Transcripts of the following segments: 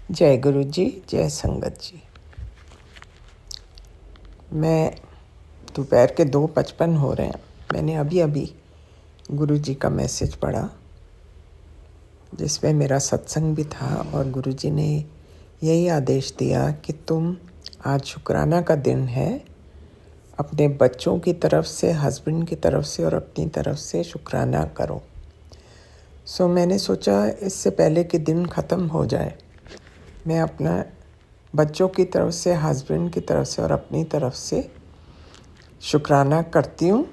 जय गुरु जी, जय संगत जी। मैं दोपहर के 2:55 हो रहे हैं। मैंने अभी अभी गुरु जी का मैसेज पढ़ा जिसमें मेरा सत्संग भी था और गुरु जी ने यही आदेश दिया कि तुम आज शुक्राना का दिन है, अपने बच्चों की तरफ से, हस्बैंड की तरफ से और अपनी तरफ से शुक्राना करो। मैंने सोचा इससे पहले कि दिन ख़त्म हो जाए, मैं अपना बच्चों की तरफ से, हस्बैंड की तरफ से और अपनी तरफ से शुक्राना करती हूँ।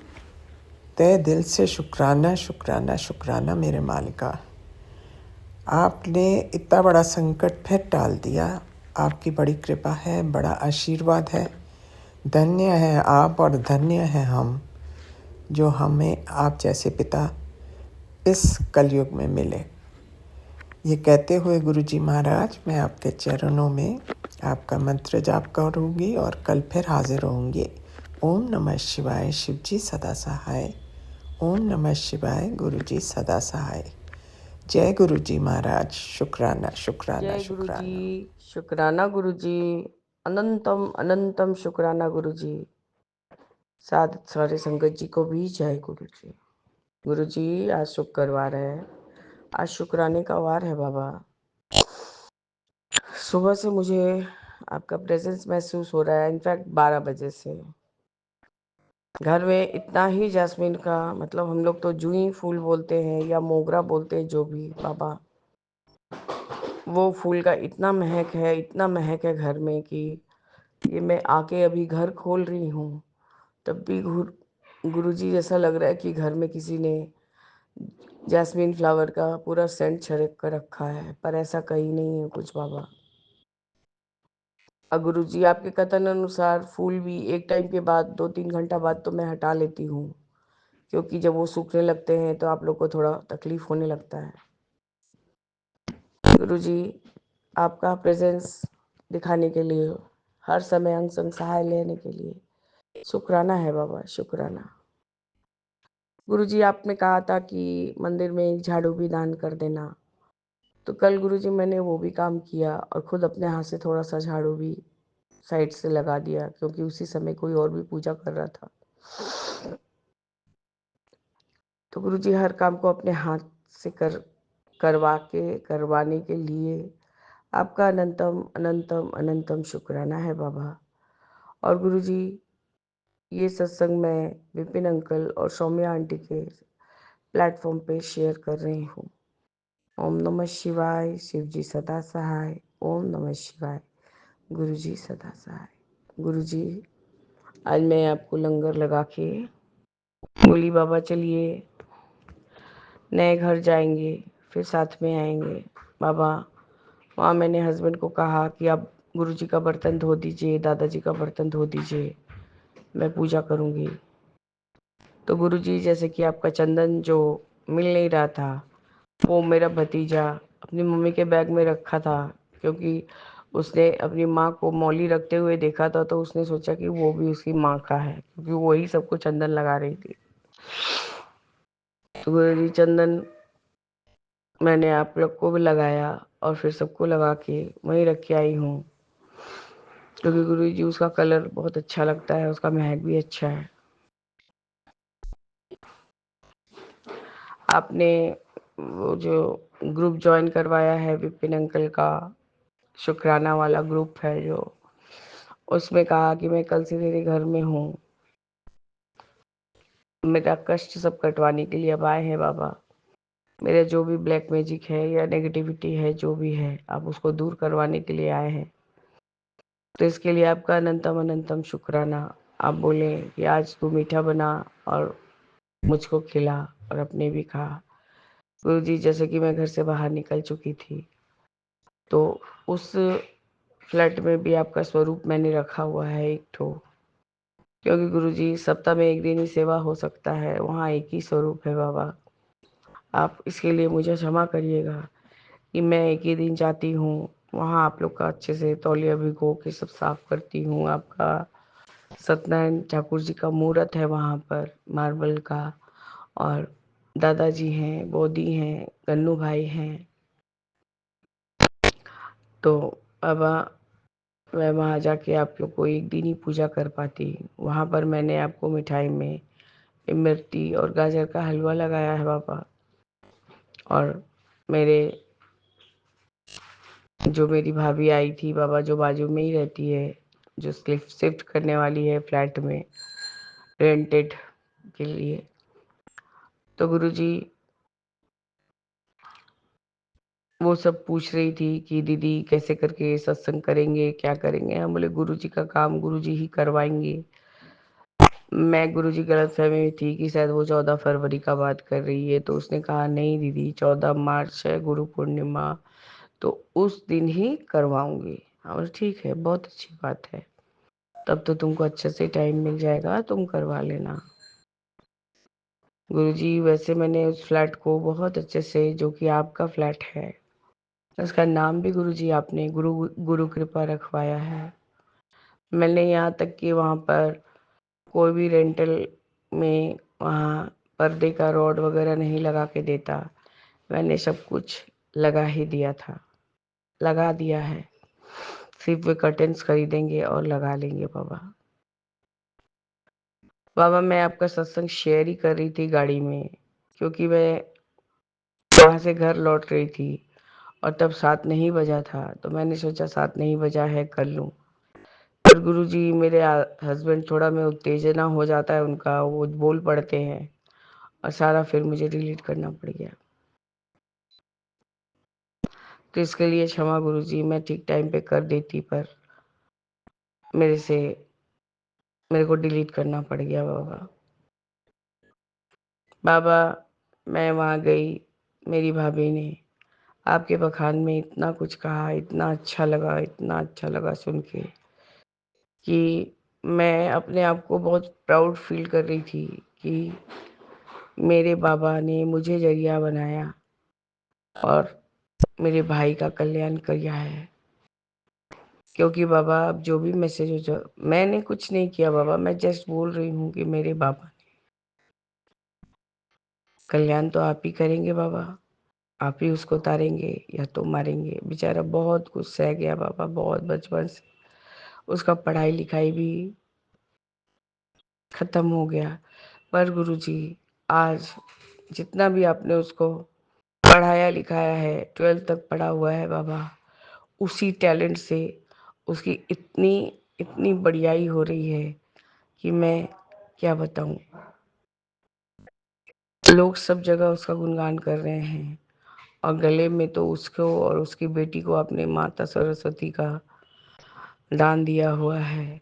तहे दिल से शुक्राना शुक्राना शुक्राना मेरे मालिका, आपने इतना बड़ा संकट फिर टाल दिया। आपकी बड़ी कृपा है, बड़ा आशीर्वाद है। धन्य है आप और धन्य है हम, जो हमें आप जैसे पिता इस कलयुग में मिले। ये कहते हुए गुरु जी महाराज, मैं आपके चरणों में आपका मंत्र जाप करूँगी और कल फिर हाजिर होंगी। ओम नमः शिवाय, शिव जी सदा सहाय। ओम नमः शिवाय, गुरु जी सदा सहाय। जय गुरु जी महाराज, शुक्राना शुक्राना जय गुरु जी, शुक्राना। शुक्राना गुरु जी, अनंतम अनंतम शुक्राना गुरु जी। सारे संगत जी को भी जय गुरु जी। गुरु जी, आज शुक्रवार है, आज शुक्राने का वार है बाबा। सुबह से मुझे आपका प्रेजेंस महसूस हो रहा है। इनफैक्ट 12 बजे से घर में इतना ही जैस्मिन का, मतलब हम लोग तो जूही फूल बोलते हैं या मोगरा बोलते हैं, जो भी बाबा, वो फूल का इतना महक है, इतना महक है घर में कि ये मैं आके अभी घर खोल रही हूँ तब भी गुरुजी जैसा लग रहा है कि घर में किसी ने जैस्मिन फ्लावर का पूरा सेंट छिड़क कर रखा है, पर ऐसा कहीं नहीं है कुछ बाबा। और गुरुजी आपके कथन अनुसार फूल भी एक टाइम के बाद 2-3 घंटा बाद तो मैं हटा लेती हूँ, क्योंकि जब वो सूखने लगते हैं तो आप लोग को थोड़ा तकलीफ होने लगता है। गुरुजी आपका प्रेजेंस दिखाने के लिए, हर समय अंग संग सहाय लेने के लिए शुक्राना है बाबा, शुक्राना। गुरुजी आपने कहा था कि मंदिर में एक झाड़ू भी दान कर देना, तो कल गुरुजी मैंने वो भी काम किया और खुद अपने हाथ से थोड़ा सा झाड़ू भी साइड से लगा दिया, क्योंकि उसी समय कोई और भी पूजा कर रहा था। तो गुरुजी हर काम को अपने हाथ से करवाने के लिए आपका अनंतम अनंतम अनंतम शुक्राना है बाबा। और गुरुजी, ये सत्संग मैं विपिन अंकल और सौम्या आंटी के प्लेटफॉर्म पे शेयर कर रही हूँ। ओम नमः शिवाय, शिव जी सदा सहाय। ओम नमः शिवाय, गुरु जी सदा सहाय। गुरु जी, आज मैं आपको लंगर लगा के बोली बाबा चलिए नए घर जाएंगे, फिर साथ में आएंगे बाबा। वहाँ मैंने हस्बैंड को कहा कि आप गुरु जी का बर्तन धो दीजिए, दादाजी का बर्तन धो दीजिए, मैं पूजा करूँगी। तो गुरु जी, जैसे कि आपका चंदन जो मिल नहीं रहा था, वो मेरा भतीजा अपनी मम्मी के बैग में रखा था, क्योंकि उसने अपनी माँ को मौली रखते हुए देखा था, तो उसने सोचा कि वो भी उसकी माँ का है, क्योंकि वही सबको चंदन लगा रही थी। तो गुरुजी, चंदन मैंने आप लोग को भी लगाया और फिर सबको लगा के वहीं रख के आई हूँ, क्योंकि गुरुजी उसका कलर बहुत अच्छा लगता है, उसका महक भी अच्छा है। आपने वो जो ग्रुप ज्वाइन करवाया है विपिन अंकल का, शुक्राना वाला ग्रुप है जो, उसमें कहा कि मैं कल से तेरे घर में हूँ, मेरा कष्ट सब कटवाने के लिए अब आए हैं बाबा। मेरा जो भी ब्लैक मैजिक है या नेगेटिविटी है, जो भी है, आप उसको दूर करवाने के लिए आए हैं। तो इसके लिए आपका अनंतम अनंतम शुक्राना। आप बोले कि आज तू मीठा बना और मुझको खिला और अपने भी खा। गुरु जी, जैसे कि मैं घर से बाहर निकल चुकी थी, तो उस फ्लैट में भी आपका स्वरूप मैंने रखा हुआ है एक ठो, क्योंकि गुरुजी सप्ताह में एक दिन ही सेवा हो सकता है, वहाँ एक ही स्वरूप है बाबा। आप इसके लिए मुझे क्षमा करिएगा कि मैं एक ही दिन जाती हूँ, वहाँ आप लोग का अच्छे से तौलिया भिगो के सब साफ करती हूँ। आपका सत्यनारायण ठाकुर जी का मूर्त है वहाँ पर मार्बल का, और दादाजी हैं, बोदी हैं, गन्नू भाई हैं। तो बाबा मैं वहाँ जाके आप लोग को एक दिन ही पूजा कर पाती। वहाँ पर मैंने आपको मिठाई में इमरती और गाजर का हलवा लगाया है बाबा। और मेरे जो मेरी भाभी आई थी बाबा, जो बाजू में ही रहती है, जो शिफ्ट करने वाली है फ्लैट में रेंटेड के लिए, तो गुरुजी वो सब पूछ रही थी कि दीदी कैसे करके सत्संग करेंगे, क्या करेंगे। हम बोले गुरुजी का काम गुरुजी ही करवाएंगे। मैं गुरुजी गलतफहमी में थी कि शायद वो 14 फरवरी का बात कर रही है, तो उसने कहा नहीं दीदी 14 मार्च है गुरु पूर्णिमा, तो उस दिन ही करवाऊंगी। हाँ बोले ठीक है, बहुत अच्छी बात है, तब तो तुमको अच्छे से टाइम मिल जाएगा, तुम करवा लेना। गुरुजी वैसे मैंने उस फ्लैट को बहुत अच्छे से, जो कि आपका फ्लैट है, उसका नाम भी गुरुजी आपने गुरु गुरु कृपा रखवाया है। मैंने यहाँ तक कि वहाँ पर कोई भी रेंटल में वहाँ पर्दे का रॉड वगैरह नहीं लगा के देता, मैंने सब कुछ लगा ही दिया था, लगा दिया है। सिर्फ वे कर्टेन्स खरीदेंगे और लगा लेंगे बाबा। बाबा मैं आपका सत्संग शेयर ही कर रही थी गाड़ी में, क्योंकि मैं वहाँ से घर लौट रही थी और तब 7 नहीं बजा था, तो मैंने सोचा 7 नहीं बजा है कर लूँ। पर गुरुजी मेरे हस्बैंड थोड़ा में उत्तेजना हो जाता है उनका, वो बोल पड़ते हैं और सारा फिर मुझे डिलीट करना पड़ गया। तो इसके लिए क्षमा गुरुजी, मैं ठीक टाइम पे कर देती, पर मेरे को डिलीट करना पड़ गया बाबा। बाबा मैं वहाँ गई, मेरी भाभी ने आपके बखान में इतना कुछ कहा, इतना अच्छा लगा, इतना अच्छा लगा सुन के कि मैं अपने आप को बहुत प्राउड फील कर रही थी कि मेरे बाबा ने मुझे जरिया बनाया और मेरे भाई का कल्याण किया है। क्योंकि बाबा अब जो भी मैसेज हो जाए, मैंने कुछ नहीं किया बाबा, मैं जस्ट बोल रही हूँ कि मेरे बाबा कल्याण तो आप ही करेंगे बाबा, आप ही उसको तारेंगे या तो मारेंगे। बेचारा बहुत कुछ सह गया बाबा, बहुत बचपन से उसका पढ़ाई लिखाई भी खत्म हो गया। पर गुरुजी आज जितना भी आपने उसको पढ़ाया लिखाया है, 12th तक पढ़ा हुआ है बाबा, उसी टैलेंट से उसकी इतनी इतनी बढ़ियाई हो रही है कि मैं क्या बताऊं। लोग सब जगह उसका गुणगान कर रहे हैं और गले में तो उसको और उसकी बेटी को अपने माता सरस्वती का दान दिया हुआ है।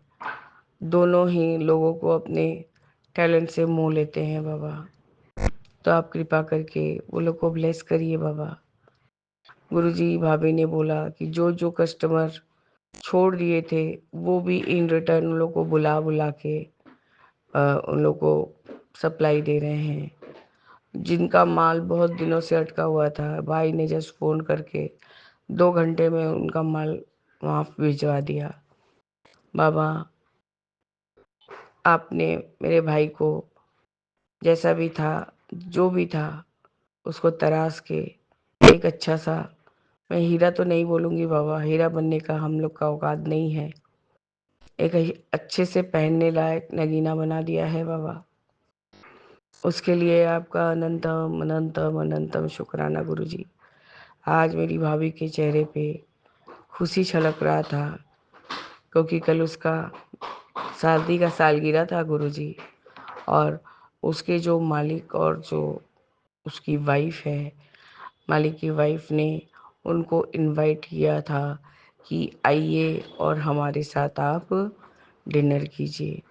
दोनों ही लोगों को अपने टैलेंट से मोह लेते हैं बाबा। तो आप कृपा करके वो लोग को ब्लेस करिए बाबा। गुरुजी भाभी ने बोला कि जो जो कस्टमर छोड़ दिए थे वो भी इन रिटर्न उन लोग को बुला बुला के उन लोग को सप्लाई दे रहे हैं। जिनका माल बहुत दिनों से अटका हुआ था, भाई ने जस्ट फ़ोन करके 2 घंटे में उनका माल वहाँ भिजवा दिया। बाबा आपने मेरे भाई को जैसा भी था, जो भी था, उसको तराश के एक अच्छा सा, मैं हीरा तो नहीं बोलूँगी बाबा, हीरा बनने का हम लोग का औकात नहीं है, एक अच्छे से पहनने लायक नगीना बना दिया है बाबा। उसके लिए आपका अनंतम अनंतम अनंतम शुक्राना गुरुजी। आज मेरी भाभी के चेहरे पे खुशी छलक रहा था, क्योंकि कल उसका शादी का सालगिरह था गुरुजी। और उसके जो मालिक और जो उसकी वाइफ है, मालिक की वाइफ ने उनको इनवाइट किया था कि आइए और हमारे साथ आप डिनर कीजिए।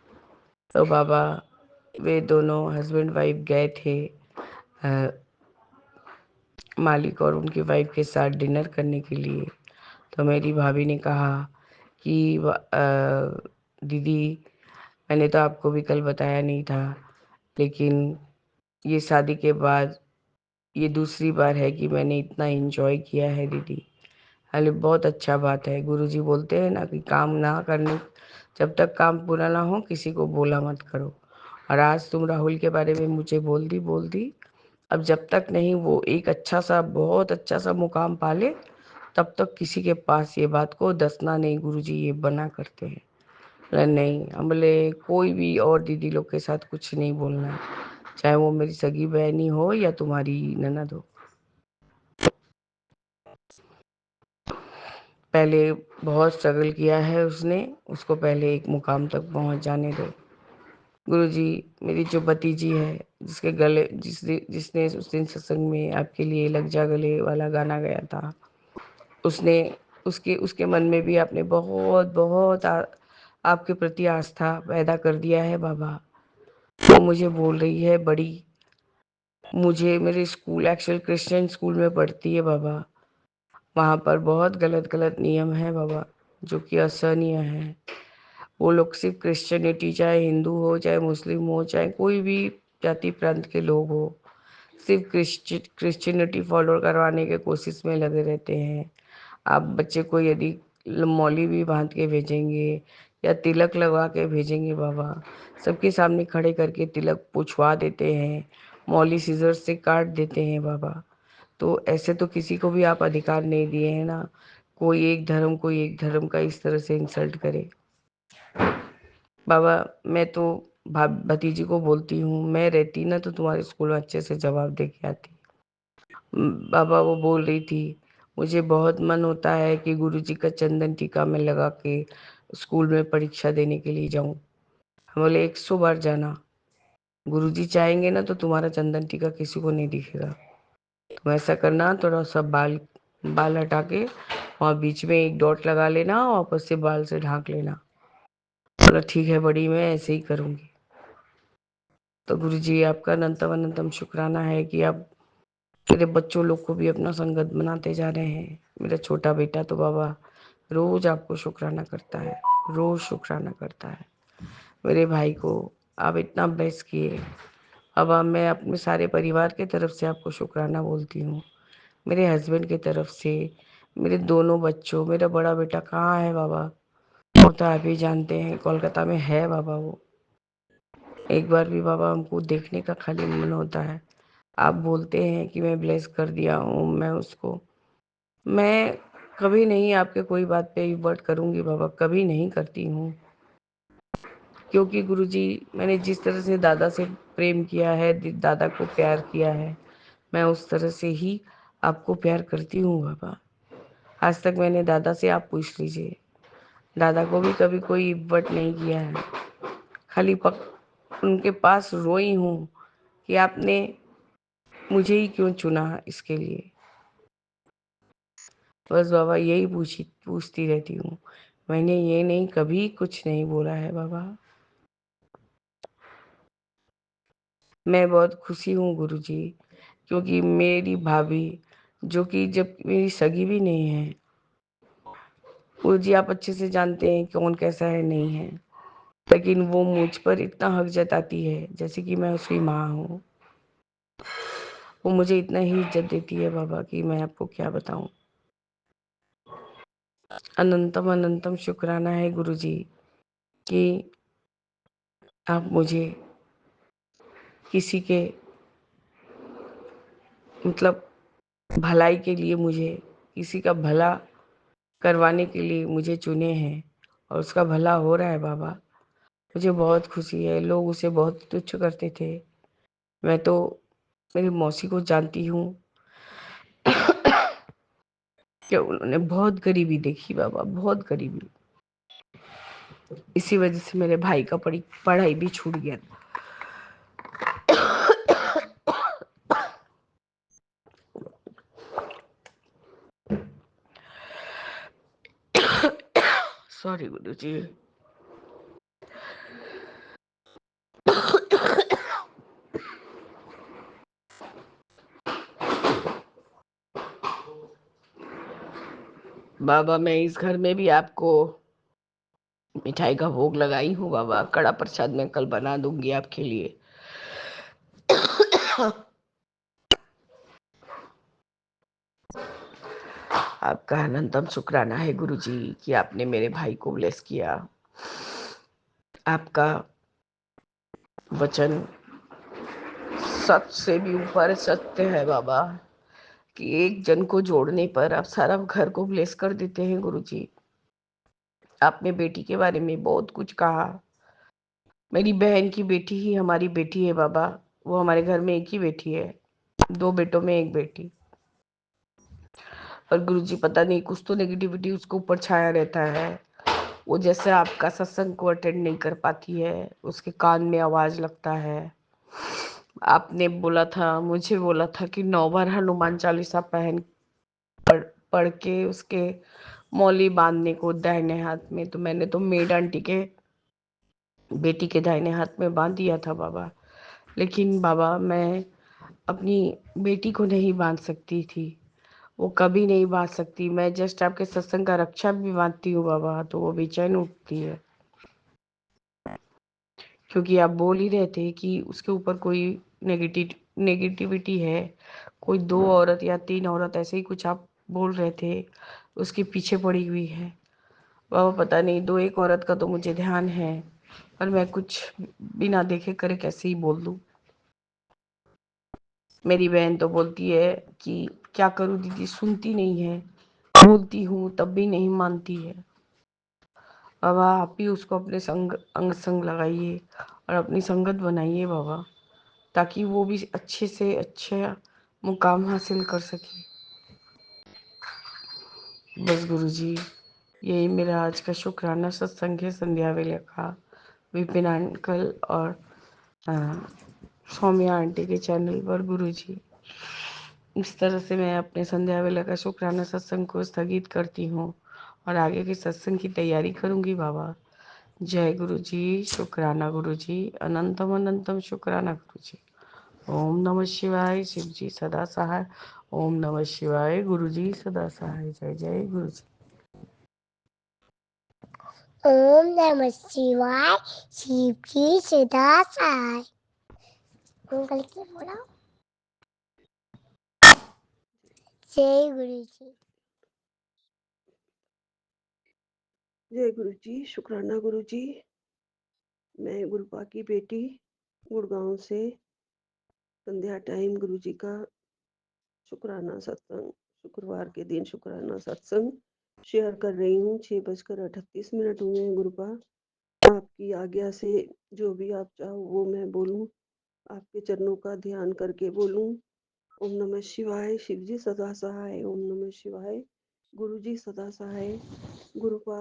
तो बाबा वे दोनों हस्बैंड वाइफ गए थे मालिक और उनकी वाइफ के साथ डिनर करने के लिए। तो मेरी भाभी ने कहा कि दीदी मैंने तो आपको भी कल बताया नहीं था, लेकिन ये शादी के बाद ये दूसरी बार है कि मैंने इतना एंजॉय किया है दीदी। अरे बहुत अच्छा बात है। गुरुजी बोलते हैं ना कि काम ना करने, जब तक काम पूरा ना हो किसी को बोला मत करो। और आज तुम राहुल के बारे में मुझे बोल दी। अब जब तक नहीं वो एक अच्छा सा बहुत अच्छा सा मुकाम पाले, तब तक किसी के पास ये बात को दसना नहीं गुरुजी, ये बना करते हैं। बोला नहीं, हम बोले कोई भी और दीदी लोग के साथ कुछ नहीं बोलना है, चाहे वो मेरी सगी बहनी हो या तुम्हारी ननद हो। पहले बहुत स्ट्रगल किया है उसने, उसको पहले एक मुकाम तक पहुंच जाने दो। गुरुजी, मेरी जो भतीजी है, जिसके गले जिसने उस दिन सत्संग में आपके लिए लग जा गले वाला गाना गाया था, उसने उसके उसके मन में भी आपने बहुत बहुत आपके प्रति आस्था पैदा कर दिया है बाबा। वो मुझे बोल रही है बड़ी, मुझे मेरे स्कूल एक्चुअल क्रिश्चियन स्कूल में पढ़ती है बाबा, वहाँ पर बहुत गलत गलत नियम है बाबा, जो कि असहनीय है। वो लोग सिर्फ क्रिश्चियनिटी, चाहे हिंदू हो, चाहे मुस्लिम हो, चाहे कोई भी जाति प्रांत के लोग हो, सिर्फ क्रिश्चियनिटी फॉलो करवाने के कोशिश में लगे रहते हैं। आप बच्चे को यदि मौली भी बांध के भेजेंगे या तिलक लगा के भेजेंगे बाबा, सबके सामने खड़े करके तिलक पूछवा देते हैं, मौली सीजर से काट देते हैं बाबा। तो ऐसे तो किसी को भी आप अधिकार नहीं दिए हैं ना, कोई एक धर्म का इस तरह से इंसल्ट करे। बाबा, मैं तो भतीजी को बोलती हूँ, मैं रहती ना तो तुम्हारे स्कूल में अच्छे से जवाब दे के आती। बाबा, वो बोल रही थी मुझे बहुत मन होता है कि गुरुजी का चंदन टीका मैं लगा के स्कूल में परीक्षा देने के लिए जाऊं। हम बोले 100 बार जाना, गुरुजी चाहेंगे ना तो तुम्हारा चंदन टीका किसी को नहीं दिखेगा। तुम ऐसा करना, थोड़ा सा बाल बाल हटा के वहाँ बीच में एक डॉट लगा लेना, वापस से बाल से ढांक लेना। बोला ठीक है बड़ी, मैं ऐसे ही करूँगी। तो गुरुजी, आपका अनंतम अनंतम शुक्राना है कि आप मेरे बच्चों लोग को भी अपना संगत बनाते जा रहे हैं। मेरा छोटा बेटा तो बाबा रोज आपको शुक्राना करता है, रोज शुक्राना करता है। मेरे भाई को आप इतना ब्लेस किए। अब मैं अपने सारे परिवार की तरफ से आपको शुक्राना बोलती हूँ, मेरे हस्बैंड की तरफ से, मेरे दोनों बच्चों, मेरा बड़ा बेटा कहाँ है बाबा, वो तो आप ही जानते हैं, कोलकाता में है बाबा। वो एक बार भी बाबा हमको देखने का खाली मन होता है। आप बोलते हैं कि मैं ब्लेस कर दिया हूँ, मैं उसको, मैं कभी नहीं आपके कोई बात पे इवर्ट करूँगी बाबा, कभी नहीं करती हूँ। क्योंकि गुरुजी, मैंने जिस तरह से दादा से प्रेम किया है, दादा को प्यार किया है, मैं उस तरह से ही आपको प्यार करती हूँ बाबा। आज तक मैंने दादा से, आप पूछ लीजिए, दादा को भी कभी कोई इवर्ट नहीं किया है। खाली उनके पास रोई हूँ कि आपने मुझे ही क्यों चुना इसके लिए। बस बाबा यही पूछती रहती हूँ। मैंने ये नहीं, कभी कुछ नहीं बोला है बाबा। मैं बहुत खुशी हूँ गुरुजी, क्योंकि मेरी भाभी, जो कि जब मेरी सगी भी नहीं है, गुरुजी आप अच्छे से जानते हैं कौन कैसा है नहीं है, लेकिन वो मुझ पर इतना हक जताती है जैसे कि मैं उसकी माँ हूँ। वो मुझे इतना ही इज्जत देती है बाबा कि मैं आपको क्या बताऊं। अनंतम अनंतम शुक्राना है गुरुजी कि आप मुझे किसी के मतलब भलाई के लिए, मुझे किसी का भला करवाने के लिए मुझे चुने हैं, और उसका भला हो रहा है बाबा। मुझे बहुत खुशी है। लोग उसे बहुत तुच्छ करते थे, मैं तो मेरी मौसी को जानती हूँ कि उन्होंने बहुत गरीबी देखी बाबा, बहुत गरीबी। इसी वजह से मेरे भाई का पढ़ाई भी छूट गया। सॉरी गुरुजी। बाबा, मैं इस घर में भी आपको मिठाई का भोग लगाई हूँ बाबा, कड़ा प्रसाद मैं कल बना दूंगी आपके लिए। आपका अनंतम शुक्राना है गुरुजी कि आपने मेरे भाई को ब्लेस किया। आपका वचन सच से भी ऊपर सत्य है बाबा, कि एक जन को जोड़ने पर आप सारा घर को ब्लेस कर देते हैं गुरुजी। आपने बेटी के बारे में बहुत कुछ कहा। मेरी बहन की बेटी ही हमारी बेटी है बाबा। वो हमारे घर में एक ही बेटी है, 2 बेटों में 1 बेटी। और गुरुजी पता नहीं कुछ तो नेगेटिविटी उसके ऊपर छाया रहता है। वो जैसे आपका सत्संग को अटेंड नहीं कर पाती है, उसके कान में आवाज लगता है। आपने बोला था, मुझे बोला था कि 9 बार हनुमान चालीसा पढ़ पढ़ के उसके मौली बांधने को दाहिने हाथ में। तो मैंने तो मेड आंटी के बेटी के दाहिने हाथ में बांध दिया था बाबा। लेकिन बाबा मैं अपनी बेटी को नहीं बांध सकती थी, वो कभी नहीं बांध सकती। मैं जस्ट आपके सत्संग का रक्षा भी बांधती हूँ बाबा, तो वो बेचैन उठती है। क्योंकि आप बोल ही रहे थे कि उसके ऊपर कोई नेगेटिविटी है, कोई 2 औरत या 3 औरत ऐसे ही कुछ आप बोल रहे थे उसके पीछे पड़ी हुई है। बाबा पता नहीं 2-1 औरत का तो मुझे ध्यान है, पर मैं कुछ बिना देखे करे कैसे ही बोल दूं। मेरी बहन तो बोलती है कि क्या करूं दीदी, सुनती नहीं है, बोलती हूँ तब भी नहीं मानती है। बाबा आप ही उसको अपने अंग संग लगाइए और अपनी संगत बनाइए बाबा, ताकि वो भी अच्छे से अच्छा मुकाम हासिल कर सके। बस गुरुजी यही मेरा आज का शुक्राना सत्संग है संध्या वेले का, विपिन अंकल और अ, सौम्या आंटी के चैनल पर। गुरुजी इस तरह से मैं अपने संध्या वेला का शुक्राना सत्संग को स्थगित करती हूँ और आगे के सत्संग की तैयारी करूंगी बाबा। जय गुरुजी, शुक्राना गुरुजी, अनंतम अनंतम शुक्राना गुरुजी। ओम नमः शिवाय, शिव जी सदा सहाय। ओम नमः शिवाय, गुरुजी सदा सहाय। जय जय गुरुजी। ओम नमः शिवाय, शिव जी सदा सहाय। अंकल क्या बोला? जय गुरु जी। जय गुरु जी, शुक्राना गुरु जी। मैं गुरुपा की बेटी गुड़गांव से संध्या टाइम गुरु जी का शुक्राना सत्संग, शुक्रवार के दिन शुक्राना सत्संग शेयर कर रही हूँ। 6:38 हुए हैं गुरुपा। आपकी आज्ञा से जो भी आप चाहो वो मैं बोलूँ, आपके चरणों का ध्यान करके बोलूँ। ओम नमः शिवाय, शिव जी सदा सहाय। ओम नमः शिवाय, गुरु जी सदा सहाय। गुरुपा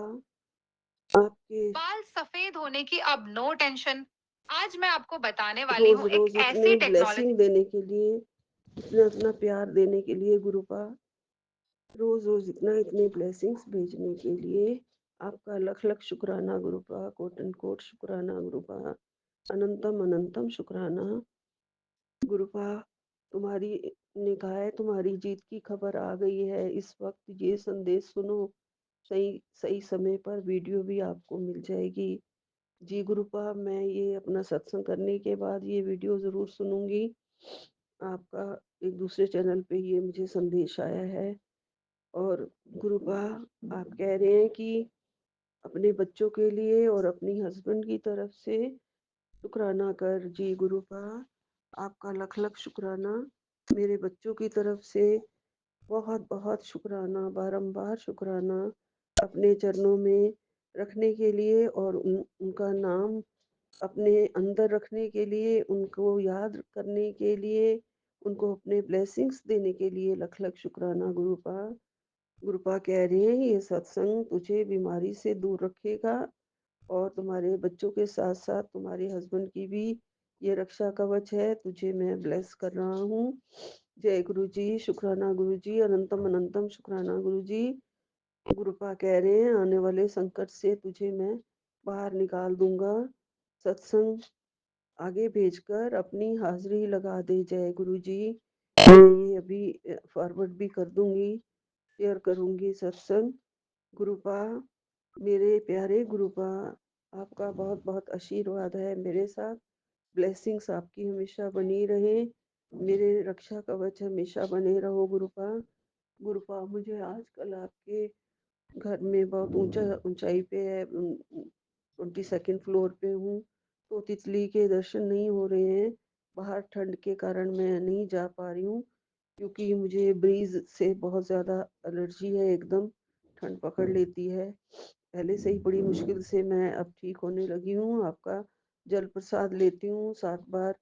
आपके बाल सफेद होने की अब नो टेंशन। आज मैं आपको बताने वाली रोज हूँ एक रोज इतने ऐसी टेक्नोलॉजी। ब्लेसिंग देने के लिए, इतना इतना प्यार देने के लिए गुरुपा, रोज रोज इतने ब्लेसिंग्स भेजने के लिए आपका लख लख शुक्राना गुरुपा, कोट एंड कोट शुक्राना गुरुपा, अनंतम अनंतम शुक्राना गुरुपा। तुम्हारी निगाह, तुम्हारी जीत की खबर आ गई है। इस वक्त ये संदेश सुनो, सही सही समय पर वीडियो भी आपको मिल जाएगी। जी गुरुपा, मैं ये अपना सत्संग करने के बाद ये वीडियो ज़रूर सुनूंगी। आपका एक दूसरे चैनल पे ये मुझे संदेश आया है। और गुरुपा आप कह रहे हैं कि अपने बच्चों के लिए और अपनी हस्बैंड की तरफ से शुक्राना कर। जी गुरुपा, आपका लख लख शुक्राना। मेरे बच्चों की तरफ से बहुत बहुत शुक्राना, बारंबार शुक्राना अपने चरणों में रखने के लिए और उनका नाम अपने अंदर रखने के लिए, उनको याद करने के लिए, उनको अपने ब्लेसिंग्स देने के लिए लख लख शुक्राना गुरुपा। गुरुपा कह रहे हैं ये सत्संग तुझे बीमारी से दूर रखेगा और तुम्हारे बच्चों के साथ साथ तुम्हारे हस्बैंड की भी ये रक्षा कवच है। तुझे मैं ब्लेस कर रहा हूँ। जय गुरु जी, शुक्राना गुरु जी, अनंतम अनंतम शुक्राना गुरु जी। गुरुपा कह रहे हैं आने वाले संकट से तुझे मैं बाहर निकाल दूंगा। सत्संग आगे भेजकर अपनी हाजिरी लगा दे। जय गुरु जी। मैं ये अभी फॉरवर्ड भी कर दूंगी, शेयर करूंगी सत्संग। गुरुपा, मेरे प्यारे गुरुपा, आपका बहुत बहुत आशीर्वाद है मेरे साथ। ब्लेसिंग्स आपकी हमेशा बनी रहे, मेरे रक्षा कवच हमेशा बने रहो गुरुपा। गुरुपा, मुझे आजकल आपके घर में बहुत ऊंचाई पे है, 22nd फ्लोर पे हूँ, तो तितली के दर्शन नहीं हो रहे हैं। बाहर ठंड के कारण मैं नहीं जा पा रही हूँ। क्योंकि मुझे ब्रीज से बहुत ज़्यादा एलर्जी है, एकदम ठंड पकड़ लेती है। पहले से ही बड़ी मुश्किल से मैं अब ठीक होने लगी हूँ। आपका जल प्रसाद लेती हूँ, 7 बार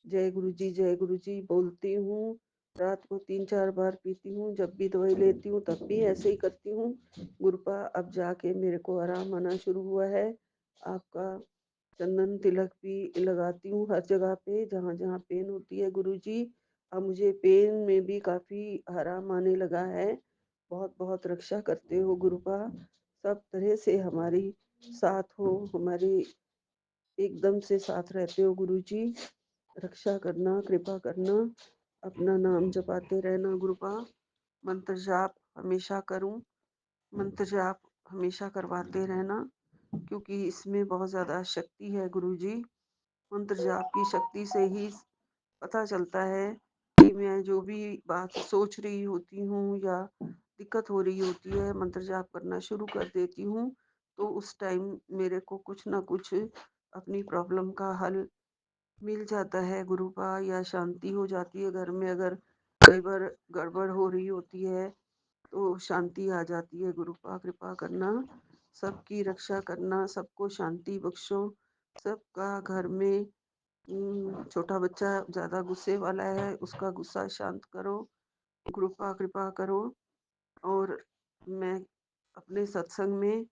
जय गुरु जी बोलती हूँ। रात को 3-4 बार पीती हूँ। जब भी दवाई लेती हूँ तब भी ऐसे ही करती हूँ। गुरुपा अब जाके मेरे को आराम आना शुरू हुआ है। आपका चंदन तिलक भी लगाती हूँ हर जगह पे जहाँ जहाँ पेन होती है गुरुजी। अब मुझे पेन में भी काफ़ी आराम आने लगा है। बहुत बहुत रक्षा करते हो गुरुपा, सब तरह से हमारी साथ हो, हमारे एकदम से साथ रहते हो गुरुजी। रक्षा करना, कृपा करना, अपना नाम जपाते रहना गुरुपा। मंत्र जाप हमेशा करूं, मंत्र जाप हमेशा करवाते रहना, क्योंकि इसमें बहुत ज़्यादा शक्ति है गुरुजी। मंत्र जाप की शक्ति से ही पता चलता है कि मैं जो भी बात सोच रही होती हूँ या दिक्कत हो रही होती है, मंत्र जाप करना शुरू कर देती हूँ तो उस टाइम मेरे को कुछ ना कुछ अपनी प्रॉब्लम का हल मिल जाता है गुरुपा, या शांति हो जाती है घर में। अगर कई बार गड़बड़ हो रही होती है तो शांति आ जाती है गुरुपा। कृपा करना, सबकी रक्षा करना, सबको शांति बख्शो। सबका घर में छोटा बच्चा ज़्यादा गुस्से वाला है, उसका गुस्सा शांत करो गुरुपा, कृपा करो। और मैं अपने सत्संग में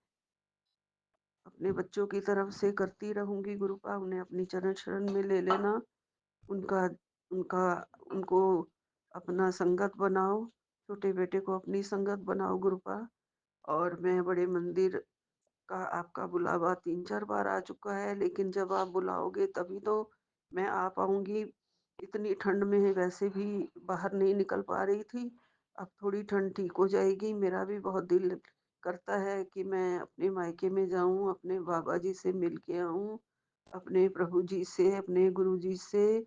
अपने बच्चों की तरफ से करती रहूंगी गुरुपा। उन्हें अपनी चरण शरण में ले लेना, उनका उनका उनको अपना संगत बनाओ, छोटे बेटे को अपनी संगत बनाओ गुरुपा। और मैं बड़े मंदिर का आपका बुलावा 3-4 बार आ चुका है, लेकिन जब आप बुलाओगे तभी तो मैं आ पाऊंगी। इतनी ठंड में वैसे भी बाहर नहीं निकल पा रही थी। अब थोड़ी ठंड ठीक हो जाएगी, मेरा भी बहुत दिल करता है कि मैं अपने मायके में जाऊं, अपने बाबा जी से मिल के आऊं, अपने प्रभु जी से, अपने गुरु जी से।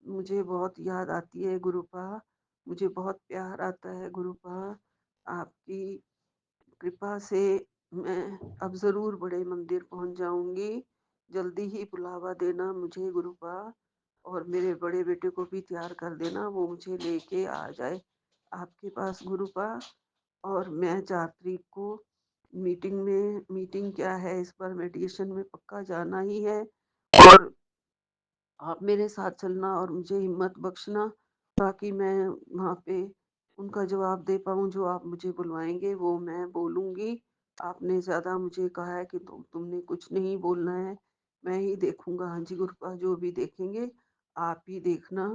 मुझे बहुत याद आती है गुरुपा, मुझे बहुत प्यार आता है गुरुपा। आपकी कृपा से मैं अब ज़रूर बड़े मंदिर पहुंच जाऊंगी। जल्दी ही बुलावा देना मुझे गुरुपा, और मेरे बड़े बेटे को भी तैयार कर देना, वो मुझे लेके आ जाए आपके पास गुरुपा। और मैं 4 तारीख को मीटिंग क्या है, इस पर मेडिटेशन में पक्का जाना ही है। और आप मेरे साथ चलना और मुझे हिम्मत बख्शना, ताकि मैं वहाँ पे उनका जवाब दे पाऊँ। जो आप मुझे बुलवाएंगे वो मैं बोलूँगी। आपने ज़्यादा मुझे कहा है कि तुमने कुछ नहीं बोलना है, मैं ही देखूँगा। हाँ जी गुरुपा, जो भी देखेंगे आप ही देखना।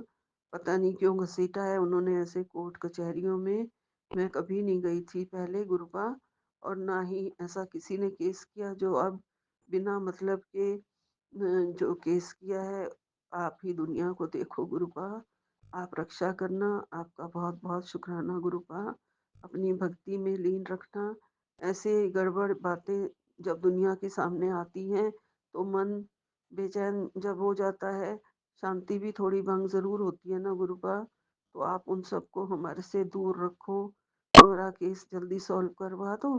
पता नहीं क्यों घसीटा है उन्होंने ऐसे कोर्ट कचहरियों में, मैं कभी नहीं गई थी पहले गुरुपा। और ना ही ऐसा किसी ने केस किया जो अब बिना मतलब के जो केस किया है। आप ही दुनिया को देखो गुरुपा, आप रक्षा करना। आपका बहुत बहुत शुक्राना गुरुपा, अपनी भक्ति में लीन रखना। ऐसे गड़बड़ बातें जब दुनिया के सामने आती हैं तो मन बेचैन जब हो जाता है, शांति भी थोड़ी भंग ज़रूर होती है ना गुरुपा। तो आप उन सबको हमारे से दूर रखो, मेरा केस जल्दी सॉल्व करवा दो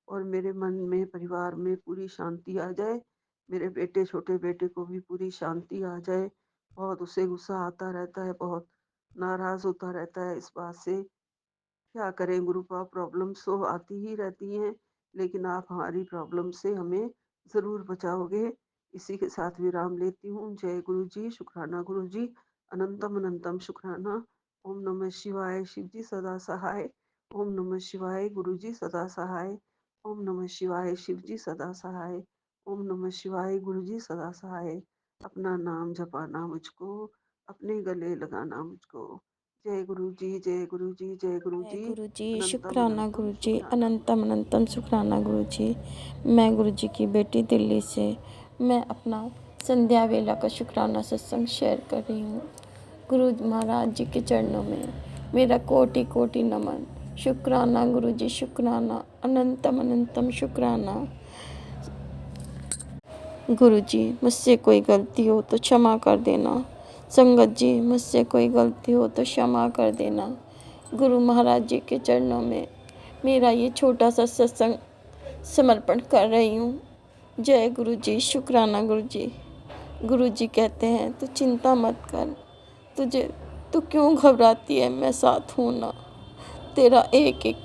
और मेरे मन में, परिवार में पूरी शांति आ जाए। मेरे बेटे, छोटे बेटे को भी पूरी शांति आ जाए। बहुत उसे गुस्सा आता रहता है, बहुत नाराज़ होता रहता है इस बात से। क्या करें गुरुपा, प्रॉब्लम्स तो आती ही रहती हैं, लेकिन आप हमारी प्रॉब्लम से हमें ज़रूर बचाओगे। इसी के साथ विराम लेती हूँ। जय गुरु जी, शुक्राना गुरु जी, अनंतम अनंतम शुक्राना। ओम नमः शिवाय, शिव जी सदा सहाय। ओम नमः शिवाय, गुरु जी सदा सहाय। ओम नमः शिवाय, शिव जी सदा सहाय। ओम नमः शिवाय, गुरु जी सदा सहाय। अपना नाम जपाना मुझको, अपने गले लगाना मुझको। जय गुरु जी, जय गुरु जी, जय गुरु जय जी, गुरु जी, अनंतम शुक्राना अनंतम गुरु जी, शुक्राना। अनंतम अनंतम शुक्राना गुरु जी। मैं गुरु जी की बेटी दिल्ली से, मैं अपना संध्या वेला का शुक्राना सत्संग शेयर कर रही हूँ। गुरु महाराज जी के चरणों में मेरा कोटि कोटि नमन। शुक्राना गुरु जी, शुक्राना, अनंतम अनंतम शुक्राना। गुरु जी, मुझसे कोई गलती हो तो क्षमा कर देना। संगत जी, मुझसे कोई गलती हो तो क्षमा कर देना। गुरु महाराज जी के चरणों में मेरा ये छोटा सा सत्संग समर्पण कर रही हूँ। जय गुरु जी, शुक्राना गुरु जी। गुरु जी कहते हैं तू चिंता मत कर, तुझे तो क्यों घबराती है? मैं साथ हूँ ना, तेरा एक एक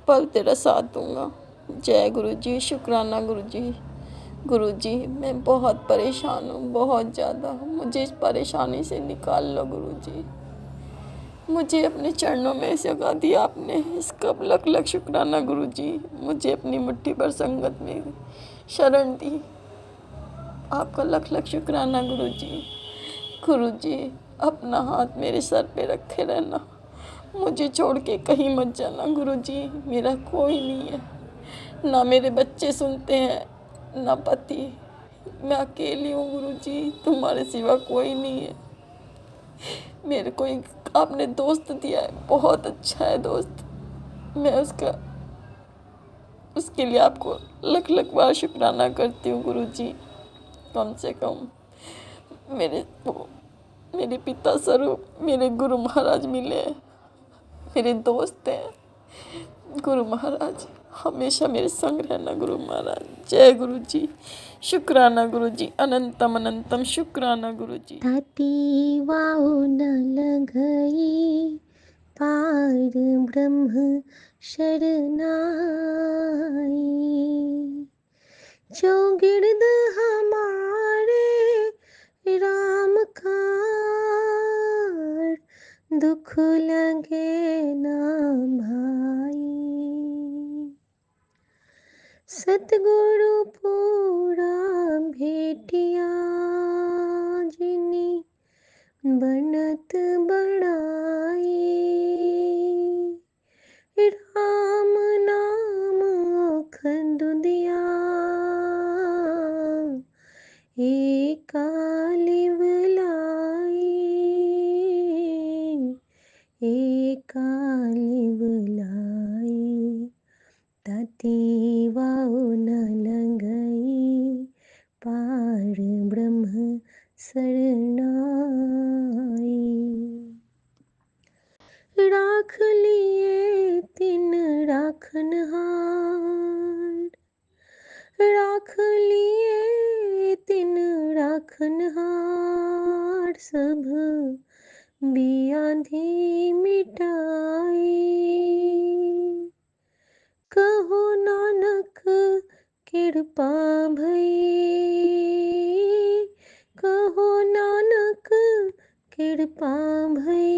पल तेरा साथ दूंगा। जय गुरु जी, शुक्राना गुरु जी। गुरु जी, मैं बहुत परेशान हूँ, बहुत ज़्यादा। मुझे इस परेशानी से निकाल लो गुरु जी। मुझे अपने चरणों में जगा दिया आपने, इसका लख लख शुक्राना गुरु जी। मुझे अपनी मुट्ठी पर संगत में शरण दी, आपका लख लख शुक्राना गुरु जी। गुरु जी, अपना हाथ मेरे सर पे रखे रहना, मुझे छोड़ के कहीं मत जाना गुरु जी। मेरा कोई नहीं है, ना मेरे बच्चे सुनते हैं, ना पति। मैं अकेली हूँ गुरु जी, तुम्हारे सिवा कोई नहीं है। मेरे को एक आपने दोस्त दिया है, बहुत अच्छा है दोस्त। मैं उसके लिए आपको लख लख बार शुक्राना करती हूँ गुरु जी। कम से कम मेरे पिता स्वरूप मेरे गुरु महाराज मिले हैं, मेरे दोस्त हैं। गुरु महाराज हमेशा मेरे संग रहना गुरु महाराज। जय गुरु जी, शुक्राना गुरु जी, अनंतम अनंतम शुक्राना गुरु जी। ताती वाहुन लगई पार ब्रह्म शरनाई, जो गिरद हमारे राम खार, दुख लगे ना भाई। सतगुरु पूरा भेटिया जिनी बनत बढ़ाई, राम नाम खंदुदिया एकालिव लाई, एकालिव लाई। ताती वाहुन लगई पार ब्रह्म शरनाई, राख लिए तिन राखनहार, राख लिए तिन राखनहार, सब बियाधी मिटाई। कहो नानक कृपा भई, कहो नानक कृपा भई,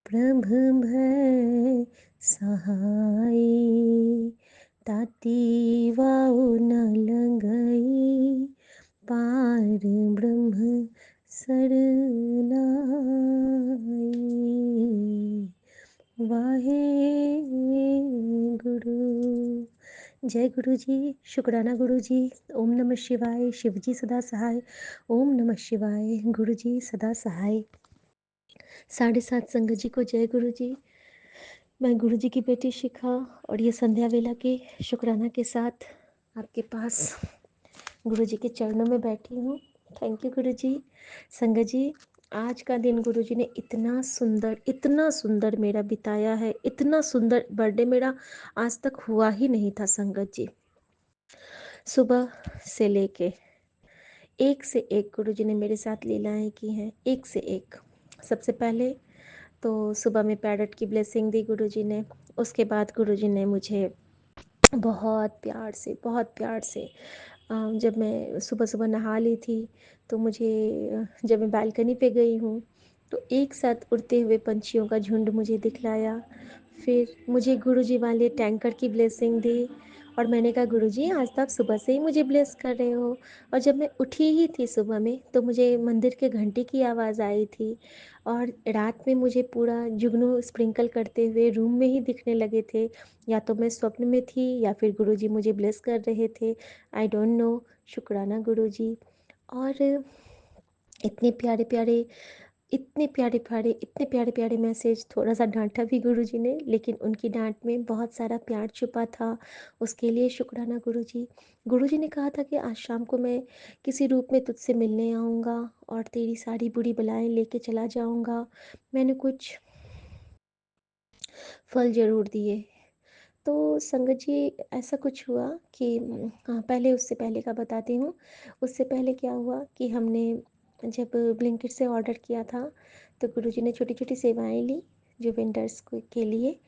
प्रभु भय सहाय। ताती वाहुन लगई पार ब्रह्म शरनाई। वाहे गुरु। जय गुरु जी, शुक्राना गुरु जी। ओम नमः शिवाय। शिव जी सदा सहाय। ओम नमः शिवाय। गुरु जी सदा सहाय। 7:30 संगत जी को जय गुरु जी। मैं गुरु जी की बेटी शिखा और ये संध्या वेला के शुक्राना के साथ आपके पास गुरु जी के चरणों में बैठी हूँ। थैंक यू गुरु जी। संगत जी, आज का दिन गुरु जी ने इतना सुंदर मेरा बिताया है, इतना सुंदर बर्थडे मेरा आज तक हुआ ही नहीं था संगत जी। सुबह से लेके एक से एक गुरु जी ने मेरे साथ लीलाएं की हैं, एक से एक। सबसे पहले तो सुबह में पैरट की ब्लेसिंग दी गुरु जी ने। उसके बाद गुरु जी ने मुझे बहुत प्यार से जब मैं सुबह सुबह नहा ली थी तो मुझे जब मैं बालकनी पे गई हूँ तो एक साथ उड़ते हुए पंछियों का झुंड मुझे दिखलाया। फिर मुझे गुरुजी वाले टैंकर की ब्लेसिंग दी और मैंने कहा गुरुजी आज तो आप सुबह से ही मुझे ब्लेस कर रहे हो। और जब मैं उठी ही थी सुबह में तो मुझे मंदिर के घंटी की आवाज़ आई थी और रात में मुझे पूरा जुगनू स्प्रिंकल करते हुए रूम में ही दिखने लगे थे। या तो मैं स्वप्न में थी या फिर गुरुजी मुझे ब्लेस कर रहे थे, आई डोंट नो। शुक्राना गुरुजी। और इतने प्यारे प्यारे मैसेज। थोड़ा सा डांटा भी गुरुजी ने, लेकिन उनकी डांट में बहुत सारा प्यार छुपा था, उसके लिए शुक्राना गुरुजी। गुरुजी ने कहा था कि आज शाम को मैं किसी रूप में तुझसे मिलने आऊँगा और तेरी सारी बुरी बलाएं लेके चला जाऊँगा। मैंने कुछ फल ज़रूर दिए। तो संगत जी ऐसा कुछ हुआ कि हाँ, पहले उससे पहले का बताती हूँ। उससे पहले क्या हुआ कि हमने जब ब्लिंकिट से ऑर्डर किया था तो गुरुजी ने छोटी छोटी सेवाएं ली जो वेंडर्स को के लिए,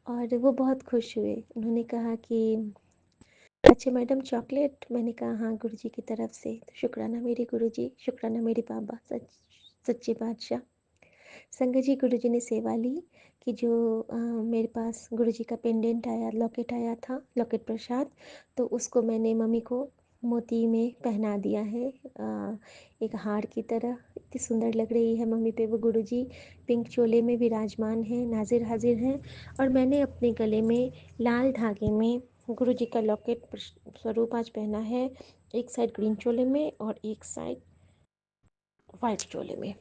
और वो बहुत खुश हुए। उन्होंने कहा कि अच्छा मैडम चॉकलेट, मैंने कहा हाँ गुरुजी की तरफ से। तो शुक्राना मेरे गुरुजी, शुक्राना मेरे बाबा, सच्चे बादशाह। संगत जी, गुरुजी ने सेवा ली कि जो मेरे पास गुरुजी का पेंडेंट आया, लॉकेट आया था, लॉकेट प्रसाद, तो उसको मैंने मम्मी को मोती में पहना दिया है, एक हार की तरह। इतनी सुंदर लग रही है मम्मी पे वो गुरुजी, पिंक चोले में विराजमान है, नाजिर हाजिर हैं। और मैंने अपने गले में लाल धागे में गुरुजी का लॉकेट स्वरूप आज पहना है, एक साइड ग्रीन चोले में और एक साइड वाइट चोले में।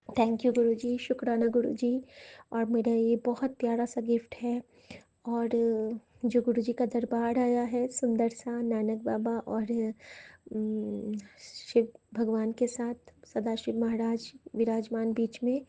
थैंक यू गुरुजी, शुक्राना गुरुजी। और मेरा ये बहुत प्यारा सा गिफ्ट है। और जो गुरुजी का दरबार आया है सुंदर सा, नानक बाबा और शिव भगवान के साथ सदाशिव महाराज विराजमान बीच में,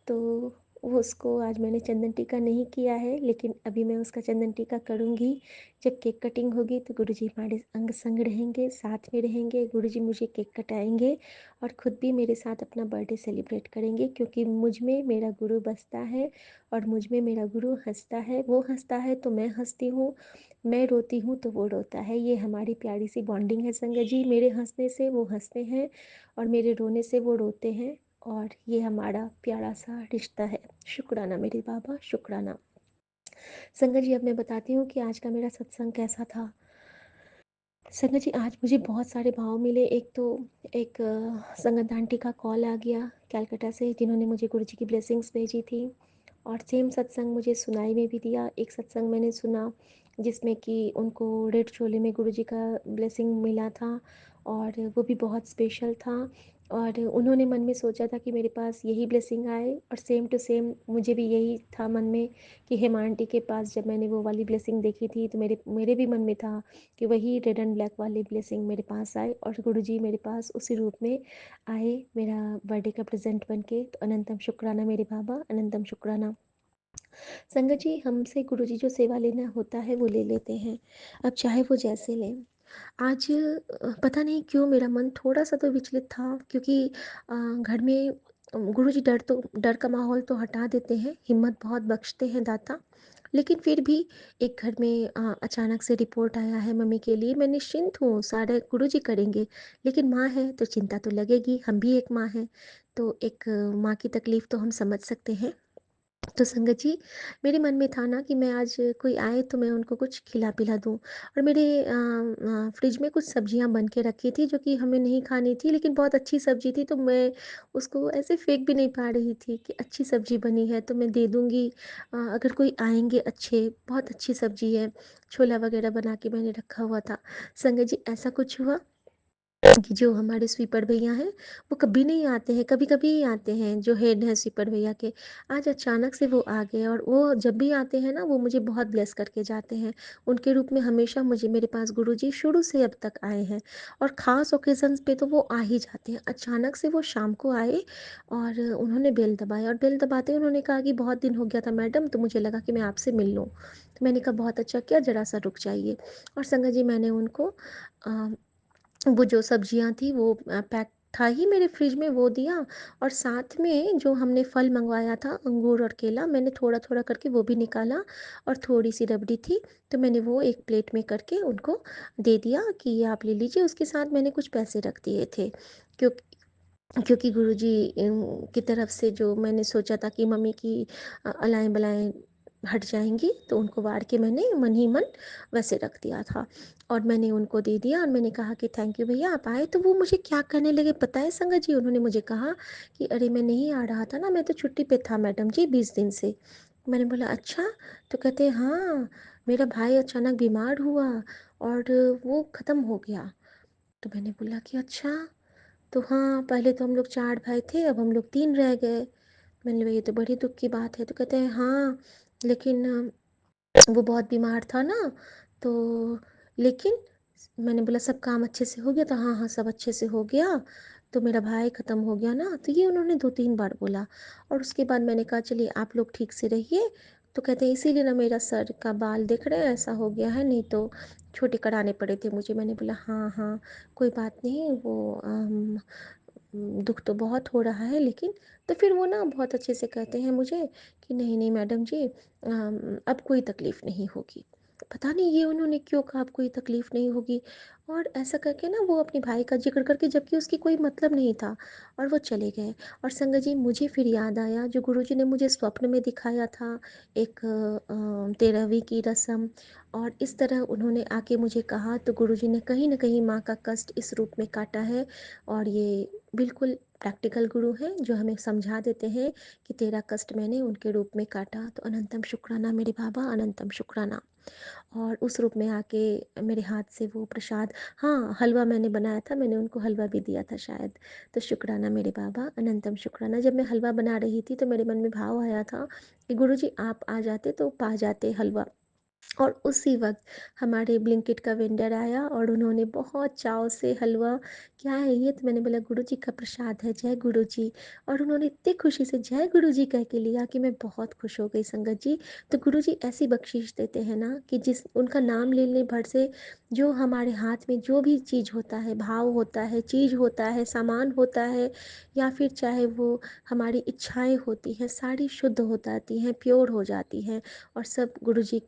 तो वो उसको आज मैंने चंदन टीका नहीं किया है, लेकिन अभी मैं उसका चंदन टीका करूँगी। जब केक कटिंग होगी तो गुरुजी हमारे अंग संग रहेंगे, साथ में रहेंगे। गुरुजी मुझे केक कटाएंगे और ख़ुद भी मेरे साथ अपना बर्थडे सेलिब्रेट करेंगे, क्योंकि मुझ में मेरा गुरु बसता है और मुझ में मेरा गुरु हंसता है। वो हंसता है तो मैं हंसती हूँ, मैं रोती हूँ तो वो रोता है। ये हमारी प्यारी सी बॉन्डिंग है संगत जी। मेरे हंसने से वो हंसते हैं और मेरे रोने से वो रोते हैं, और ये हमारा प्यारा सा रिश्ता है। शुक्राना मेरे बाबा, शुक्राना। संगत जी, अब मैं बताती हूँ कि आज का मेरा सत्संग कैसा था। संगत जी, आज मुझे बहुत सारे भाव मिले। एक तो एक संगत आंटी का कॉल आ गया कैलकाटा से, जिन्होंने मुझे गुरुजी की ब्लेसिंग्स भेजी थी, और सेम सत्संग मुझे सुनाई में भी दिया। एक सत्संग मैंने सुना जिसमें कि उनको रेड चोले में गुरुजी का ब्लेसिंग मिला था, और वो भी बहुत स्पेशल था। और उन्होंने मन में सोचा था कि मेरे पास यही ब्लेसिंग आए, और सेम टू सेम मुझे भी यही था मन में कि हेमा आंटी के पास जब मैंने वो वाली ब्लेसिंग देखी थी तो मेरे मेरे भी मन में था कि वही रेड एंड ब्लैक वाली ब्लेसिंग मेरे पास आए, और गुरुजी मेरे पास उसी रूप में आए मेरा बर्थडे का प्रेजेंट बन के। तो अनंतम शुक्राना मेरे बाबा, अनंतम शुक्राना। संगत जी, हमसे गुरुजी जो सेवा लेना होता है वो ले लेते हैं, अब चाहे वो जैसे लें। आज पता नहीं क्यों मेरा मन थोड़ा सा तो विचलित था, क्योंकि घर में गुरुजी डर का माहौल तो हटा देते हैं, हिम्मत बहुत बख्शते हैं दाता। लेकिन फिर भी एक घर में अचानक से रिपोर्ट आया है मम्मी के लिए। मैं निश्चिंत हूँ, सारे गुरुजी करेंगे, लेकिन माँ है तो चिंता तो लगेगी, हम भी एक माँ हैं, तो एक माँ की तकलीफ़ तो हम समझ सकते हैं। तो संगत जी, मेरे मन में था ना कि मैं आज कोई आए तो मैं उनको कुछ खिला पिला दूँ, और मेरे फ्रिज में कुछ सब्जियां बन के रखी थी जो कि हमें नहीं खानी थी, लेकिन बहुत अच्छी सब्जी थी, तो मैं उसको ऐसे फेंक भी नहीं पा रही थी कि अच्छी सब्जी बनी है तो मैं दे दूँगी, अगर कोई आएंगे अच्छे, बहुत अच्छी सब्जी है। छोला वगैरह बना के मैंने रखा हुआ था। संगत जी, ऐसा कुछ हुआ कि जो हमारे स्वीपर भैया हैं वो कभी नहीं आते हैं, कभी कभी ही आते हैं, जो हेड हैं स्वीपर भैया के। आज अचानक से वो आ गए, और वो जब भी आते हैं ना वो मुझे बहुत ब्लेस करके जाते हैं। उनके रूप में हमेशा मुझे मेरे पास गुरुजी शुरू से अब तक आए हैं, और ख़ास ओकेजन्स पे तो वो आ ही जाते हैं। अचानक से वो शाम को आए और उन्होंने बेल दबाया, और बेल दबाते उन्होंने कहा कि बहुत दिन हो गया था मैडम, तो मुझे लगा कि मैं आपसे मिल लूँ। तो मैंने कहा बहुत अच्छा किया, ज़रा सा रुक जाइए। और संगत जी, मैंने उनको वो जो सब्जियां थी वो पैक था ही मेरे फ्रिज में, वो दिया, और साथ में जो हमने फल मंगवाया था अंगूर और केला, मैंने थोड़ा थोड़ा करके वो भी निकाला, और थोड़ी सी रबड़ी थी तो मैंने वो एक प्लेट में करके उनको दे दिया कि ये आप ले लीजिए। उसके साथ मैंने कुछ पैसे रख दिए थे, क्योंकि गुरुजी की तरफ से जो मैंने सोचा था कि मम्मी की अलाएं बलाएं हट जाएंगी, तो उनको वार के मैंने मन ही मन वैसे रख दिया था, और मैंने उनको दे दिया। और मैंने कहा कि थैंक यू भैया, आप आए। तो वो मुझे क्या करने लगे पता है संगत जी, उन्होंने मुझे कहा कि अरे मैं नहीं आ रहा था ना, मैं तो छुट्टी पे था मैडम जी 20 दिन से। मैंने बोला अच्छा, तो कहते हाँ, मेरा भाई अचानक बीमार हुआ और वो ख़त्म हो गया। तो मैंने बोला कि अच्छा, तो हाँ, पहले तो हम लोग 4 भाई थे, अब हम लोग 3 रह गए। मैंने बोला ये तो बड़ी दुख की बात है। तो कहते हैं हाँ, लेकिन वो बहुत बीमार था ना, तो लेकिन मैंने बोला सब काम अच्छे से हो गया? तो हाँ हाँ, सब अच्छे से हो गया, तो मेरा भाई ख़त्म हो गया ना। तो ये उन्होंने 2-3 बार बोला, और उसके बाद मैंने कहा चलिए आप लोग ठीक से रहिए। तो कहते हैं इसीलिए ना मेरा सर का बाल देख रहे हैं ऐसा हो गया है, नहीं तो छोटे कराने पड़े थे मुझे। मैंने बोला हाँ हाँ, कोई बात नहीं, वो दुख तो बहुत हो रहा है, लेकिन तो फिर वो ना बहुत अच्छे से कहते हैं मुझे कि नहीं नहीं मैडम जी, अब कोई तकलीफ़ नहीं होगी। पता नहीं ये उन्होंने क्यों कहा अब कोई तकलीफ़ नहीं होगी, और ऐसा करके ना वो अपने भाई का ज़िक्र करके, जबकि उसकी कोई मतलब नहीं था, और वो चले गए। और संगत जी, मुझे फिर याद आया जो गुरुजी ने मुझे स्वप्न में दिखाया था, एक 13वीं की रस्म, और इस तरह उन्होंने आके मुझे कहा, तो गुरुजी ने कहीं न कहीं माँ का कष्ट इस रूप में काटा है। और ये बिल्कुल प्रैक्टिकल गुरु हैं जो हमें समझा देते हैं कि तेरा कष्ट मैंने उनके रूप में काटा। तो अनंतम शुक्राना मेरे बाबा, अनंतम शुक्राना। और उस रूप में आके मेरे हाथ से वो प्रसाद, हाँ, हलवा मैंने बनाया था, मैंने उनको हलवा भी दिया था शायद। तो शुक्राना मेरे बाबा, अनंतम शुक्राना। जब मैं हलवा बना रही थी तो मेरे मन में भाव आया था कि गुरुजी आप आ जाते तो पा जाते हलवा। और उसी वक्त हमारे ब्लिंकिट का वेंडर आया और उन्होंने बहुत चाव से हलवा, क्या है ये, तो मैंने बोला गुरुजी का प्रसाद है, जय गुरुजी। और उन्होंने इतनी खुशी से जय गुरुजी कह के लिया कि मैं बहुत खुश हो गई संगत जी। तो गुरुजी ऐसी बख्शीश देते हैं ना कि जिस उनका नाम लेने भर से जो हमारे हाथ में जो भी चीज़ होता है, भाव होता है, चीज़ होता है, सामान होता है, या फिर चाहे वो हमारी इच्छाएं होती हैं, सारी शुद्ध हो जाती हैं, प्योर हो जाती हैं। और सब गुरुजी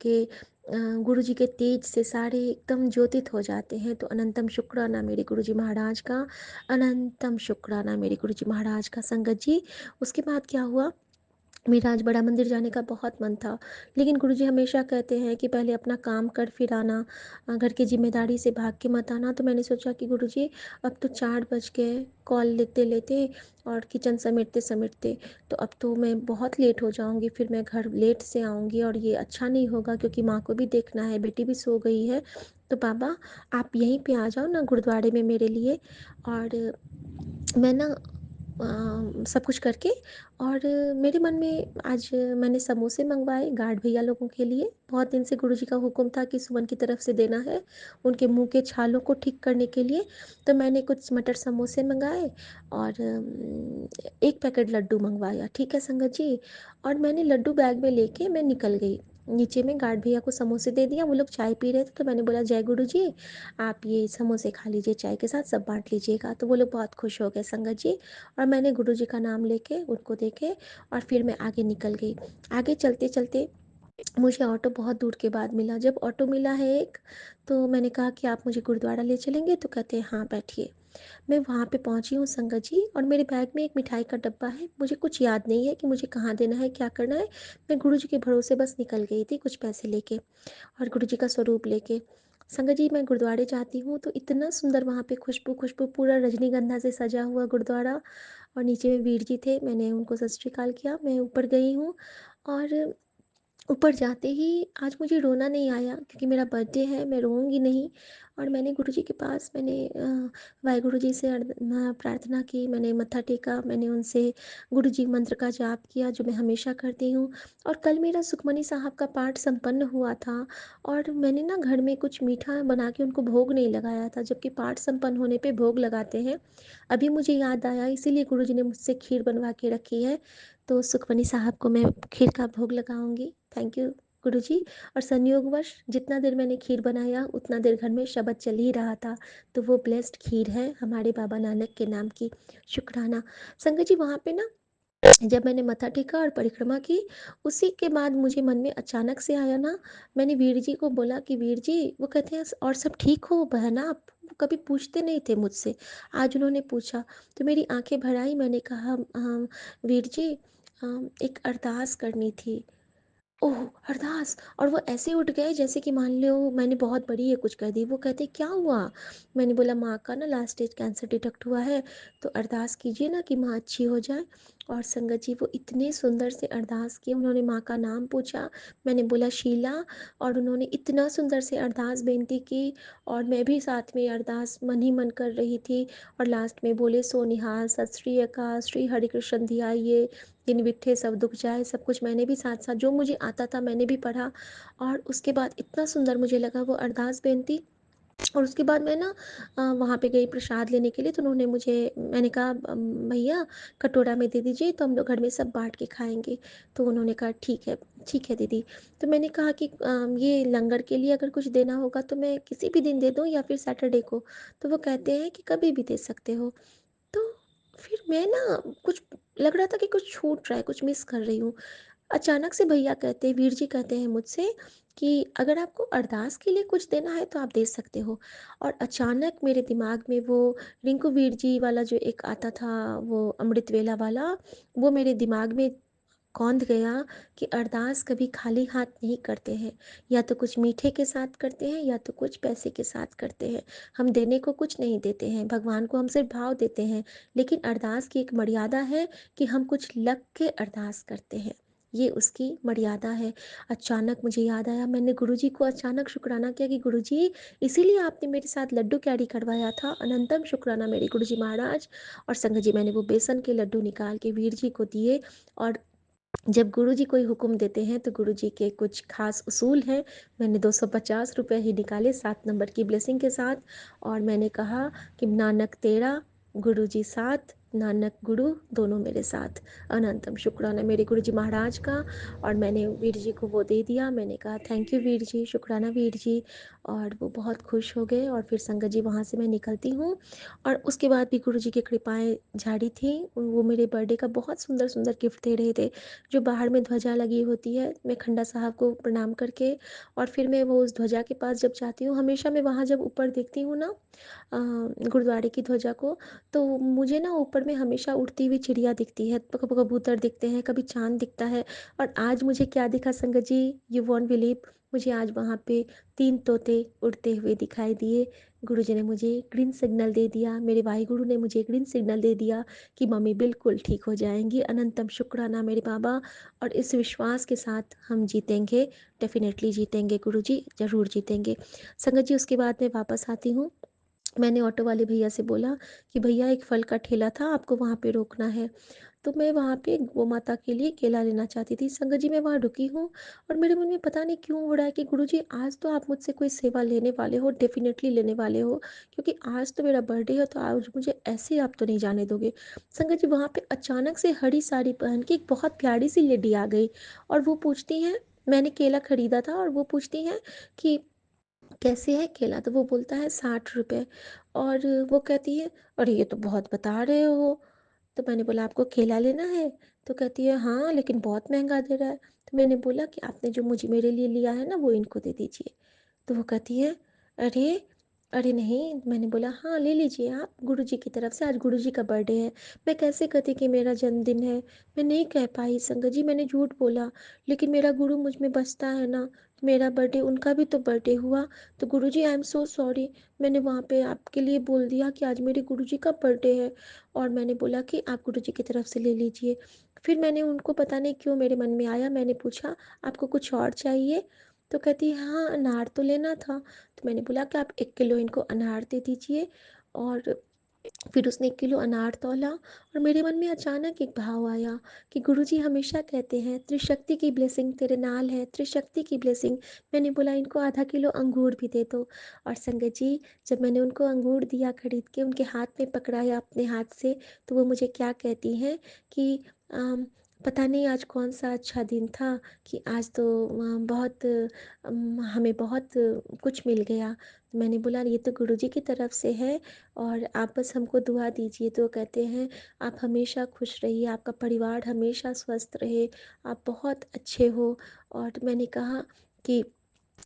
के तेज से सारे एकदम ज्योतित हो जाते हैं। तो अनंतम शुक्राना मेरे गुरुजी महाराज का, अनंतम शुक्राना मेरे गुरुजी महाराज का। संगत जी, उसके बाद क्या हुआ, मेरा आज बड़ा मंदिर जाने का बहुत मन था, लेकिन गुरुजी हमेशा कहते हैं कि पहले अपना काम कर फिर आना, घर की जिम्मेदारी से भाग के मत आना। तो मैंने सोचा कि गुरुजी अब तो 4 बज गए कॉल लेते लेते और किचन समेटते समेटते, तो अब तो मैं बहुत लेट हो जाऊंगी, फिर मैं घर लेट से आऊंगी और ये अच्छा नहीं होगा, क्योंकि माँ को भी देखना है, बेटी भी सो गई है। तो बाबा आप यहीं पे आ जाओ ना गुरुद्वारे में मेरे लिए। और मैं ना सब कुछ करके, और मेरे मन में आज मैंने समोसे मंगवाए गार्ड भैया लोगों के लिए। बहुत दिन से गुरुजी का हुक्म था कि सुमन की तरफ से देना है उनके मुंह के छालों को ठीक करने के लिए। तो मैंने कुछ मटर समोसे मंगाए और एक पैकेट लड्डू मंगवाया, ठीक है संगत जी। और मैंने लड्डू बैग में लेके मैं निकल गई नीचे में, गार्ड भैया को समोसे दे दिया, वो लोग चाय पी रहे थे, तो मैंने बोला जय गुरु जी, आप ये समोसे खा लीजिए चाय के साथ, सब बांट लीजिएगा। तो वो लोग बहुत खुश हो गए संगत जी। और मैंने गुरुजी का नाम लेके उनको देखे और फिर मैं आगे निकल गई। आगे चलते चलते मुझे ऑटो बहुत दूर के बाद मिला। जब ऑटो मिला है एक, तो मैंने कहा कि आप मुझे गुरुद्वारा ले चलेंगे, तो कहते हैं हाँ बैठिए। मैं वहाँ पे पहुँची हूँ संगत जी, और मेरे बैग में एक मिठाई का डब्बा है, मुझे कुछ याद नहीं है कि मुझे कहाँ देना है, क्या करना है। मैं गुरुजी के भरोसे बस निकल गई थी कुछ पैसे लेके और गुरुजी का स्वरूप लेके। संगत जी, मैं गुरुद्वारे जाती हूँ तो इतना सुंदर वहाँ पे खुशबू खुशबू, पूरा रजनीगंधा से सजा हुआ गुरुद्वारा, और नीचे में वीर जी थे, मैंने उनको सत श्री अकाल किया, मैं ऊपर गई हूँ। और ऊपर जाते ही आज मुझे रोना नहीं आया, क्योंकि मेरा बर्थडे है, मैं रोऊंगी नहीं। और मैंने गुरुजी के पास मैंने वाहेगुरु जी से प्रार्थना की, मैंने मत्था टेका, मैंने उनसे गुरुजी मंत्र का जाप किया जो मैं हमेशा करती हूँ। और कल मेरा सुखमनी साहब का पाठ संपन्न हुआ था, और मैंने ना घर में कुछ मीठा बना के उनको भोग नहीं लगाया था, जबकि पाठ संपन्न होने पे भोग लगाते हैं। अभी मुझे याद आया, इसीलिए गुरुजी ने मुझसे खीर बनवा के रखी है, तो सुखमनी साहब को मैं खीर का भोग लगाऊंगी। थैंक यू गुरुजी। और संयोगवश जितना देर मैंने खीर बनाया उतना देर घर में शबद चल ही रहा था, तो वो ब्लेस्ड खीर है हमारे बाबा नानक के नाम की। शुक्राना। संगत जी, वहाँ पे ना जब मैंने मत्था टेका और परिक्रमा की, उसी के बाद मुझे मन में अचानक से आया ना, मैंने वीर जी को बोला कि वीर जी, वो कहते हैं और सब ठीक हो बहना, आप वो कभी पूछते नहीं थे मुझसे, आज उन्होंने पूछा। तो मेरी आंखें भर आई, मैंने कहा वीर जी, एक अरदास करनी थी। ओह! अरदास! और वो ऐसे उठ गए जैसे कि मान लो मैंने बहुत बड़ी ये कुछ कर दी। वो कहते क्या हुआ? मैंने बोला माँ का ना लास्ट स्टेज कैंसर डिटेक्ट हुआ है, तो अरदास कीजिए ना कि माँ अच्छी हो जाए। और संगत जी, वो इतने सुंदर से अरदास किए, उन्होंने माँ का नाम पूछा, मैंने बोला शीला, और उन्होंने इतना सुंदर से अरदास बेनती की, और मैं भी साथ में अरदास मन ही मन कर रही थी। और लास्ट में बोले सो निहाल, सत श्री अकाल, श्री हरिकृष्ण धियाइए, जिन विट्ठे सब दुख जाए, सब कुछ मैंने भी साथ साथ जो मुझे आता था मैंने भी पढ़ा। और उसके बाद इतना सुंदर मुझे लगा वो अरदास बेनती। और उसके बाद मैं ना वहाँ पे गई प्रसाद लेने के लिए, तो उन्होंने मुझे, मैंने कहा भैया कटोरा में दे दीजिए, तो हम लोग घर में सब बांट के खाएंगे। तो उन्होंने कहा ठीक है दीदी। तो मैंने कहा कि ये लंगर के लिए अगर कुछ देना होगा तो मैं किसी भी दिन दे दूँ या फिर सैटरडे को। तो वो कहते हैं कि कभी भी दे सकते हो। तो फिर मैं ना कुछ लग रहा था कि कुछ छूट रहा है, कुछ मिस कर रही हूँ। अचानक से भैया कहते हैं, वीर जी कहते हैं मुझसे कि अगर आपको अरदास के लिए कुछ देना है तो आप दे सकते हो। और अचानक मेरे दिमाग में वो रिंकू वीर जी वाला जो एक आता था, वो अमृत वेला वाला, वो मेरे दिमाग में कौंध गया कि अरदास कभी खाली हाथ नहीं करते हैं, या तो कुछ मीठे के साथ करते हैं या तो कुछ पैसे के साथ करते हैं। हम देने को कुछ नहीं देते हैं, भगवान को हम सिर्फ भाव देते हैं, लेकिन अरदास की एक मर्यादा है कि हम कुछ लग के अरदास करते हैं, ये उसकी मर्यादा है। अचानक मुझे याद आया, मैंने गुरुजी को अचानक शुक्राना किया कि गुरुजी, इसीलिए आपने मेरे साथ लड्डू कैरी करवाया था। अनंतम शुक्राना मेरे गुरुजी महाराज। और संगत जी, मैंने वो बेसन के लड्डू निकाल के वीर जी को दिए। और जब गुरुजी कोई हुक्म देते हैं तो गुरुजी के कुछ खास उसूल हैं। मैंने 250 रुपये ही निकाले 7 नंबर की ब्लेसिंग के साथ, और मैंने कहा कि नानक तेरा, गुरुजी साथ, नानक गुरु दोनों मेरे साथ। अनंतम शुक्राना मेरे गुरुजी महाराज का। और मैंने वीर जी को वो दे दिया। मैंने कहा थैंक यू वीर जी, शुक्राना वीर जी। और वो बहुत खुश हो गए। और फिर संगत जी वहाँ से मैं निकलती हूँ। और उसके बाद भी गुरुजी की कृपाएं जारी थी। वो मेरे बर्थडे का बहुत सुंदर सुंदर गिफ्ट दे रहे थे। जो बाहर में ध्वजा लगी होती है, मैं खंडा साहब को प्रणाम करके, और फिर मैं वो उस ध्वजा के पास जब जाती हूँ, हमेशा मैं वहाँ जब ऊपर देखती हूँ ना गुरुद्वारे की ध्वजा को, तो मुझे ना ऊपर में हमेशा उड़ती हुई चिड़िया दिखती है, कबूतर दिखते हैं, कभी चांद दिखता है। और आज मुझे क्या दिखा संगत जी, यू वॉन्ट बिलीव, मुझे आज वहाँ पे 3 तोते उड़ते हुए दिखाई दिए। गुरुजी ने मुझे ग्रीन सिग्नल दे दिया, मेरे वाहिगुरु ने मुझे ग्रीन सिग्नल दे दिया कि मम्मी बिल्कुल ठीक हो जाएंगी। अनंतम शुक्राना मेरे बाबा। और इस विश्वास के साथ हम जीतेंगे, डेफिनेटली जीतेंगे गुरुजी, ज़रूर जीतेंगे। संगत जी, उसके बाद मैं वापस आती हूँ। मैंने ऑटो वाले भैया से बोला कि भैया एक फल का ठेला था, आपको वहाँ पे रोकना है। तो मैं वहाँ पे गौ माता के लिए केला लेना चाहती थी। संगत जी, मैं वहाँ रुकी हूँ और मेरे मन में पता नहीं क्यों हो रहा है कि गुरुजी आज तो आप मुझसे कोई सेवा लेने वाले हो, डेफिनेटली लेने वाले हो, क्योंकि आज तो मेरा बर्थडे है, तो आज मुझे ऐसे आप तो नहीं जाने दोगे। संगत जी, वहाँ पे अचानक से हरी साड़ी पहन के एक बहुत प्यारी सी लेडी आ गई, और वो पूछती हैं, मैंने केला खरीदा था, और वो पूछती हैं कि कैसे है केला, तो वो बोलता है 60 रुपये। और वो कहती है अरे ये तो बहुत बता रहे हो। तो मैंने बोला आपको केला लेना है? तो कहती है हाँ, लेकिन बहुत महंगा दे रहा है। तो मैंने बोला कि आपने जो मुझे मेरे लिए लिया है ना, वो इनको दे दीजिए। तो वो कहती है अरे, अरे नहीं। मैंने बोला हाँ, ले लीजिए आप, गुरुजी की तरफ से, आज गुरुजी का बर्थडे है। मैं कैसे कहती कि मेरा जन्मदिन है, मैं नहीं कह पाई संगत जी, मैंने झूठ बोला। लेकिन मेरा गुरु मुझ में बसता है ना, मेरा बर्थडे, उनका भी तो बर्थडे हुआ। तो गुरुजी आई एम सो सॉरी, मैंने वहाँ पे आपके लिए बोल दिया कि आज मेरे गुरुजी का बर्थडे है। और मैंने बोला कि आप गुरुजी की तरफ से ले लीजिए। फिर मैंने उनको, पता नहीं क्यों मेरे मन में आया, मैंने पूछा आपको कुछ और चाहिए? तो कहती है हाँ, अनार तो लेना था। तो मैंने बोला कि आप 1 किलो इनको अनार दे दीजिए। और फिर उसने 1 किलो अनार तौला। और मेरे मन में अचानक एक भाव आया कि गुरुजी हमेशा कहते हैं त्रिशक्ति की ब्लेसिंग तेरे नाल है, त्रिशक्ति की ब्लेसिंग। मैंने बोला इनको आधा किलो अंगूर भी दे दो। और संगत जी, जब मैंने उनको अंगूर दिया खरीद के, उनके हाथ में पकड़ाया अपने हाथ से, तो वो मुझे क्या कहती हैं कि पता नहीं आज कौन सा अच्छा दिन था कि आज तो बहुत हमें बहुत कुछ मिल गया। तो मैंने बोला ये तो गुरुजी की तरफ से है, और आप बस हमको दुआ दीजिए। तो कहते हैं आप हमेशा खुश रहिए, आपका परिवार हमेशा स्वस्थ रहे, आप बहुत अच्छे हो। और मैंने कहा कि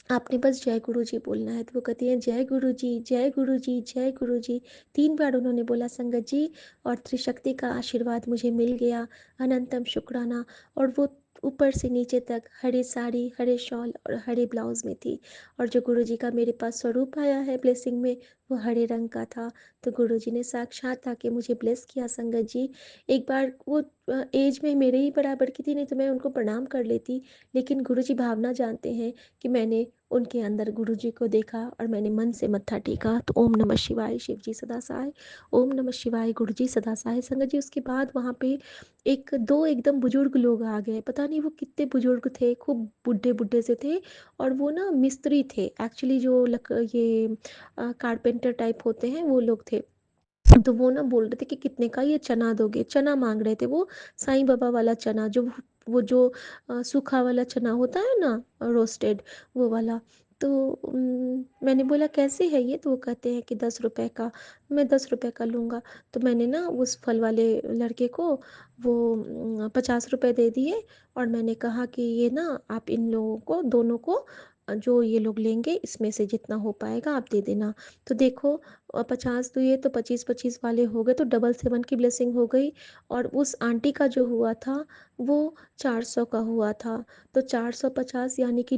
आपने बस जय गुरु जी बोलना है। तो वो कहती हैं जय गुरु जी, जय गुरु जी, जय गुरु जी। 3 बार उन्होंने बोला संगत जी, और त्रिशक्ति का आशीर्वाद मुझे मिल गया। अनंतम शुक्राना। और वो ऊपर से नीचे तक हरे साड़ी, हरे शॉल और हरे ब्लाउज में थी। और जो गुरु जी का मेरे पास स्वरूप आया है ब्लेसिंग में, वो हरे रंग का था। तो गुरु जी ने साक्षात आके मुझे ब्लेस किया संगत जी। एक बार वो एज में मेरे ही बराबर की थी, नहीं तो मैं उनको प्रणाम कर लेती, लेकिन गुरु जी भावना जानते हैं कि मैंने उनके अंदर गुरुजी को देखा और मैंने मन से मत्था टेका। तो ओम नमः शिवाय, शिव जी सदा सहाय, ओम नमः शिवाय, गुरुजी सदा सहाय। संगत जी, उसके बाद वहाँ पे एक दो एकदम बुजुर्ग लोग आ गए, पता नहीं वो कितने बुजुर्ग थे, खूब बुढ़े बुढ़े से थे। और वो ना मिस्त्री थे एक्चुअली, जो ये कारपेंटर टाइप होते हैं वो लोग थे। तो वो ना बोल रहे थे कि कितने का ये चना दोगे, चना मांग रहे थे वो, साईं बाबा वाला चना, जो वो जो सूखा वाला चना होता है ना, रोस्टेड, वो वाला। तो मैंने बोला कैसे है ये? तो वो कहते हैं कि 10 रुपए का। मैं 10 रुपए का लूँगा। तो मैंने ना उस फल वाले लड़के को वो 50 रुपए दे दिए और मैंने कहा कि ये ना आप इन लोगों को दोनों को जो ये लोग लेंगे इसमें से जितना हो पाएगा आप दे देना। तो देखो 50 दिए तो 25-25 वाले हो गए तो डबल 7 की ब्लेसिंग हो गई और उस आंटी का जो हुआ था वो 400 का हुआ था। तो 450 यानी कि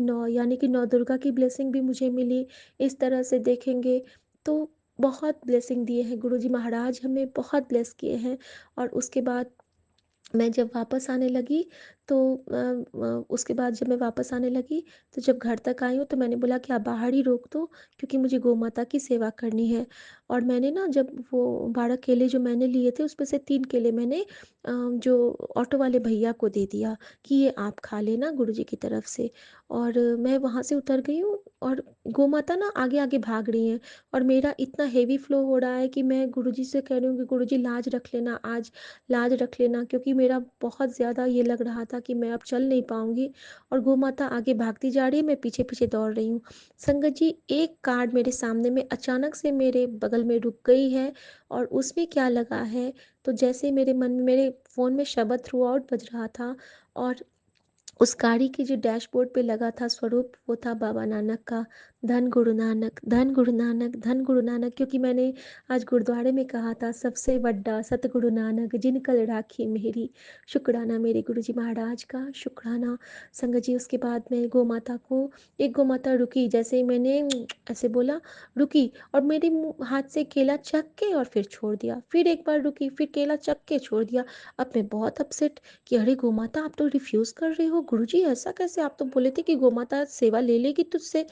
नौ दुर्गा की ब्लेसिंग भी मुझे मिली। इस तरह से देखेंगे तो बहुत ब्लेसिंग दिए हैं गुरुजी महाराज हमें बहुत ब्लेस किए हैं। और उसके बाद मैं जब वापस आने लगी तो उसके बाद जब मैं वापस आने लगी तो जब घर तक आई हूँ तो मैंने बोला कि आप बाहर ही रोक दो क्योंकि मुझे गौ माता की सेवा करनी है। और मैंने ना जब वो 12 केले जो मैंने लिए थे उसमें से 3 केले मैंने जो ऑटो वाले भैया को दे दिया कि ये आप खा लेना गुरुजी की तरफ से। और मैं वहाँ से उतर गई हूँ और गौ माता ना आगे आगे भाग रही हैं और मेरा इतना हेवी फ्लो हो रहा है कि मैं गुरुजी से कह रही हूँ कि गुरुजी लाज रख लेना आज लाज रख लेना क्योंकि मेरा बहुत ज़्यादा ये लग रहा था कि मैं अब चल नहीं पाऊँगी। और गौ माता आगे भागती जा रही है मैं पीछे पीछे दौड़ रही हूँ। संगत जी एक कार मेरे सामने में अचानक से मेरे बगल में रुक गई है और उसमें क्या लगा है तो जैसे मेरे मन में मेरे फ़ोन में शब्द थ्रू आउट बज रहा था और उस गाड़ी के जो डैशबोर्ड पे लगा था स्वरूप वो था बाबा नानक का। धन गुरु नानक धन गुरु नानक धन गुरु नानक क्योंकि मैंने आज गुरुद्वारे में कहा था सबसे बड़ा सतगुरु नानक जिन कल राखी मेरी। शुक्राना मेरे गुरु जी महाराज का शुक्राना। संगत जी उसके बाद मैं गौ माता को एक गौ माता रुकी जैसे ही मैंने ऐसे बोला रुकी और मेरे हाथ से केला चख के और फिर छोड़ दिया फिर एक बार रुकी फिर केला चख के छोड़ दिया। अब मैं बहुत अपसेट कि अरे गोमाता आप तो रिफ्यूज़ कर रहे हो गुरुजी ऐसा कैसे आप तो बोले थे कि गोमाता सेवा ले लेगी तुझसे।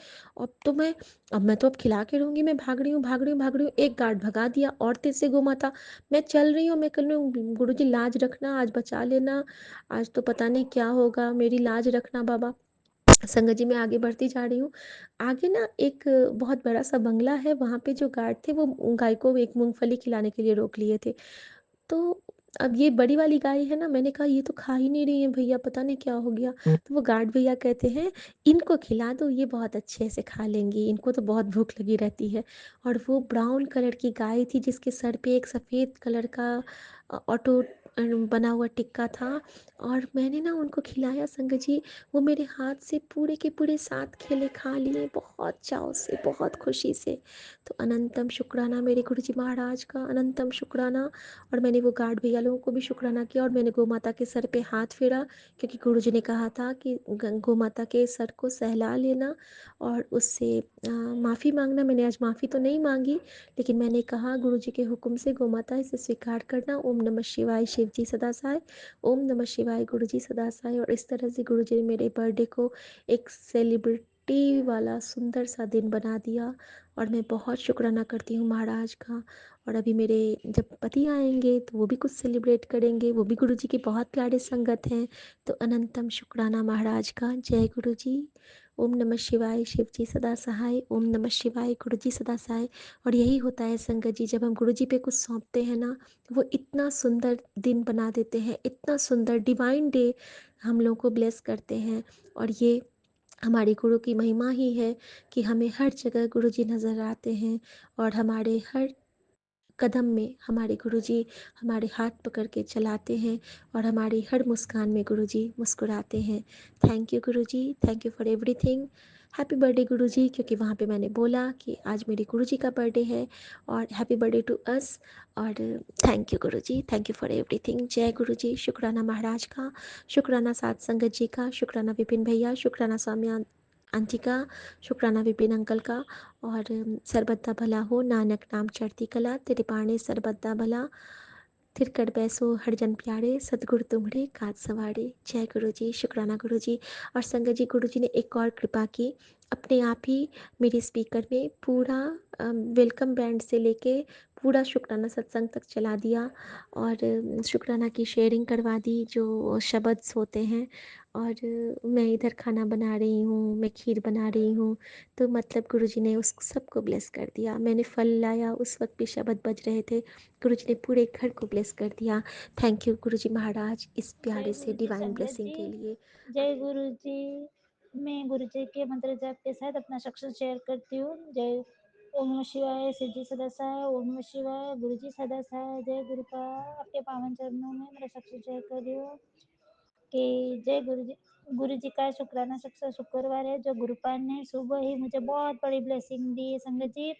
अब मैं तो अब खिला के रहूँगी मैं भाग रही हूँ भाग रही हूँ भाग रही हूँ एक गार्ड भगा दिया और तेज से गोमाता मैं चल रही हूँ मैं कह रही हूँ गुरुजी लाज रखना आज बचा लेना आज तो पता नहीं क्या होगा मेरी लाज रखना बाबा। संगत जी मैं आगे बढ़ती जा रही हूँ आगे ना एक बहुत बड़ा सा बंगला है वहाँ पे जो गार्ड थे वो गाय को एक मूंगफली खिलाने के लिए रोक लिए थे। तो अब ये बड़ी वाली गाय है ना मैंने कहा ये तो खा ही नहीं रही है भैया पता नहीं क्या हो गया। तो वो गार्ड भैया कहते हैं इनको खिला दो ये बहुत अच्छे से खा लेंगी इनको तो बहुत भूख लगी रहती है। और वो ब्राउन कलर की गाय थी जिसके सर पे एक सफ़ेद कलर का ऑटो बना हुआ टिक्का था। और मैंने ना उनको खिलाया संगत जी वो मेरे हाथ से पूरे के पूरे 7 केले खा लिए बहुत चाव से बहुत खुशी से। तो अनंतम शुक्राना मेरे गुरु जी महाराज का अनंतम शुक्राना। और मैंने वो गार्ड भैया लोगों को भी शुक्राना किया और मैंने गौ माता के सर पे हाथ फेरा क्योंकि गुरुजी ने कहा था कि गौ माता के सर को सहला लेना और उससे माफ़ी मांगना। मैंने आज माफ़ी तो नहीं मांगी लेकिन मैंने कहा गुरुजी के हुक्म से गौ माता इसे स्वीकार करना। ओम नमः शिवाय शिव जी सदा सहाय ओम नमः शिवाय गुरुजी सदा सहाय। और इस तरह से गुरुजी ने मेरे बर्थडे को एक सेलिब्रिटी वाला सुंदर सा दिन बना दिया और मैं बहुत शुक्राना करती हूँ महाराज का। और अभी मेरे जब पति आएंगे तो वो भी कुछ सेलिब्रेट करेंगे वो भी गुरुजी के बहुत प्यारे संगत हैं। तो अनंतम शुक्राना महाराज का जय गुरुजी। ओम नमः शिवाय शिव जी सदा सहाय ओम नमः शिवाय गुरुजी सदा सहाय। और यही होता है संगत जी जब हम गुरुजी पे कुछ सौंपते हैं ना वो इतना सुंदर दिन बना देते हैं इतना सुंदर डिवाइन डे हम लोग को ब्लेस करते हैं। और ये हमारी गुरु की महिमा ही है कि हमें हर जगह गुरुजी नज़र आते हैं और हमारे हर कदम में हमारे गुरुजी हमारे हाथ पकड़ के चलाते हैं और हमारी हर मुस्कान में गुरुजी मुस्कुराते हैं। Thank you Guruji thank you for everything. Happy birthday Guruji क्योंकि वहाँ पे मैंने बोला कि आज मेरे गुरुजी का बर्थडे है और हैप्पी बर्थडे टू अस। और thank you Guruji thank you for everything. जय गुरुजी शुक्राना महाराज का शुक्राना साध संगत जी का शुक्राना विपिन भैया शुक्राना स्वामी आंटी का शुक्राना विपिन अंकल का। और सरबत्ता भला हो नानक नाम चढ़ती कला तेरे पाणे सरबत्ता भला थिरकट बैसो हरजन प्यारे सतगुरु तुम्हरे काज सवारे। जय गुरु जी शुक्राना गुरु जी। और संगत जी गुरु जी ने एक और कृपा की अपने आप ही मेरे स्पीकर में पूरा वेलकम बैंड से लेके पूरा शुक्राना सत्संग तक चला दिया और शुक्राना की शेयरिंग करवा दी जो शब्द होते हैं। और मैं इधर खाना बना रही हूँ मैं खीर बना रही हूँ तो मतलब गुरुजी ने उस सबको ब्लेस कर दिया। मैंने फल लाया उस वक्त भी शब्द बज रहे थे गुरुजी ने पूरे घर को ब्लेस कर दिया। थैंक यू गुरुजी महाराज इस जय प्यारे से गुरु जी डिवाइन संगत ब्लेसिंग जी के लिए। जय गुरु जी मैं गुरु जी के मंत्र जाप के साथ अपना सक्सेस शेयर करती हूँ। जय ओम नमः शिवाय, शिव जी सदा सहाय, ओम नमः शिवाय, गुरु जी सदा सहाय, जय गुरु का। आपके पावन चरणों में मेरा सक्सेस शेयर कर रही हूँ कि जय गुरु जी का शुक्राना शुक्रवार है जो गुरुपान ने सुबह ही मुझे बहुत बड़ी ब्लेसिंग दी है। संगत जी,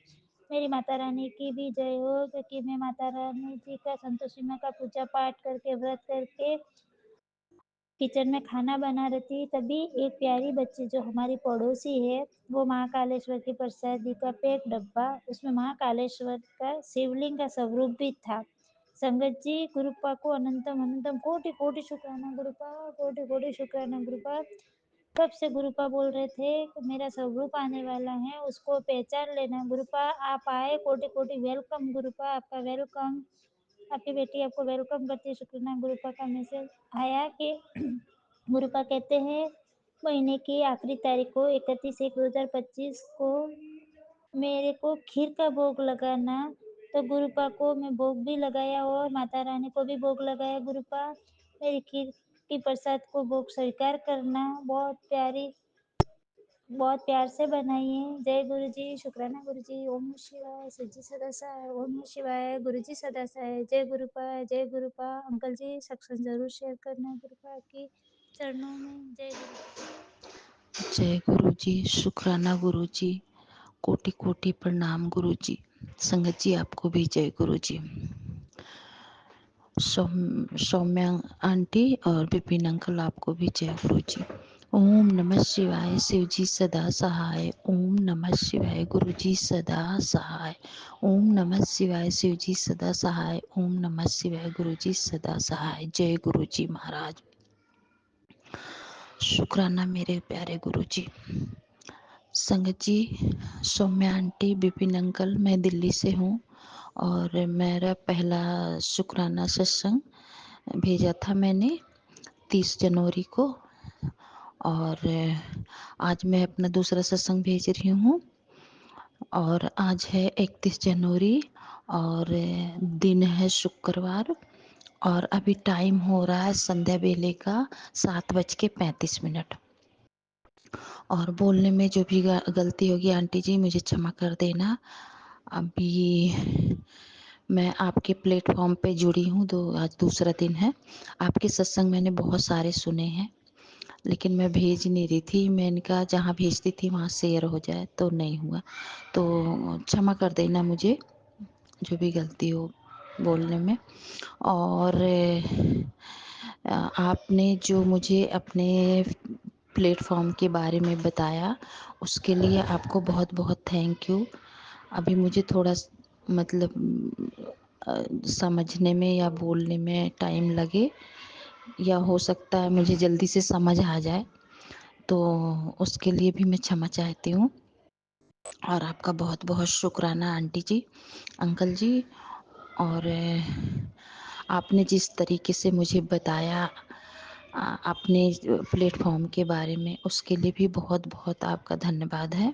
मेरी माता रानी की भी जय हो, क्योंकि मैं माता रानी जी का संतोषी माँ का पूजा पाठ करके व्रत करके किचन में खाना बना रही थी, तभी एक प्यारी बच्ची जो हमारी पड़ोसी है, वो माँ कालेश्वर की प्रसादी का पैक डब्बा, उसमें माँ कालेश्वर का शिवलिंग का स्वरूप भी था। संगत जी, गुरुपा को अनंतम अनंतम कोटि कोटि शुक्राना गुरुपा, कोटि कोटि शुक्राना गुरुपा। कब से गुरुपा बोल रहे थे कि मेरा स्वरूप आने वाला है, उसको पहचान लेना गुरुपा। आप आए, कोटि कोटि वेलकम गुरुपा, आपका वेलकम। आपकी बेटी आपको वेलकम करती है। शुक्राना गुरुपा का मैसेज आया कि गुरुपा कहते हैं महीने की आखिरी तारीख को 31/1/2025 को मेरे को खीर का भोग लगाना। तो गुरुपा को मैं भोग भी लगाया और माता रानी को भी भोग लगाया। गुरुपा, मेरी खीर की प्रसाद को भोग स्वीकार करना। बहुत प्यार से बनाइए। जय गुरु जी, शुक्राना गुरु जी, ओम नमः शिवाय, शिव जी सदा सहाय, ओम नमः शिवाय, गुरु जी सदा सहाय, जय गुरुपा, जय गुरुपा। अंकल जी सक्सेस जरूर शेयर करना गुरुपा की चरणों में। जय गुरु। जय गुरु जी, शुक्राना गुरु जी, कोटि कोटि प्रणाम गुरु जी। संगत जी, आपको भी जय गुरु जी। सौम्या आंटी और विपिन अंकल, आपको भी जय गुरु जी। ओम नमः शिवाय, शिव जी सदा सहाय, ओम नमः शिवाय, गुरु जी सदा सहाय, ओम नमः शिवाय, शिव जी सदा सहाय, ओम नमः शिवाय, गुरु जी सदा सहाय। जय गुरु जी महाराज। शुक्राना मेरे प्यारे गुरु जी। संगत जी, सौम्या आंटी, विपिन अंकल, मैं दिल्ली से हूँ और मेरा पहला शुक्राना सत्संग भेजा था मैंने 30 जनवरी को, और आज मैं अपना दूसरा सत्संग भेज रही हूँ। और आज है 31 जनवरी और दिन है शुक्रवार, और अभी टाइम हो रहा है संध्या बेले का 7:35। और बोलने में जो भी गलती होगी आंटी जी मुझे क्षमा कर देना। अभी मैं आपके प्लेटफॉर्म पे जुड़ी हूँ, आज दूसरा दिन है। आपके सत्संग मैंने बहुत सारे सुने हैं, लेकिन मैं भेज नहीं रही थी। मैंने कहा जहाँ भेजती थी वहाँ शेयर हो जाए, तो नहीं हुआ। तो क्षमा कर देना मुझे जो भी गलती हो बोलने में। और आपने जो मुझे अपने प्लेटफॉर्म के बारे में बताया, उसके लिए आपको बहुत बहुत थैंक यू। अभी मुझे थोड़ा मतलब समझने में या बोलने में टाइम लगे, या हो सकता है मुझे जल्दी से समझ आ जाए, तो उसके लिए भी मैं क्षमा चाहती हूँ। और आपका बहुत बहुत शुक्राना आंटी जी, अंकल जी। और आपने जिस तरीके से मुझे बताया अपने प्लेटफॉर्म के बारे में, उसके लिए भी बहुत बहुत आपका धन्यवाद है।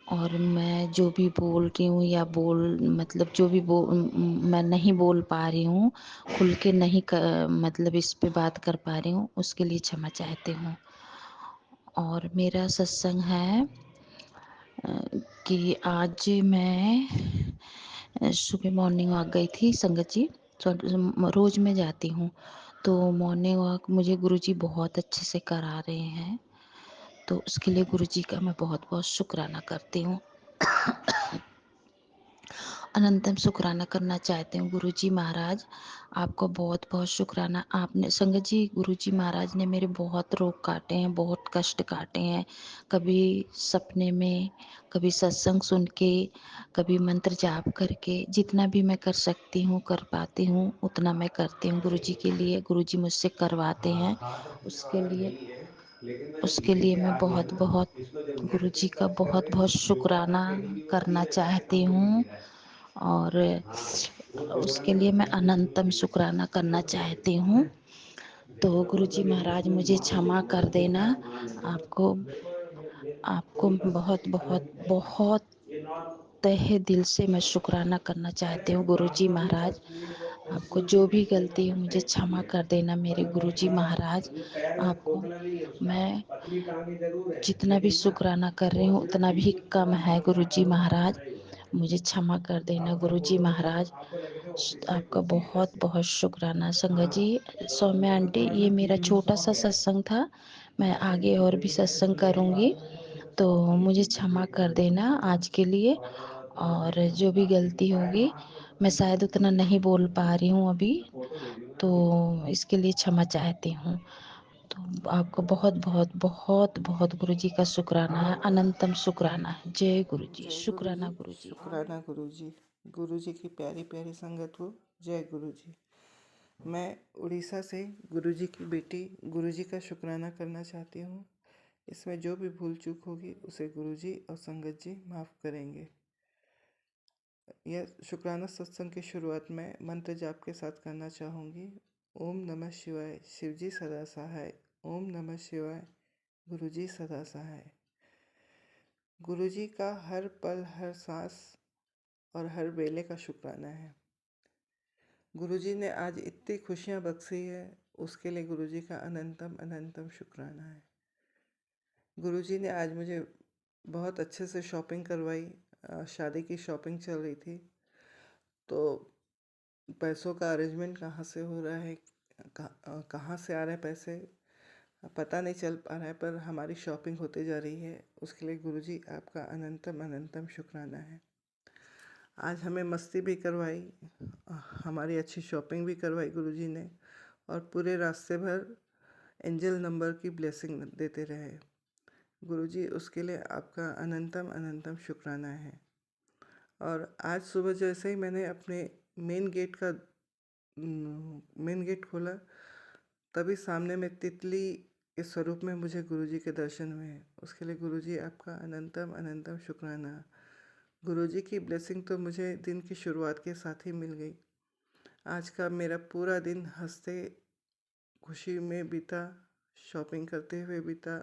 और मैं जो भी बोल रही हूँ या मतलब जो भी मैं नहीं बोल पा रही हूँ, खुल के नहीं मतलब इस पे बात कर पा रही हूँ, उसके लिए क्षमा चाहती हूँ। और मेरा सत्संग है कि आज मैं सुबह मॉर्निंग वॉक गई थी संगत जी। रोज़ मैं जाती हूँ, तो मॉर्निंग वॉक मुझे गुरुजी बहुत अच्छे से करा रहे हैं, तो उसके लिए गुरुजी का मैं बहुत बहुत शुक्राना करती हूँ। अनंतम शुक्राना करना चाहती हूँ गुरुजी महाराज, आपको बहुत बहुत शुक्राना। आपने संगत जी, गुरुजी महाराज ने मेरे बहुत रोग काटे हैं, बहुत कष्ट काटे हैं। कभी सपने में, कभी सत्संग सुन के, कभी मंत्र जाप करके। जितना भी मैं कर सकती हूँ, कर पाती हूँ, उतना मैं करती हूँ गुरुजी के लिए। गुरुजी मुझसे करवाते हैं, उसके लिए मैं बहुत बहुत गुरुजी का बहुत बहुत शुक्राना करना चाहती हूँ। और उसके लिए मैं अनंतम शुक्राना करना चाहती हूँ। तो गुरुजी महाराज मुझे क्षमा कर देना। आपको आपको बहुत बहुत बहुत तहे दिल से मैं शुक्राना करना चाहती हूँ गुरुजी महाराज। आपको जो भी गलती हो मुझे क्षमा कर देना मेरे गुरुजी महाराज। आपको मैं जितना भी शुक्राना कर रही हूँ उतना भी कम है गुरुजी महाराज, मुझे क्षमा कर देना गुरुजी महाराज। आपका बहुत बहुत शुक्राना संगत जी। सौम्या आंटी, ये मेरा छोटा सा सत्संग था, मैं आगे और भी सत्संग करूँगी, तो मुझे क्षमा कर देना आज के लिए। और जो भी गलती होगी, मैं शायद उतना नहीं बोल पा रही हूँ अभी, तो इसके लिए क्षमा चाहती हूँ। तो आपको बहुत बहुत बहुत बहुत गुरुजी का शुक्राना है, अनंतम शुक्राना है। जय गुरुजी, जय शुक्राना गुरुजी, गुरुजी। शुक्राना गुरुजी। गुरुजी की प्यारी प्यारी संगत हो। जय गुरुजी। मैं उड़ीसा से गुरुजी की बेटी गुरुजी का शुक्राना करना चाहती हूँ। इसमें जो भी भूल चूक होगी उसे गुरुजी और संगत जी माफ़ करेंगे। यह शुक्राना सत्संग की शुरुआत में मंत्र जाप के साथ करना चाहूँगी। ओम नमः शिवाय, शिवजी सदा सहाय। ओम नमः शिवाय, गुरुजी सदा सहाय। गुरुजी का हर पल, हर सांस और हर वेले का शुक्राना है। गुरुजी ने आज इतनी खुशियाँ बख्शी है, उसके लिए गुरुजी का अनंतम अनंतम शुक्राना है। गुरुजी ने आज मुझे बहुत अच्छे से शॉपिंग करवाई। शादी की शॉपिंग चल रही थी, तो पैसों का अरेंजमेंट कहाँ से हो रहा है, कहाँ से आ रहे हैं पैसे, पता नहीं चल पा रहा है, पर हमारी शॉपिंग होते जा रही है। उसके लिए गुरुजी आपका अनंतम अनंतम शुक्राना है। आज हमें मस्ती भी करवाई, हमारी अच्छी शॉपिंग भी करवाई गुरुजी ने, और पूरे रास्ते भर एंजल नंबर की ब्लेसिंग देते रहे। गुरुजी, उसके लिए आपका अनंतम अनंतम शुक्राना है। और आज सुबह जैसे ही मैंने अपने मेन गेट खोला, तभी सामने में तितली के स्वरूप में मुझे गुरुजी के दर्शन हुए। उसके लिए गुरुजी आपका अनंतम अनंतम शुक्राना। गुरुजी की ब्लेसिंग तो मुझे दिन की शुरुआत के साथ ही मिल गई। आज का मेरा पूरा दिन हंसते खुशी में बीता, शॉपिंग करते हुए बीता।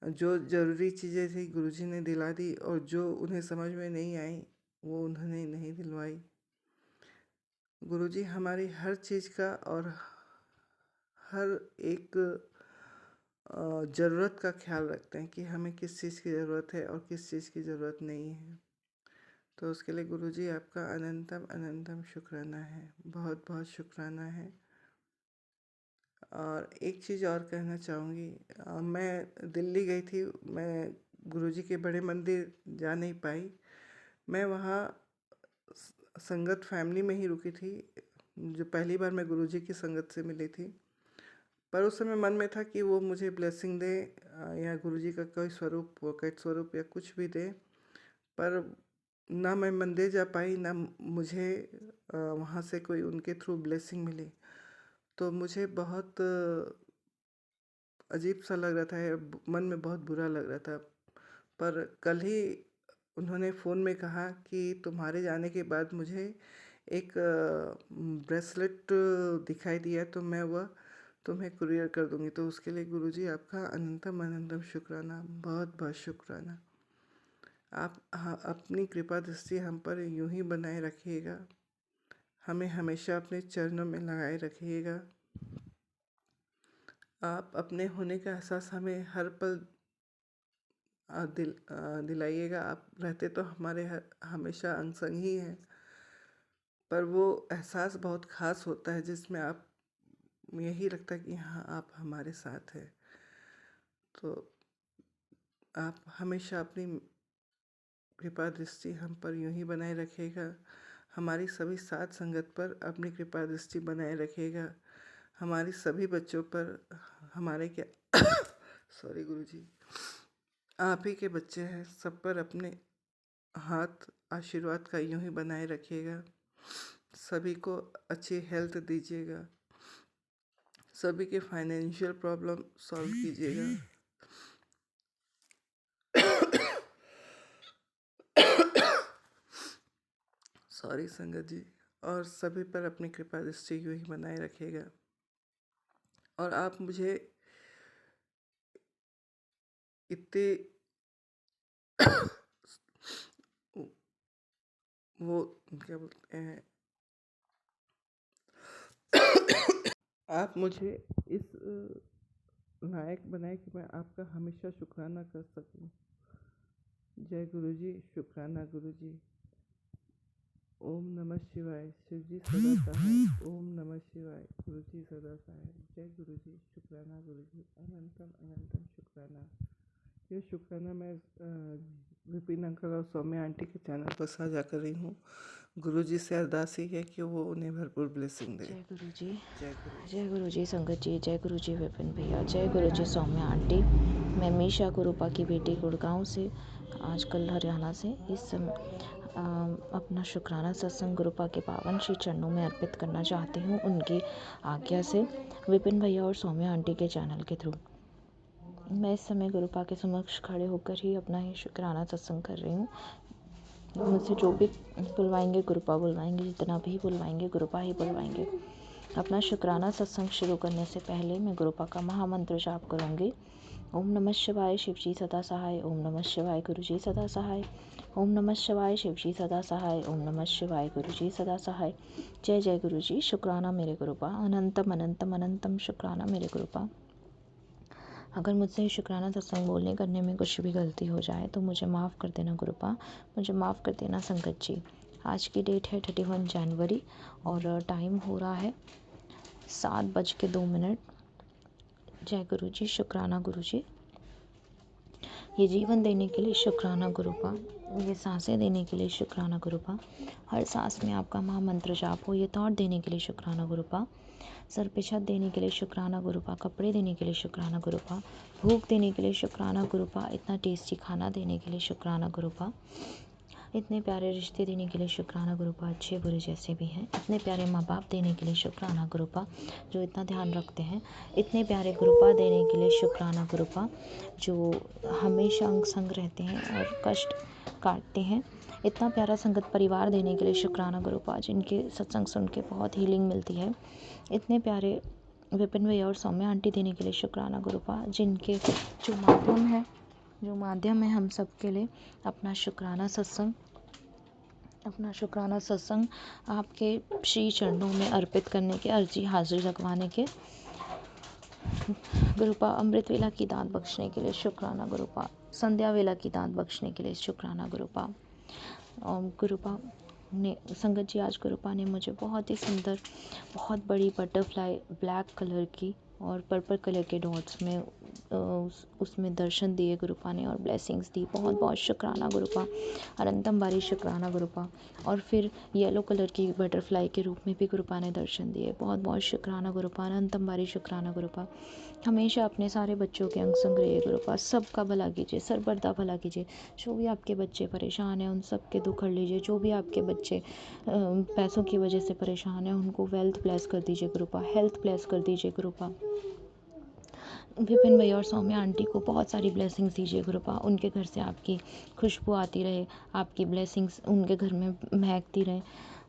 जो ज़रूरी चीज़ें थी गुरुजी ने दिला दी, और जो उन्हें समझ में नहीं आई वो उन्होंने नहीं दिलवाई। गुरुजी हमारी हर चीज़ का और हर एक ज़रूरत का ख्याल रखते हैं कि हमें किस चीज़ की ज़रूरत है और किस चीज़ की ज़रूरत नहीं है। तो उसके लिए गुरुजी आपका अनंतम अनंतम शुक्राना है, बहुत बहुत शुक्राना है। और एक चीज़ और कहना चाहूँगी, मैं दिल्ली गई थी, मैं गुरुजी के बड़े मंदिर जा नहीं पाई। मैं वहाँ संगत फैमिली में ही रुकी थी, जो पहली बार मैं गुरुजी की संगत से मिली थी। पर उस समय मन में था कि वो मुझे ब्लेसिंग दे, या गुरुजी का कोई स्वरूप, प्रकट स्वरूप या कुछ भी दे। पर ना मैं मंदिर जा पाई, ना मुझे वहाँ से कोई उनके थ्रू ब्लेसिंग मिली। तो मुझे बहुत अजीब सा लग रहा था, मन में बहुत बुरा लग रहा था। पर कल ही उन्होंने फ़ोन में कहा कि तुम्हारे जाने के बाद मुझे एक ब्रेसलेट दिखाई दिया, तो मैं वह तुम्हें कुरियर कर दूंगी। तो उसके लिए गुरुजी आपका अनंतम अनंतम शुक्राना, बहुत बहुत शुक्राना। आप अपनी कृपा दृष्टि हम पर यूं ही बनाए रखिएगा, हमें हमेशा अपने चरणों में लगाए रखिएगा। आप अपने होने का एहसास हमें हर पल दिलाइएगा। आप रहते तो हमारे हमेशा अंग संग ही हैं, पर वो एहसास बहुत ख़ास होता है जिसमें आप यही लगता है कि हाँ, आप हमारे साथ हैं। तो आप हमेशा अपनी कृपा दृष्टि हम पर यूं ही बनाए रखिएगा। हमारी सभी साथ संगत पर अपनी कृपा दृष्टि बनाए रखिएगा। हमारी सभी बच्चों पर, हमारे क्या सॉरी गुरुजी, आप ही के बच्चे हैं, सब पर अपने हाथ आशीर्वाद का यूं ही बनाए रखिएगा। सभी को अच्छी हेल्थ दीजिएगा, सभी के फाइनेंशियल प्रॉब्लम सॉल्व कीजिएगा। सॉरी संगत जी। और सभी पर अपनी कृपा दृष्टि यूं ही बनाए रखिएगा। और आप मुझे इतने वो क्या बोलते हैं, आप मुझे इस लायक बनाए कि मैं आपका हमेशा शुक्राना कर सकूं। जय गुरु जी, शुक्राना गुरु जी। ओम नमः शिवाय, शिव जी सदा सहाय। ओम नमः शिवाय, गुरु जी सदा सहाय। जय गुरु जी, शुक्राना गुरु जी। अनंतम अनंतम शुक्राना। ये शुक्राना मैं विपिन अंकल और सौम्या आंटी के चैनल पर साझा कर रही हूँ। गुरु जी से अरदास ही है कि वो उन्हें भरपूर ब्लेसिंग दे। जय गुरु जी, जय गुरु। जय गुरु जी संगत जी, जय गुरु जी विपिन भैया, जय गुरु जी सौम्या आंटी। मैं मीशा गुरुपा की बेटी गुड़गांव से, आजकल हरियाणा से, इस समय अपना शुक्राना सत्संग गुरुपा के पावन श्री चरणों में अर्पित करना चाहती हूँ, उनकी आज्ञा से, विपिन भैया और सौम्या आंटी के चैनल के थ्रू। मैं इस समय गुरुपा के समक्ष खड़े होकर ही अपना ये शुक्राना सत्संग कर रही हूँ। मुझसे जो भी बुलवाएंगे गुरुपा बुलवाएंगे, जितना भी बुलवाएंगे गुरुपा ही बुलवाएंगे। अपना शुक्राना सत्संग शुरू करने से पहले मैं गुरुपा का महामंत्र जाप करूँगी। ओम नमः शिवाय, शिव जी सदा सहाय। ओम नमः शिवाय, गुरु जी सदा सहाय। ओम नमः शिवाय, शिव जी सदा सहाय। ओम नमः शिवाय, गुरु जी सदा सहाय। जय जय गुरु जी, शुक्राना मेरे गुरुपा। अनंतम अनंतम अनंतम शुक्राना मेरे गुरुपा। अगर मुझसे शुक्राना सत्संग बोलने करने में कुछ भी गलती हो जाए तो मुझे माफ़ कर देना गुरुपा, मुझे माफ़ कर देना संगत जी। आज की डेट है 31 जनवरी और टाइम हो रहा है 7:02। जय गुरु जी, शुक्राना गुरु जी। ये जीवन देने के लिए शुक्राना गुरुपा, ये सांसें देने के लिए शुक्राना गुरुपा, हर सांस में आपका महामंत्र जाप हो, ये थॉट देने के लिए शुक्राना गुरुपा, सर पे छत देने के लिए शुक्राना गुरुपा, कपड़े देने के लिए शुक्राना गुरुपा, भूख देने के लिए शुक्राना गुरुपा, इतना टेस्टी खाना देने के लिए शुक्राना गुरुपा, इतने प्यारे रिश्ते देने के लिए शुक्राना गुरुपा, अच्छे बुरे जैसे भी हैं, इतने प्यारे माँ बाप देने के लिए शुक्राना गुरुपा, जो इतना ध्यान रखते हैं, इतने प्यारे गुरुपा देने के लिए शुक्राना गुरुपा, जो हमेशा अंग संग रहते हैं और कष्ट काटते हैं, इतना प्यारा संगत परिवार देने के लिए शुक्राना गुरुपा, जिनके सत्संग सुन के बहुत हीलिंग मिलती है, इतने प्यारे विपिन भैया और सौम्या आंटी देने के लिए शुक्राना गुरुपा, जिनके जो माध्यम है हम सब के लिए अपना शुक्राना सत्संग आपके श्री चरणों में अर्पित करने के, अर्जी हाजिर लगवाने के गुरुपा, अमृत वेला की दात बख्शने के लिए शुक्राना गुरुपा, संध्या वेला की दात बख्शने के लिए शुक्राना गुरुपा। और गुरुपा ने संगत जी, आज गुरुपा ने मुझे बहुत ही सुंदर, बहुत बड़ी बटरफ्लाई ब्लैक कलर की और पर्पल कलर के डॉट्स में उसमें दर्शन दिए गुरुपा ने और ब्लेसिंग्स दी। बहुत बहुत शुक्राना गुरुपा, अनंतम बारी शुक्राना गुरुपा। और फिर येलो कलर की बटरफ्लाई के रूप में भी गुरुपा ने दर्शन दिए। बहुत बहुत शुक्राना गुरुपा, अनंतम बारी शुक्राना गुरुपा। हमेशा अपने सारे बच्चों के अंग संग रहिए गुरुपा, सबका भला कीजिए, सर्वदा भला कीजिए। जो भी आपके बच्चे परेशान हैं उन सब के दुख हर लीजिए। जो भी आपके बच्चे पैसों की वजह से परेशान हैं उनको वेल्थ ब्लेस कर दीजिए गुरुपा, हेल्थ ब्लेस कर दीजिए गुरुपा। विपिन भैया और सौम्या आंटी को बहुत सारी ब्लेसिंग्स दीजिए गुरुपा, उनके घर से आपकी खुशबू आती रहे, आपकी ब्लेसिंग्स उनके घर में महकती रहे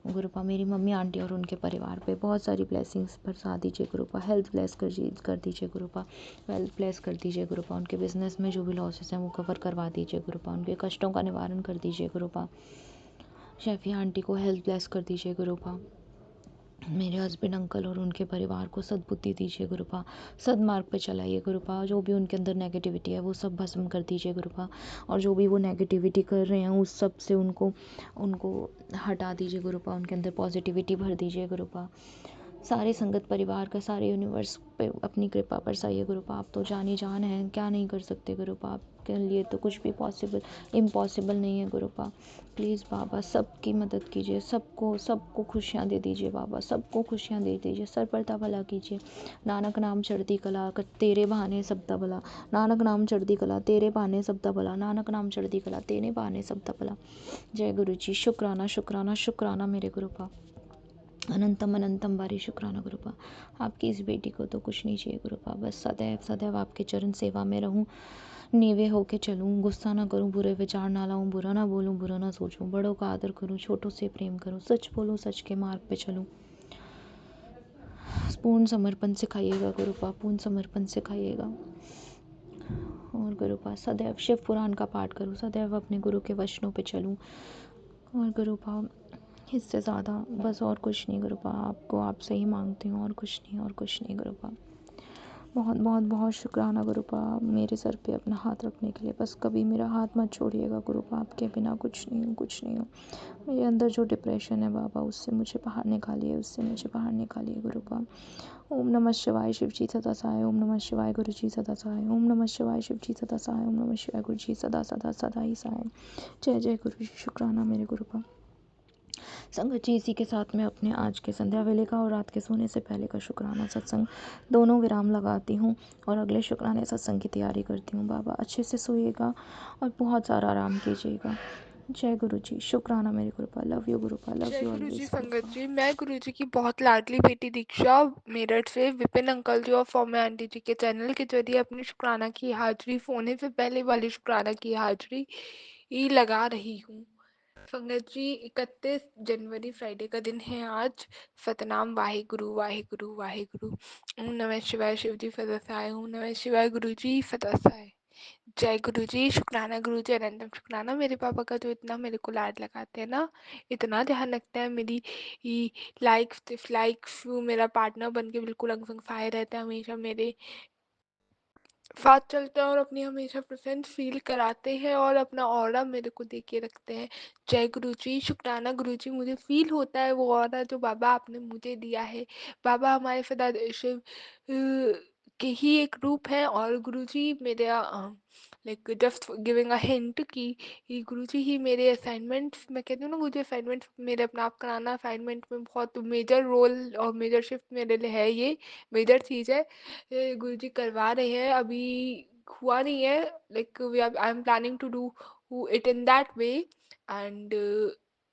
गुरुपा। मेरी मम्मी आंटी और उनके परिवार पे बहुत सारी ब्लेसिंग्स बरसा दीजिए गुरुपा, हेल्थ ब्लेस कर दीजिए गुरुपा, वेल्थ ब्लेस कर दीजिए गुरुपा। उनके बिजनेस में जो भी लॉसेस हैं वो कवर करवा दीजिए गुरुपा, उनके कष्टों का निवारण कर दीजिए गुरुपा। शैफिया आंटी को हेल्थ ब्लेस कर दीजिए गुरुपा। मेरे हस्बैंड अंकल और उनके परिवार को सद्बुद्धि दीजिए गुरुपा, सदमार्ग पे चलाइए गुरुपा। जो भी उनके अंदर नेगेटिविटी है वो सब भस्म कर दीजिए गुरुपा, और जो भी वो नेगेटिविटी कर रहे हैं उस सब से उनको हटा दीजिए गुरुपा, उनके अंदर पॉजिटिविटी भर दीजिए गुरुपा। सारे संगत परिवार का, सारे यूनिवर्स पे अपनी कृपा बरसाइए गुरुपा। आप तो जानी जान हैं, क्या नहीं कर सकते गुरुपा, आपके लिए तो कुछ भी इम्पॉसिबल नहीं है गुरुपा। प्लीज़ बाबा सबकी मदद कीजिए, सबको खुशियाँ दे दीजिए बाबा, सबको खुशियाँ दे दीजिए, सरपरता भला कीजिए। नानक नाम चढ़ती कला, तेरे बहाने सबदा भला। नानक नाम चढ़ती कला, तेरे बहाने सबदा भला। नानक नाम चढ़ती कला, तेरे बहाने सबदा भला। जय गुरु जी, शुक्राना शुक्राना शुक्राना मेरे गुरुपा, अनंतम अनंतम बारी शुक्राना गुरुपा। आपकी इस बेटी को तो कुछ नहीं चाहिए गुरुपा, बस सदैव सदैव आपके चरण सेवा में रहूं, नीवे होके चलूं, गुस्सा ना करूं, बुरे विचार ना लाऊं, बुरा ना बोलूं, बुरा ना सोचूं, बड़ों का आदर करूं, छोटों से प्रेम करूं, सच बोलूं, सच के मार्ग पे चलूं। पूर्ण समर्पण सिखाइएगा गुरुपा, पूर्ण समर्पण सिखाइएगा। और गुरुपा सदैव शिव पुराण का पाठ करूं, सदैव अपने गुरु के वचनों पे चलूं। और गुरुपा इससे ज़्यादा बस और कुछ नहीं गुरुपा, आपको आपसे ही मांगती हूँ, और कुछ नहीं, और कुछ नहीं गुरुपा। बहुत बहुत बहुत शुक्राना गुरुपा, मेरे सर पे अपना हाथ रखने के लिए। बस कभी मेरा हाथ मत छोड़िएगा गुरुपा, आपके बिना कुछ नहीं हूँ, कुछ नहीं हूँ। मेरे अंदर जो डिप्रेशन है बाबा, उससे मुझे बाहर निकालिए, उससे मुझे बाहर निकालिए गुरुपा। ओम नमः शिवाय शिव जी सदा सहाय, ओम नमः शिवाय गुरु जी सदा सहाय, ओम नमः शिवाय शिव जी सदा सहाय, ओम नमः शिवाय गुरु जी सदा सदा सदा ही सहाय। जय जय गुरु जी, शुक्राना मेरे गुरुपा। संगत जी, इसी के साथ मैं अपने आज के संध्या वेले का और रात के सोने से पहले का शुक्राना सत्संग दोनों विराम लगाती हूँ और अगले शुक्राने सत्संग की तैयारी करती हूँ। बाबा अच्छे से सोइएगा और बहुत सारा आराम कीजिएगा। जय गुरु जी, शुक्राना मेरे गुरुपा। लव यू गुरुपा, लव जय यू गुरु जी ऑलवेज संगत गुरुपा। जी, मैं गुरु जी की बहुत लाडली बेटी दीक्षा मेरठ से विपिन अंकल जी और फॉर्मे आंटी जी के चैनल के जरिए अपनी शुक्राना की हाजिरी, सोने से पहले वाली शुक्राना की हाजिरी ही लगा रही हूँ। संगत जी, 31 जनवरी फ्राइडे का दिन है आज। सतनाम वाहिगुरु वाहिगुरु वाहिगुरु। ओम नमः शिवाय शिव जी सदा सहाय, ओम नमः शिवाय गुरु जी सदा सहाय। जय गुरु जी, शुक्राना गुरु जी, अनंतम शुक्राना मेरे पापा का जो इतना मेरे को लाड लगाते हैं ना, इतना ध्यान रखते हैं मेरी लाइक्स डिसलाइक्स, मेरा पार्टनर बन के बिल्कुल अंग संग सहाय रहता है, हमेशा मेरे साथ चलते हैं और अपनी हमेशा प्रेजेंस फील कराते हैं और अपना ऑरा मेरे को दे के रखते हैं। जय गुरु जी, शुक्राना गुरु जी, मुझे फील होता है वो ऑरा जो बाबा आपने मुझे दिया है। बाबा हमारे सदा शिव के ही एक रूप है और गुरु जी मेरे like just giving a hint कि गुरु जी ही मेरे असाइनमेंट्स, मैं कहती हूँ ना मुझे असाइनमेंट्स मेरे अपना आप कराना, असाइनमेंट में बहुत मेजर रोल और मेजर शिफ्ट मेरे लिए है, ये मेजर चीज़ है। गुरु जी करवा रहे हैं, अभी हुआ नहीं है, like we are I am planning to do it in that way and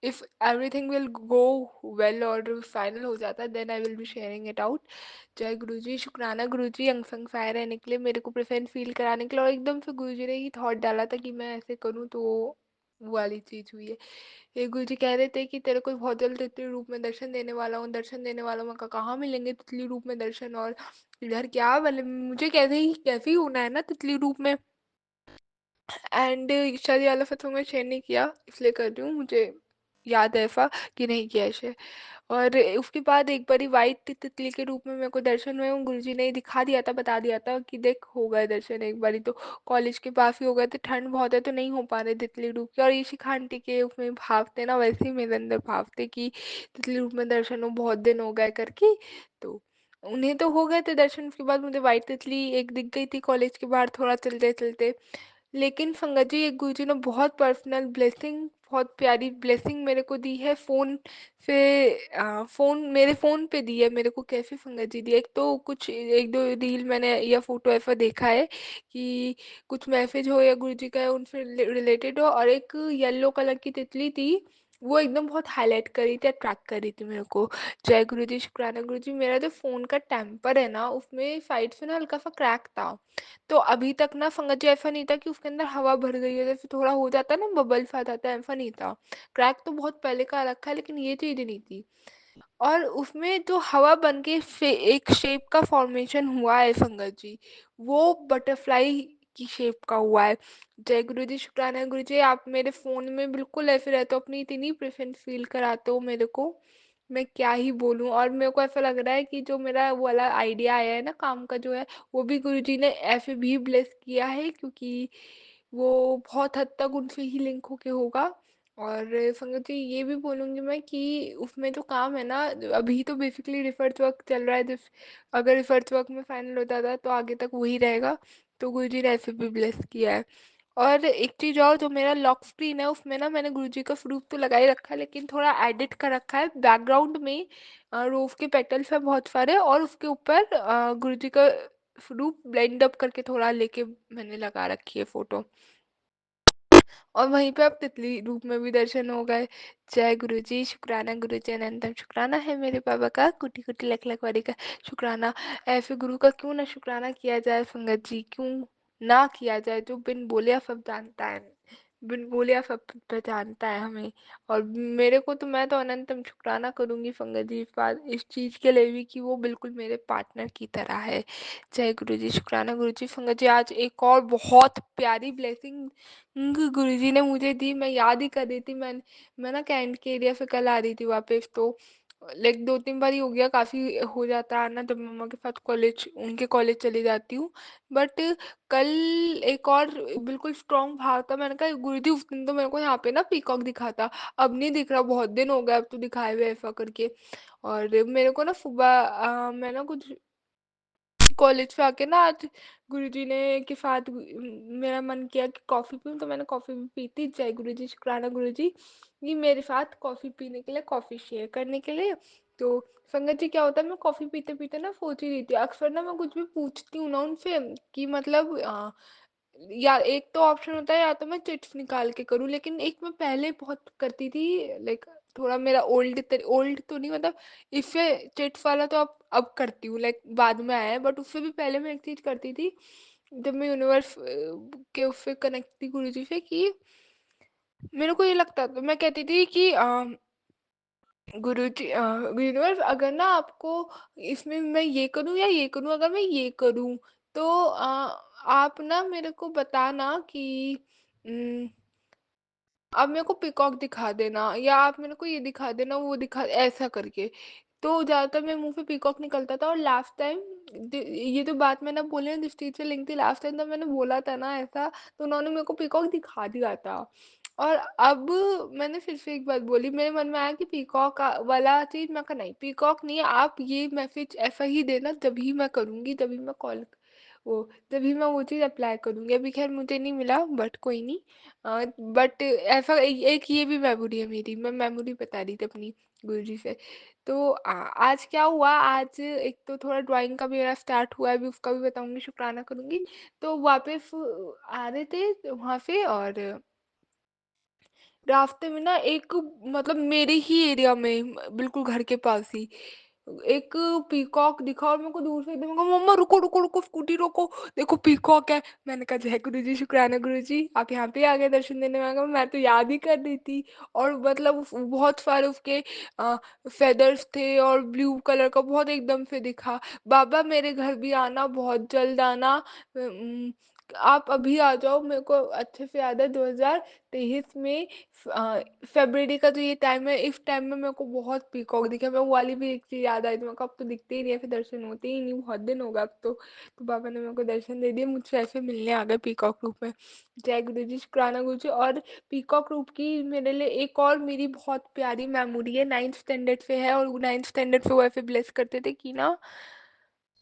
if everything will go well और फाइनल हो जाता है then I will be sharing it out. जय गुरु जी, शुक्राना गुरु जी अंग संग सहाय रहने के लिए, मेरे को प्रेजेंट फील कराने के लिए, और एकदम से गुरु जी ने ही थॉट डाला था कि मैं ऐसे करूँ तो वो वाली चीज़ हुई है। ये गुरु जी कह रहे थे कि तेरे को बहुत जल्द तितली रूप में दर्शन देने वाला हूँ, दर्शन देने वाला हूँ। मैं कहा, कहाँ मिलेंगे तितली रूप में दर्शन, और इधर क्या मतलब मुझे कैसे ही होना है ना तितली रूप में। एंड शायद ये वाला सत्संग में शेयर नहीं किया इसलिए कर रही हूँ, मुझे याद है ऐसा कि नहीं किया है शेयर। और उसके बाद एक बारी वाइट तितली के रूप में मेरे को दर्शन हुए, गुरुजी ने दिखा दिया था, बता दिया था कि देख हो गए दर्शन एक बारी तो। कॉलेज के पास ही हो गए थे, ठंड बहुत है तो नहीं हो पा रहे तितली रूप के, और ये शिखा आंटी के उसमें भाव थे ना, वैसे ही मेरे अंदर भाव थे कि तितली रूप में दर्शन हो, बहुत दिन हो गए करके। तो उन्हें तो हो गए थे दर्शन, उसके बाद मुझे वाइट तितली एक दिख गई थी कॉलेज के बाहर थोड़ा चलते चलते। लेकिन संगत जी, एक गुरुजी ने बहुत पर्सनल ब्लेसिंग, बहुत प्यारी ब्लेसिंग मेरे को दी है फ़ोन से। फ़ोन मेरे फ़ोन पे दी है मेरे को, कैसे संगत जी दी है, एक तो कुछ एक दो रील मैंने या फोटो ऐसा देखा है कि कुछ मैसेज हो या गुरुजी का उनसे रिलेटेड हो, और एक येलो कलर की तितली थी, वो एकदम बहुत हाईलाइट कर रही थी, अट्रैक्ट कर रही थी मेरे को। जय गुरु जी, शुक्राना गुरु जी। मेरा जो फ़ोन का टेम्पर है ना, उसमें साइड से ना हल्का सा क्रैक था, तो अभी तक ना संगत जी ऐसा नहीं था कि उसके अंदर हवा भर गई है, जैसे थोड़ा हो जाता है ना बबल सा आ जाता है, ऐसा नहीं था। क्रैक तो बहुत पहले का रखा है लेकिन ये चीज़ नहीं थी। और उसमें जो हवा बन के एक शेप का फॉर्मेशन हुआ है संगत जी, वो बटरफ्लाई की शेप का हुआ है। जय गुरु जी, शुक्राना गुरु जी, आप मेरे फ़ोन में बिल्कुल ऐसे रहते हो, अपनी इतनी प्रेजेंस फील कराते हो मेरे को, मैं क्या ही बोलूँ। और मेरे को ऐसा लग रहा है कि जो मेरा वो वाला आइडिया आया है ना काम का जो है, वो भी गुरुजी ने ऐसे भी ब्लेस किया है, क्योंकि वो बहुत हद तक उनसे ही लिंक होके होगा। और संगत जी, ये भी बोलूँगी मैं कि उसमें जो काम है ना, अभी तो बेसिकली रिसर्च वर्क चल रहा है, जिस अगर रिसर्च वर्क में फाइनल हो जाता है तो आगे तक वही रहेगा, तो गुरुजी ने ऐसे भी ब्लेस किया है। और एक चीज़ और, जो मेरा लॉक स्क्रीन है उसमें ना मैंने गुरुजी का स्वरूप तो लगा ही रखा है, लेकिन थोड़ा एडिट कर रखा है बैकग्राउंड में। रोज़ के पेटल्स है बहुत सारे, और उसके ऊपर गुरुजी का स्वरूप ब्लेंड अप करके थोड़ा लेके मैंने लगा रखी है फोटो, और वहीं पे अब तितली रूप में भी दर्शन हो गए। जय गुरु जी, शुक्राना गुरु जी, अनंतम शुक्राना है मेरे बाबा का, कोटि कोटि लख लख वारी का शुक्राना। ऐसे गुरु का क्यों ना शुक्राना किया जाए संगत जी, क्यों ना किया जाए, जो बिन बोले सब जानता है। बिन बोले या सब पहचानता है हमें। और मेरे को तो मैं तो अनंतम शुक्राना करूँगी पंकज जी इस चीज़ के लिए भी कि वो बिल्कुल मेरे पार्टनर की तरह है। जय गुरु जी, शुक्राना गुरु जी। पंकज जी आज एक और बहुत प्यारी ब्लेसिंग गुरु जी ने मुझे दी, मैं याद ही कर रही थी। मैं ना कैंट के एरिया से कल आ रही थी वापस, तो लाइक 2-3 बार ही हो गया, काफ़ी हो जाता है आना जब मम्मा के साथ कॉलेज उनके कॉलेज चली जाती हूँ। बट कल एक और बिल्कुल स्ट्रॉन्ग भाव था, मैंने कहा गुरुजी उस दिन तो मेरे को यहाँ पे ना पीकॉक दिखा था, अब नहीं दिख रहा, बहुत दिन हो गए अब तो दिखाए हुए ऐसा करके। और मेरे को ना सुबह मैं ना कुछ कॉलेज पे आके ना आज गुरुजी ने के साथ मेरा मन किया कि कॉफ़ी पीऊँ, तो मैंने कॉफ़ी भी पी थी। जय गुरुजी, शुक्राना गुरुजी ये मेरे साथ कॉफ़ी पीने के लिए, कॉफ़ी शेयर करने के लिए। तो संगत जी क्या होता है, मैं कॉफ़ी पीते-पीते ना सोच ही रही थी, अक्सर ना मैं कुछ भी पूछती हूँ ना उनसे कि मतलब या एक तो ऑप्शन होता है या तो मैं चिट्स निकाल के करूँ, लेकिन एक मैं पहले बहुत करती थी, लाइक थोड़ा मेरा ओल्ड तो नहीं, मतलब इससे चिट्स वाला तो अब करती हूँ, लाइक बाद में आया है, बट उससे भी पहले मैं एक चीज़ करती थी जब मैं यूनिवर्स के उससे कनेक्ट थी गुरुजी से, कि मेरे को ये लगता था, मैं कहती थी कि गुरुजी यूनिवर्स अगर ना आपको इसमें मैं ये करूँ या ये करूँ, अगर मैं ये करूँ तो आप ना मेरे को बताना कि उम अब मेरे को पीकॉक दिखा देना, या आप मेरे को ये दिखा देना, वो दिखा ऐसा करके। तो ज़्यादातर मेरे मुँह से पीकॉक निकलता था, और लास्ट टाइम ये तो बात मैंने बोली ना जिस चीज़ से लिंक थी, लास्ट टाइम जब मैंने बोला था ना ऐसा, तो उन्होंने मेरे को पीकॉक दिखा दिया था। और अब मैंने फिर से एक बात बोली, मेरे मन में आया कि पीकॉक वाला चीज़, मैं कहा नहीं पीकॉक नहीं, आप ये मैसेज ऐसा ही देना जभी मैं करूँगी, तभी मैं कॉल वो तभी मैं वो चीज़ अप्लाई करूँगी। अभी ख़ैर मुझे नहीं मिला, बट कोई नहीं। बट ऐसा एक ये भी मेमोरी है मेरी, मैं मेमोरी बता रही थी अपनी गुरुजी से। तो आज क्या हुआ, आज एक तो थोड़ा ड्राइंग का मेरा स्टार्ट हुआ है, अभी उसका भी बताऊँगी, शुक्राना करूँगी। तो वापस आ रहे थे वहाँ से, और रास्ते में ना एक, मतलब मेरे ही एरिया में बिल्कुल घर के पास ही एक पीकॉक दिखा, और मेरे को दूर से एकदम कहा मम्मा रुको रुको रुको स्कूटी रोको, देखो पीकॉक है। मैंने कहा जय गुरु जी, शुक्राना गुरु जी आप यहाँ पे आ गए दर्शन देने। में मैं तो याद ही कर रही थी। और मतलब बहुत सारे उसके फेदर्स थे, और ब्लू कलर का बहुत एकदम से दिखा। बाबा मेरे घर भी आना, बहुत जल्द आना, अम, आप अभी आ जाओ, मेरे को अच्छे से याद है 2023 में फ़रवरी का जो ये टाइम है, इस टाइम में मेरे को बहुत पीकॉक दिखा। मैं वो वाली भी एक चीज़ याद आई थी, मेरे को अब तो दिखते ही नहीं है, फिर दर्शन होते ही नहीं, बहुत दिन हो गए अब तो। तो बाबा ने मेरे को दर्शन दे दिए, मुझसे ऐसे मिलने आ गए पीकॉक रूप में। जय गुरु जी, शुक्राना गुरु जी। और पीकॉक रूप की मेरे लिए एक और मेरी बहुत प्यारी मेमोरी है, 9th स्टैंडर्ड से है, और 9th स्टैंडर्ड से वो ऐसे ब्लेस करते थे कि ना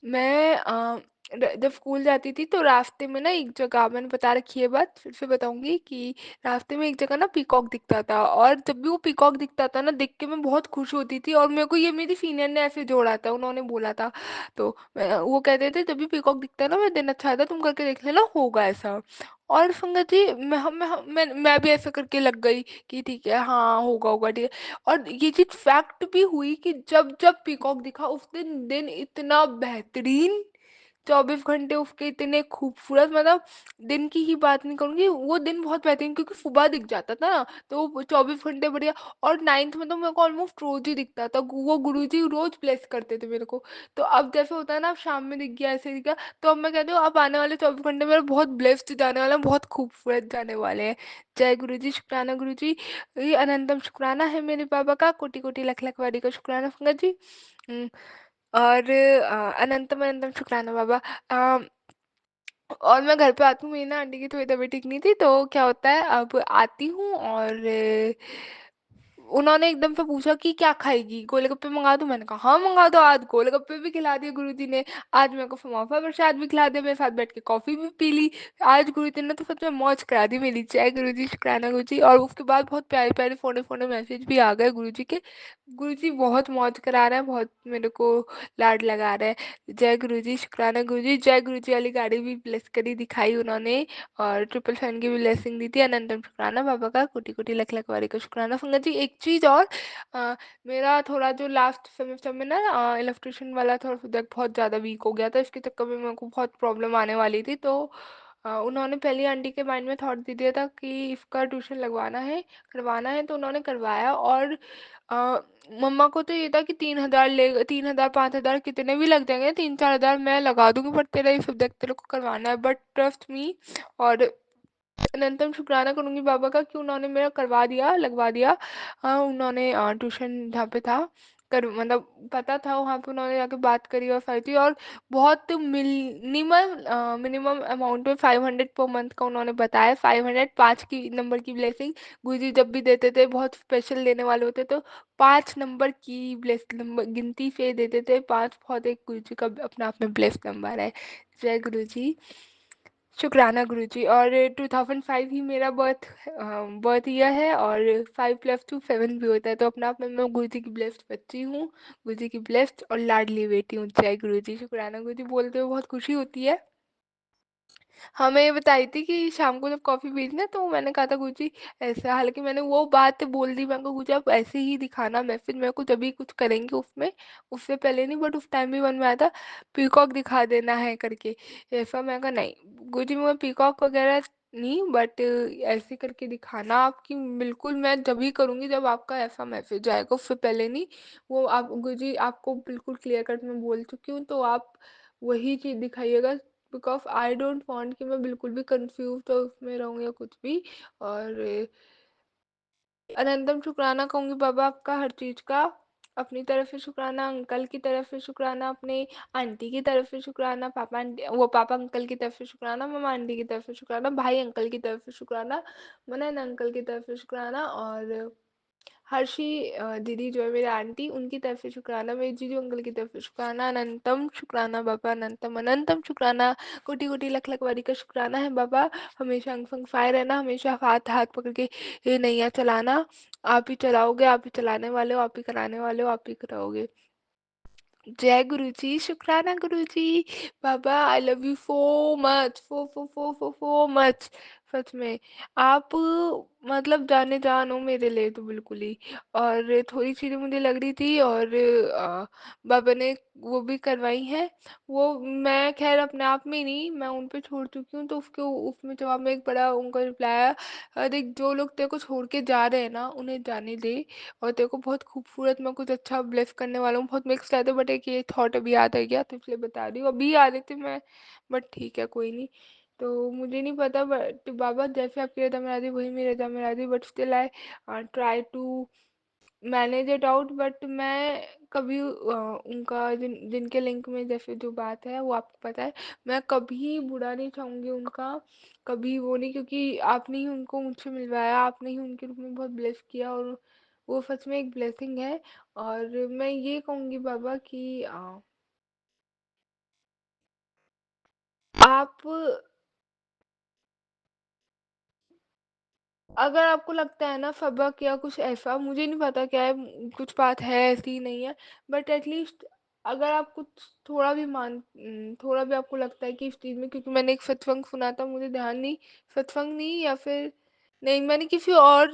मैं जब स्कूल जाती थी तो रास्ते में ना एक जगह, मैंने बता रखी है बात, फिर से बताऊंगी कि रास्ते में एक जगह ना पीकॉक दिखता था, और जब भी वो पीकॉक दिखता था ना देख के मैं बहुत खुश होती थी। और मेरे को ये मेरी सीनियर ने ऐसे जोड़ा था, उन्होंने बोला था। तो वो कहते थे जब भी पीकॉक दिखता है ना मैं दिन अच्छा आता, तुम करके देख लेना होगा ऐसा। और संगत जी मैं भी ऐसा करके लग गई कि ठीक है, हाँ होगा होगा ठीक है। और ये चीज़ फैक्ट भी हुई कि जब जब पीकॉक दिखा उस दिन दिन इतना बेहतरीन, 24 घंटे उसके इतने खूबसूरत, मतलब दिन की ही बात नहीं करूँगी, वो दिन बहुत बेहतरीन, क्योंकि सुबह दिख जाता था ना, तो वो 24 घंटे बढ़िया। और 9th में तो मेरे को ऑलमोस्ट रोज ही दिखता था, वो गुरुजी रोज ब्लेस करते थे मेरे को। तो अब जैसे होता है ना, अब शाम में दिख गया, ऐसे दिख गया, तो अब मैं कहती हूँ अब आने वाले 24 घंटे मेरे बहुत ब्लेस्ड जाने वाले हैं, बहुत खूबसूरत जाने वाले हैं। जय गुरु जी, शुक्राना गुरु जी। ये अनंतम शुक्राना है मेरे बाबा का, कोटि कोटि लख लख वारी का शुक्राना संगत जी। हम्म, और अनंतम अनंतम शुक्राना बाबा। और मैं घर पे आती हूँ, मेरी ना आंटी की थोड़ी तबीयत ठीक नहीं थी, तो क्या होता है अब आती हूँ, और उन्होंने एकदम से पूछा कि क्या खाएगी, गोलगप्पे मंगा दूँ? मैंने कहा हाँ मंगा दो, आज गोलगप्पे भी खिला दिए गुरुजी ने, आज मेरे को समोसा प्रसाद भी खिला दिया, मेरे साथ बैठ के कॉफी भी पी ली। आज गुरुजी ने तो सच में मौज करा दी मेरी। जय गुरुजी, शुक्राना गुरुजी। और उसके बाद बहुत प्यारे प्यारे फोने फोने मैसेज भी आ गए गुरुजी के, गुरुजी बहुत मौज करा रहे हैं, बहुत मेरे को लाड लगा रहे हैं। जय गुरुजी, शुक्राना गुरुजी। जय गुरुजी वाली गाड़ी भी ब्लेस करी दिखाई उन्होंने, और ट्रिपल फैन की भी ब्लेसिंग दी थी। अनंतम शुक्राना बाबा का, कोटि कोटि लख लख वारी का शुक्राना संगत जी। एक चीज़ और, मेरा थोड़ा जो लास्ट सेमेस्टर में ना इलेक्ट्रिशियन वाला थोड़ा सब्जेक्ट बहुत ज़्यादा वीक हो गया था, इसके चक्कर में मेरे को बहुत प्रॉब्लम आने वाली थी। तो उन्होंने पहली आंटी के माइंड में थॉट दे दिया था कि इसका ट्यूशन लगवाना है, करवाना है, तो उन्होंने करवाया। और अ, मम्मा को तो ये था कि 3,000 ले 3,000 5,000 कितने भी लग जाएंगे, 3-4,000 मैं लगा दूंगी, पर तेरा ये सब्जेक्ट तेरे को करवाना है, बट ट्रस्ट मी। और अनंतम शुक्राना करूंगी बाबा का कि उन्होंने मेरा करवा दिया, लगवा दिया। हाँ, उन्होंने ट्यूशन जहाँ पे था कर मतलब पता था, वहाँ पे उन्होंने जाके बात करी और फाई थी। और बहुत मिनिमम अमाउंट में 500 पर मंथ का उन्होंने बताया। 500 5 की नंबर की ब्लेसिंग गुरुजी जब भी देते थे, बहुत स्पेशल देने वाले होते, तो 5 नंबर की ब्लेस नंबर गिनती से देते थे। 5 बहुत एक गुरुजी का अपना आप में ब्लेस नंबर है। जय गुरुजी, शुक्राना गुरुजी। और 2005 ही मेरा बर्थ ईयर है, और 5 प्लस 2 7 भी होता है, तो अपने आप में मैं गुरुजी की ब्लेस्ड बच्ची हूँ, गुरुजी की ब्लेस्ड और लाडली बेटी हूँ। जय गुरुजी, शुक्राना गुरुजी बोलते हुए बहुत खुशी होती है। हमें ये बताई थी कि शाम को जब कॉफ़ी पीना, तो मैंने कहा था गुरुजी ऐसा, हालाँकि मैंने वो बात बोल दी, मैं कहा गुरुजी आप ऐसे ही दिखाना मैसेज मेरे को, जब भी कुछ करेंगे उसमें, उससे पहले नहीं, बट उस टाइम भी मन में आया था पीकॉक दिखा देना है करके। ऐसा मैं कहा नहीं गुरुजी, मैं पीकॉक वगैरह नहीं, बट ऐसे करके दिखाना आपकी, बिल्कुल मैं जब ही करूँगी जब आपका ऐसा मैसेज आएगा, उससे पहले नहीं। वो आप गुरुजी आपको बिल्कुल क्लियर कट मैं बोल चुकी हूँ, तो आप वही चीज़ दिखाइएगा, बिकॉज आई डोंट वांट कि मैं बिल्कुल भी कंफ्यूज तो उसमें रहूँ या कुछ भी। और अनंतम शुक्राना कहूँगी बाबा आपका हर चीज़ का। अपनी तरफ से शुक्राना, अंकल की तरफ से शुक्राना, अपने आंटी की तरफ से शुक्राना, पापा अंकल की तरफ से शुक्राना, मम्मा आंटी की तरफ से शुक्राना, भाई अंकल की तरफ से शुक्राना, मनन अंकल की तरफ से शुक्राना, और हर्षी दीदी जो है मेरी आंटी, उनकी तरफ से शुक्राना, मेरे जीजू अंकल की तरफ से शुक्राना। अनंतम शुक्राना बाबा, अनंतम अनंतम शुक्राना, कोटि कोटि लख लख बारी का शुक्राना है बाबा। हमेशा अंग संग फायर रहना, हमेशा हाथ हाथ पकड़ के ये नैया चलाना। आप ही चलाओगे, आप ही चलाने वाले हो, आप ही कराने वाले हो, आप ही कराओगे। जय गुरुजी, शुक्राना गुरुजी। बाबा I love you so much, फो मच। सच में आप मतलब जाने जान हो मेरे लिए तो बिल्कुल ही। और थोड़ी चीज़ें मुझे लग रही थी, और बाबा ने वो भी करवाई हैं। वो मैं खैर अपने आप में नहीं, मैं उन पे छोड़ चुकी हूँ, तो उसके उसमें जवाब में एक बड़ा उनका रिप्लाई आया, देख जो लोग तेरे को छोड़ के जा रहे हैं ना, उन्हें जाने दे, और तेरे को बहुत खूबसूरत मैं कुछ अच्छा ब्लेस करने वाला हूँ। बहुत मिक्स रहते, बट एक ये थॉट अभी याद आ गया, तो इसलिए बता रही हूँ। अभी आ रही थी मैं, बट ठीक है कोई नहीं। तो मुझे नहीं पता, बट बाबा जैसे आपकी रजा में राजी वही मेरी रजा में राजी, but still I try to manage it out. But मैं कभी उनका जिनके लिंक में जैसे जो बात है वो आपको पता है, मैं कभी बुरा नहीं चाहूँगी उनका, कभी वो नहीं, क्योंकि आपने ही उनको मुझसे मिलवाया, आपने ही उनके रूप में बहुत ब्लेस किया, और वो सच में एक ब्लेसिंग है। और मैं ये कहूँगी बाबा कि आप अगर आपको लगता है ना सबक या कुछ ऐसा, मुझे नहीं पता क्या है, कुछ बात है ऐसी नहीं है, बट एटलीस्ट अगर आप कुछ थोड़ा भी आपको लगता है कि इस चीज़ में, क्योंकि मैंने एक सत्संग सुना था, मुझे ध्यान नहीं, सत्संग नहीं या फिर नहीं, मैंने किसी और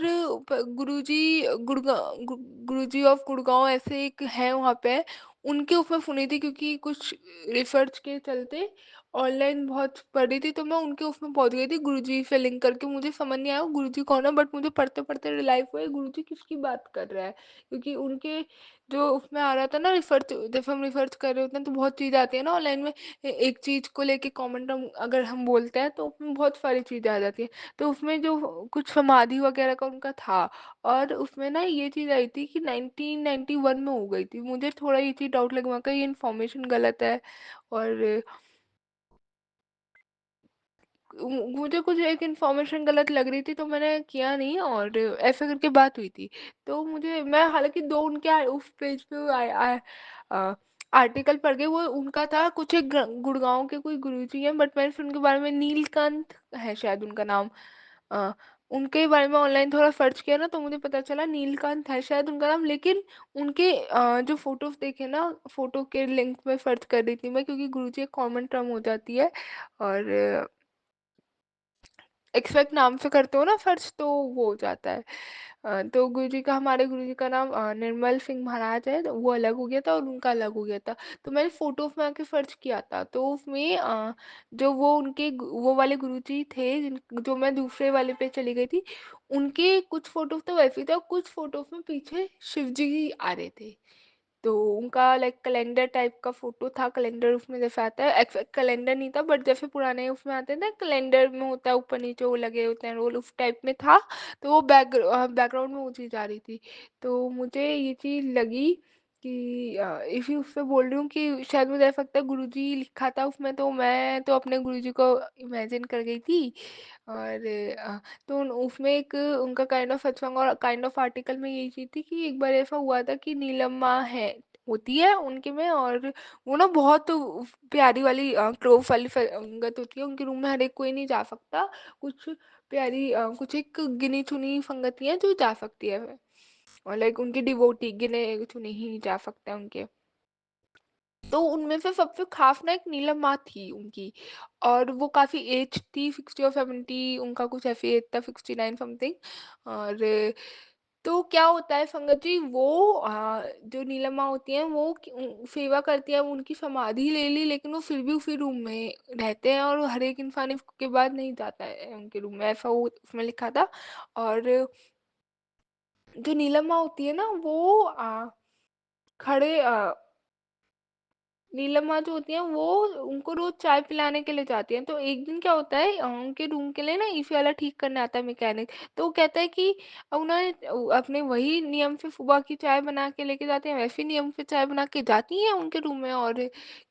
गुरुजी गुरुजी ऑफ गुड़गांव ऐसे एक है वहाँ पे, उनके ऊपर सुनी थी, क्योंकि कुछ रिसर्च के चलते ऑनलाइन बहुत पढ़ी थी, तो मैं उनके उसमें पहुंच गई थी गुरुजी से लिंक करके। मुझे समझ नहीं आया वो गुरुजी कौन है, बट मुझे पढ़ते पढ़ते रियलाइज हुआ गुरुजी किसकी बात कर रहा है, क्योंकि उनके जो उसमें आ रहा था ना रिसर्च, जब हम रिसर्च कर रहे होते हैं तो बहुत चीज़ आती है ना ऑनलाइन में, एक चीज़ को लेके कमेंट हम अगर हम बोलते हैं तो उसमें बहुत सारी चीज़ें आ जाती है। तो उसमें जो कुछ समाधि वगैरह का उनका था, और उसमें ना ये चीज़ आई थी कि 1991 में हो गई थी। मुझे थोड़ा ये चीज़ डाउट लगा कि ये इन्फॉर्मेशन गलत है, और मुझे कुछ एक इन्फॉर्मेशन गलत लग रही थी, तो मैंने किया नहीं, और ऐसे करके बात हुई थी। तो मुझे मैं हालांकि दो उनके उस पेज पे आर्टिकल पढ़ गई, वो उनका था कुछ एक गुड़गांव के कोई गुरुजी हैं, बट मैंने फिर उनके बारे में नीलकंठ है शायद उनका नाम, अ, उनके बारे में ऑनलाइन थोड़ा सर्च किया ना, तो मुझे पता चला नीलकांत है शायद उनका नाम। लेकिन उनके जो फोटोज देखे ना, फोटो के लिंक में सर्च कर रही थी मैं, क्योंकि गुरुजी एक कॉमन टर्म हो जाती है। और एक्सपेक्ट नाम से करते हो ना फर्ज, तो वो हो जाता है। तो गुरुजी का, हमारे गुरुजी का नाम निर्मल सिंह महाराज है, तो वो अलग हो गया था और उनका अलग हो गया था। तो मैंने फ़ोटो में आके फर्ज किया था, तो उसमें जो वो उनके वो वाले गुरुजी थे जो मैं दूसरे वाले पे चली गई थी, उनके कुछ फ़ोटो तो वैसे ही थे और कुछ फ़ोटो में पीछे शिव जी आ रहे थे। तो उनका लाइक कैलेंडर टाइप का फोटो था, कैलेंडर उसमें जैसे आता है, एक्सैक्ट कैलेंडर नहीं था बट जैसे पुराने उसमें आते हैं ना, कैलेंडर में होता है ऊपर नीचे वो लगे होते हैं रोल, उस टाइप में था। तो वो बैकग्राउंड में वो चीज़ आ रही थी। तो मुझे ये चीज़ लगी कि इसी उससे बोल रही हूँ कि शायद मुझे ऐसा लगता है गुरुजी लिखा था उसमें, तो मैं तो अपने गुरुजी को इमेजिन कर गई थी। और तो उसमें एक उनका काइंड ऑफ सत्संग और काइंड ऑफ आर्टिकल में यही चीज़ थी कि एक बार ऐसा हुआ था कि नीलम्मा है होती है उनके में, और वो ना बहुत प्यारी वाली क्लोव वाली संगत होती है उनके रूम में, हर एक कोई नहीं जा सकता। कुछ प्यारी कुछ एक गिनी चुनी संगतियाँ जो जा सकती है, और लाइक उनकी डिवोटी गिने चुने ही जा सकते हैं उनके। तो उनमें से सबसे खास ना एक नीलम माँ थी उनकी, और वो काफ़ी एज थी, 60 और 70 उनका कुछ ऐसी एज था, 69 समथिंग। और तो क्या होता है संगत जी, वो जो नीलम माँ होती हैं वो सेवा करती है, उनकी समाधि ले ली लेकिन वो फिर भी उसी रूम में रहते हैं, और हर एक इंसान इसके बाद नहीं जाता है उनके रूम में, ऐसा वो उसमें लिखा था। और जो नीलम माँ होती है ना वो खड़े नीलम जो होती हैं वो उनको रोज चाय पिलाने के लिए जाती हैं। तो एक दिन क्या होता है, उनके रूम के लिए ना एसी वाला ठीक करने आता है मैकेनिक। तो वो कहता है कि उन्होंने अपने वही नियम से सुबह की चाय बना के लेके जाते हैं, वैसे नियम से चाय बना के जाती हैं उनके रूम में। और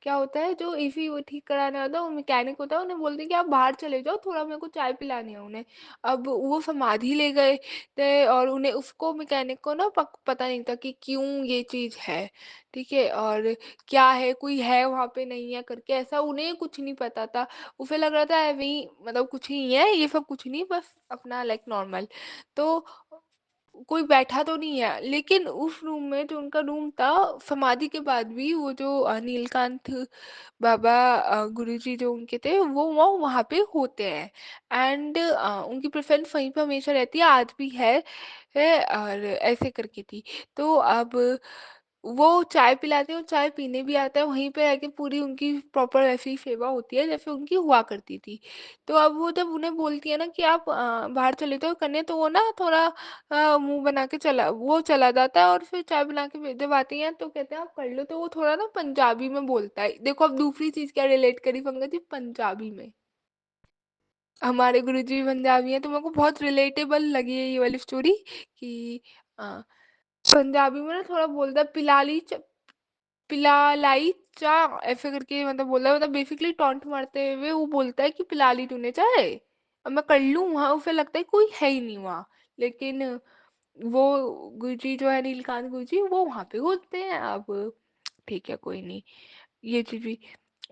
क्या होता है, जो एसी वो ठीक कराने आता है वो मैकेनिक होता है, उन्हें बोलते हैं कि आप बाहर चले जाओ, थोड़ा मेरे को चाय पिलानी है उन्हें। अब वो समाधि ले गए थे और उन्हें उसको मैकेनिक को ना पता नहीं था कि क्यों ये चीज़ है, ठीक है, और क्या है, कोई है वहाँ पे नहीं है करके, ऐसा उन्हें कुछ नहीं पता था। उसे लग रहा था वही मतलब कुछ ही है ये सब, कुछ नहीं, बस अपना लाइक नॉर्मल। तो कोई बैठा तो नहीं है, लेकिन उस रूम में जो उनका रूम था, समाधि के बाद भी वो जो नीलकांत बाबा गुरुजी जो उनके थे वो वहाँ पे होते हैं। एंड उनकी प्रेफरेंस वहीं पे हमेशा रहती है, आज भी है और ऐसे करके थी। तो अब वो चाय पिलाते हैं और चाय पीने भी आता है, वहीं पे आके पूरी उनकी प्रॉपर ऐसी सेवा होती है जैसे उनकी हुआ करती थी। तो अब वो जब उन्हें बोलती है ना कि आप बाहर चले जाओ करने, तो वो ना थोड़ा मुंह बना के वो चला जाता है, और फिर चाय बना के जब आती हैं तो कहते हैं आप कर लो, तो वो थोड़ा ना पंजाबी में बोलता है। देखो अब दूसरी चीज क्या रिलेट करी पंकज जी, पंजाबी में। हमारे गुरुजी भी पंजाबी हैं, तो मेरे को बहुत रिलेटेबल लगी है ये वाली स्टोरी कि अ, पंजाबी में ना थोड़ा बोलता है पिला लाई चा, ऐसे करके मतलब बोला है, मतलब बेसिकली टॉन्ट मारते हुए वो बोलता है कि पिला ली तूने चाय, अब मैं कर लूँ, वहां उसे लगता है कोई है ही नहीं वहां, लेकिन वो गुरुजी जो है नीलकांत गुरुजी वो वहां पे होते हैं। अब ठीक है कोई नहीं, ये चीज भी।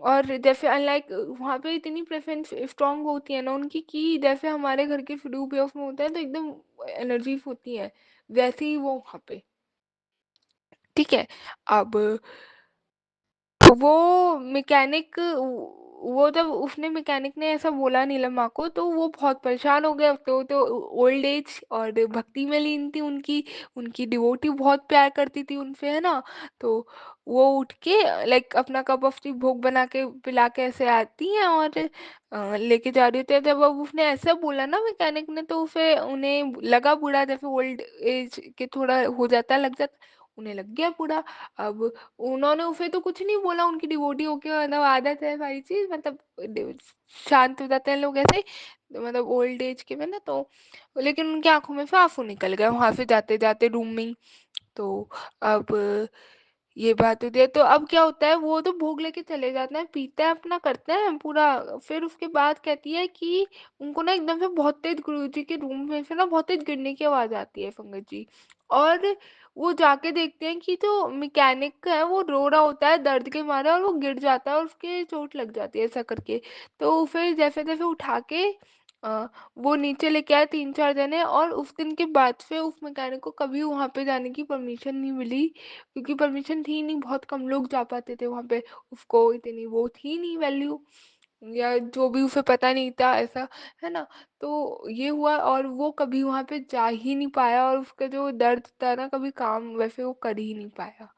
और जैसे अनलाइक वहाँ पे इतनी प्रेफरेंस स्ट्रांग होती है ना उनकी, कि जैसे हमारे घर के फ्लू पे ऑफ में होता है तो एकदम एनर्जीज होती है, वैसे ही वो वहाँ पे, ठीक है। अब वो मैकेनिक वो जब उसने मैकेनिक ने ऐसा बोला नीलम माँ को, तो वो बहुत परेशान हो गया। तो ओल्ड एज और भक्ति में लीन थी, उनकी उनकी डिवोटी बहुत प्यार करती थी उनसे, है ना। तो वो उठ के लाइक अपना कप ऑफ टी भोग बना के पिला के ऐसे आती हैं और लेके जा रही होती है। जब अब उसने ऐसा बोला ना मैकेनिक ने, तो उसे उन्हें लगा बुरा, जैसे ओल्ड एज के थोड़ा हो जाता है, लग जाता, उन्हें लग गया बुरा। अब उन्होंने उसे तो कुछ नहीं बोला, उनकी डिवोटी होके, मतलब आदत है सारी चीज, मतलब शांत हो जाते हैं लोग ऐसे, मतलब ओल्ड एज के में ना। तो लेकिन उनकी आंखों में से आंसू निकल गए वहां से जाते जाते रूम में ही। तो अब ये बात होती है। तो अब क्या होता है, वो तो भोग लेके चले जाते हैं, पीते हैं अपना, करते हैं पूरा। फिर उसके बाद कहती है कि उनको ना एकदम से बहुत तेज गुरुजी के रूम में से ना बहुत तेज गिरने की आवाज आती है पंकज जी। और वो जाके देखते हैं कि जो मैकेनिक है वो रो रहा होता है दर्द के मारे, और वो गिर जाता है और उसके चोट लग जाती है ऐसा करके। तो फिर जैसे जैसे उठा के वो नीचे लेके आए 3-4 जने, और उस दिन के बाद से उस मैकेनिक को कभी वहां पे जाने की परमिशन नहीं मिली, क्योंकि परमिशन थी नहीं, बहुत कम लोग जा पाते थे वहां पे, उसको इतनी वो थी नहीं वैल्यू। या जो भी उसे पता नहीं था ऐसा, है ना? तो ये हुआ और वो कभी वहाँ पे जा ही नहीं पाया और उसका जो दर्द था ना कभी काम वैसे वो कर ही नहीं पाया।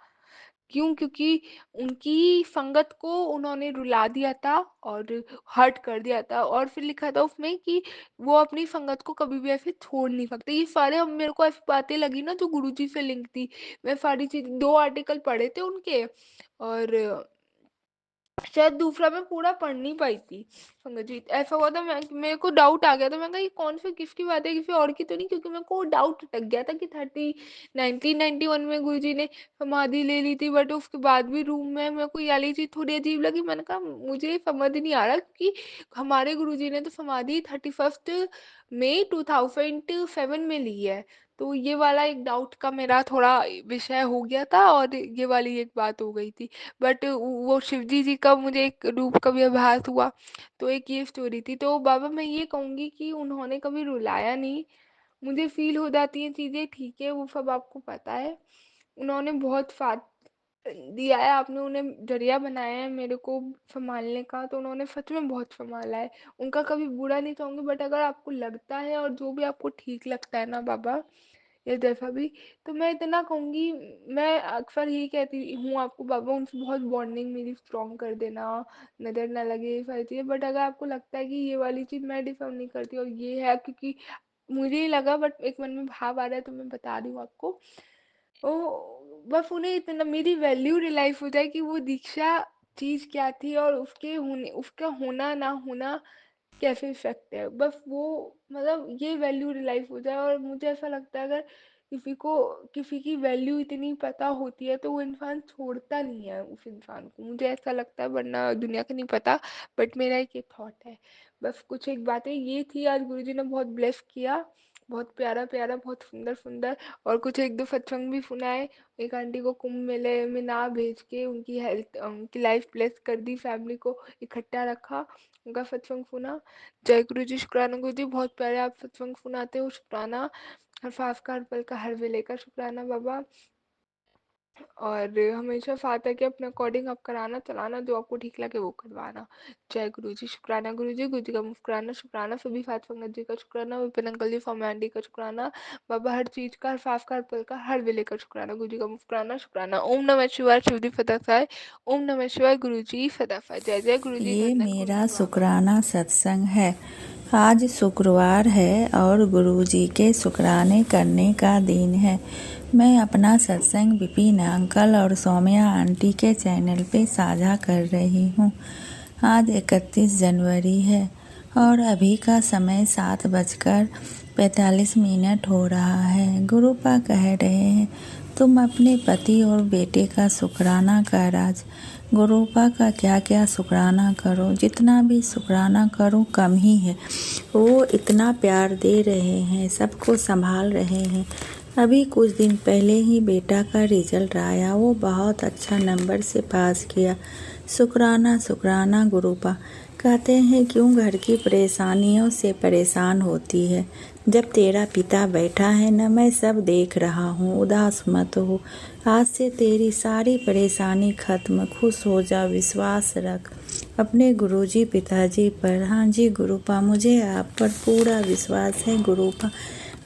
क्यों? क्योंकि उनकी संगत को उन्होंने रुला दिया था और हर्ट कर दिया था और फिर लिखा था उसमें कि वो अपनी संगत को कभी भी ऐसे छोड़ नहीं सकते। ये सारे अब मेरे को ऐसी बातें लगी ना जो गुरुजी से लिंक थी। मैं सारी चीज़ 2 आर्टिकल पढ़े थे उनके और शायद दूसरा मैं पूरा पढ़ नहीं पाई थी। संगजीत ऐसा हुआ था मैं मेरे को डाउट आ गया था, मैं कहा ये कौन सी किसकी बात है, किसी और की तो नहीं, क्योंकि मेरे को डाउट अटक गया था कि 1991 में गुरुजी ने समाधि ले ली थी, बट उसके बाद भी रूम में मेरे को ये वाली चीज थोड़ी अजीब लगी। मैंने कहा मुझे समझ नहीं आ रहा क्योंकि हमारे गुरुजी ने तो समाधि 31 मई 2007 में ली है। तो ये वाला एक डाउट का मेरा थोड़ा विषय हो गया था और ये वाली एक बात हो गई थी। बट वो शिवजी जी का मुझे एक रूप का भी आभास हुआ। तो एक ये स्टोरी थी। तो बाबा मैं ये कहूँगी कि उन्होंने कभी रुलाया नहीं। मुझे फ़ील हो जाती हैं चीज़ें, ठीक है, वो सब आपको पता है। उन्होंने बहुत साथ दिया है, आपने उन्हें ज़रिया बनाया है मेरे को सँभालने का, तो उन्होंने सच में बहुत सँभाला है। उनका कभी बुरा नहीं चाहूँगी, बट अगर आपको लगता है और जो भी आपको ठीक लगता है ना बाबा, या जैसा भी, तो मैं इतना कहूँगी, मैं अक्सर यही कहती हूँ आपको बाबा उनसे बहुत बॉन्डिंग मेरी स्ट्रॉन्ग कर देना, नज़र ना लगे ये सारी चीज़ें। बट अगर आपको लगता है कि ये वाली चीज़ मैं डिफ़र्म नहीं करती और ये है क्योंकि मुझे ही लगा, बट एक मन में भाव आ रहा है तो मैं बता रही हूँ आपको। बस उन्हें इतना मेरी वैल्यू रियलाइज़ हो जाए कि वो दीक्षा चीज़ क्या थी और उसका होना ना होना कैसे इफ़ेक्ट है। बस वो मतलब ये वैल्यू रियलाइज़ हो जाए और मुझे ऐसा लगता है अगर किसी को किसी की वैल्यू इतनी पता होती है तो वो इंसान छोड़ता नहीं है उस इंसान को। मुझे ऐसा लगता है, वरना दुनिया का नहीं पता, बट मेरा एक ये थॉट है। बस कुछ एक बातें ये थी, आज गुरुजी ने बहुत ब्लेस किया, बहुत प्यारा-प्यारा, बहुत सुंदर-सुंदर और कुछ 1-2 सत्संग भी सुनाए। एक आंटी को कुंभ मेले में ना भेज के उनकी लाइफ ब्लेस कर दी, फैमिली को इकट्ठा रखा, उनका सत्संग सुना। जय गुरु जी, शुक्राना गुरु जी, बहुत प्यारे आप सत्संग सुनाते हो, शुक्राना। हर सांस का, हर पल का, हर वेले का शुक्राना बाबा। और हमेशा साथ है कि अपने अकॉर्डिंग आप कराना चलाना, जो आपको ठीक लगे वो करवाना। जय गुरु जी, शुक्राना गुरु जी का मुस्कुराना शुक्राना, सभी साथ संगत जी का शुक्राना, विपिन अंकल जी, फॉर्म आंटी का शुक्राना बाबा, हर चीज़ का, हर सांस का, हर पल का, हर वेले का शुक्राना, गुरु जी का मुस्कुराना शुक्राना। ओम नमः शिवाय, शिव जी सदा सहाय। ओम नमः शिवाय, गुरु जी सदा सहाय। जय जय गुरु जी, ये धन धन गुरु मेरा जी बाबा। शुक्राना सत्संग है। आज शुक्रवार है और गुरुजी के शुक्राने करने का दिन है। मैं अपना सत्संग विपिन अंकल और सौम्या आंटी के चैनल पे साझा कर रही हूँ। आज 31 जनवरी है और अभी का समय 7:45 हो रहा है। गुरुपा कह रहे हैं तुम अपने पति और बेटे का शुक्राना कर। आज गुरुपा का क्या क्या शुक्राना करो, जितना भी शुक्राना करो कम ही है। वो इतना प्यार दे रहे हैं, सबको संभाल रहे हैं। अभी कुछ दिन पहले ही बेटा का रिजल्ट आया, वो बहुत अच्छा नंबर से पास किया। शुक्राना शुक्राना गुरुपा। कहते हैं क्यों घर की परेशानियों से परेशान होती है, जब तेरा पिता बैठा है न, मैं सब देख रहा हूँ। उदास मत हो, आज से तेरी सारी परेशानी खत्म। खुश हो जा, विश्वास रख अपने गुरुजी पिताजी पर। हाँ जी गुरुपा, मुझे आप पर पूरा विश्वास है गुरुपा।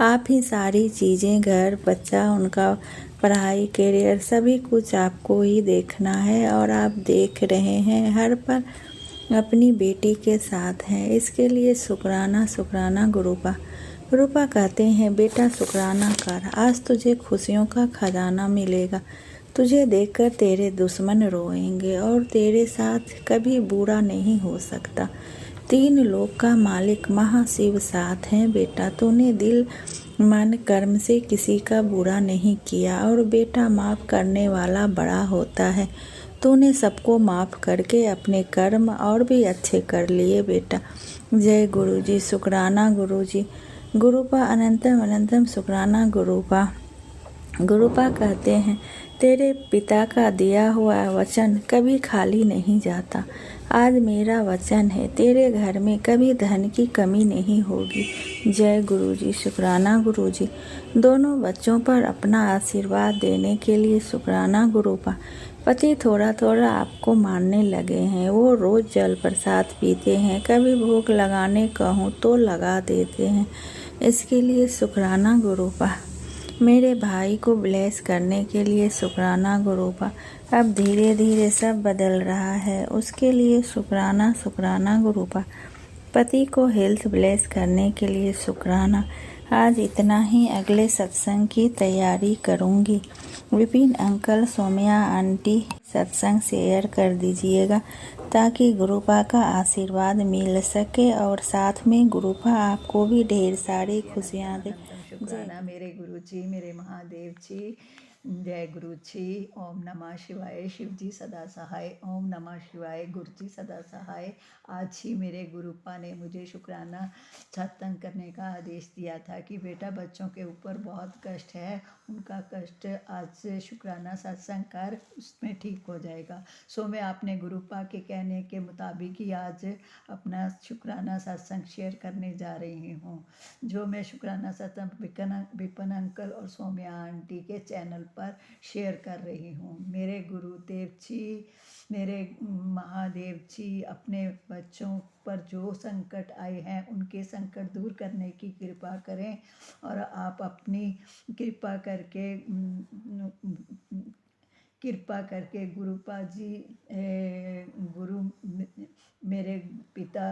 आप ही सारी चीज़ें, घर, बच्चा, उनका पढ़ाई, करियर, सभी कुछ आपको ही देखना है और आप देख रहे हैं। हर पल अपनी बेटी के साथ हैं, इसके लिए शुक्राना शुक्राना गुरुपा। गुरुपा कहते हैं बेटा शुक्राना कर, आज तुझे खुशियों का खजाना मिलेगा। तुझे देखकर तेरे दुश्मन रोएंगे और तेरे साथ कभी बुरा नहीं हो सकता। 3 लोक का मालिक महाशिव साथ हैं बेटा। तूने दिल मन कर्म से किसी का बुरा नहीं किया और बेटा माफ़ करने वाला बड़ा होता है। तूने सबको माफ़ करके अपने कर्म और भी अच्छे कर लिए बेटा। जय गुरु जी, शुक्राना गुरु जी। गुरुपा अनंतम अनंतम शुक्राना गुरुपा। गुरुपा कहते हैं तेरे पिता का दिया हुआ वचन कभी खाली नहीं जाता। आज मेरा वचन है तेरे घर में कभी धन की कमी नहीं होगी। जय गुरु जी, शुक्राना गुरु जी। दोनों बच्चों पर अपना आशीर्वाद देने के लिए शुक्राना गुरुपा। पति थोड़ा थोड़ा आपको मानने लगे हैं। वो रोज़ जल प्रसाद पीते हैं, कभी भोग लगाने कहूँ तो लगा देते हैं। इसके लिए शुक्राना गुरुपा। मेरे भाई को ब्लेस करने के लिए शुक्राना गुरुपा। अब धीरे धीरे सब बदल रहा है, उसके लिए शुक्राना शुक्राना गुरुपा। पति को हेल्थ ब्लेस करने के लिए शुक्राना। आज इतना ही, अगले सत्संग की तैयारी करूँगी। विपिन अंकल, सोम्या आंटी सत्संग शेयर कर दीजिएगा ताकि गुरुपा का आशीर्वाद मिल सके और साथ में गुरुपा आपको भी ढेर सारी खुशियाँ दे। शुक्राना मेरे गुरु जी, मेरे महादेव जी। जय गुरु जी। ओम नमः शिवाय। शिव जी सदा सहाय। ओम नमः शिवाय। गुरु जी सदा सहाय। आज ही मेरे गुरुपा ने मुझे शुक्राना सत्संग करने का आदेश दिया था कि बेटा बच्चों के ऊपर बहुत कष्ट है, उनका कष्ट आज से शुक्राना सत्संग कर, उसमें ठीक हो जाएगा। सो मैं अपने गुरुपा के कहने के मुताबिक ही आज अपना शुक्राना सत्संग शेयर करने जा रही हूँ। जो मैं शुक्राना सत्संग विपिन अंकल और सोम्या आंटी के चैनल पर शेयर कर रही हूँ। मेरे गुरुदेव जी, मेरे महादेव जी अपने बच्चों पर जो संकट आए हैं उनके संकट दूर करने की कृपा करें और आप अपनी कृपा करके गुरुपा जी, गुरु मेरे पिता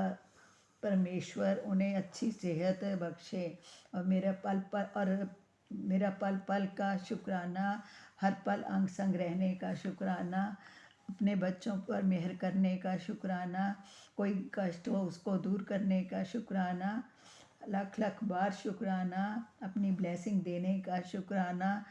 परमेश्वर उन्हें अच्छी सेहत बख्शे और मेरा पल पल का शुक्राना, हर पल अंग संग रहने का शुक्राना, अपने बच्चों पर मेहर करने का शुक्राना, कोई कष्ट हो उसको दूर करने का शुक्राना, लाख लाख बार शुक्राना, अपनी ब्लेसिंग देने का शुक्राना,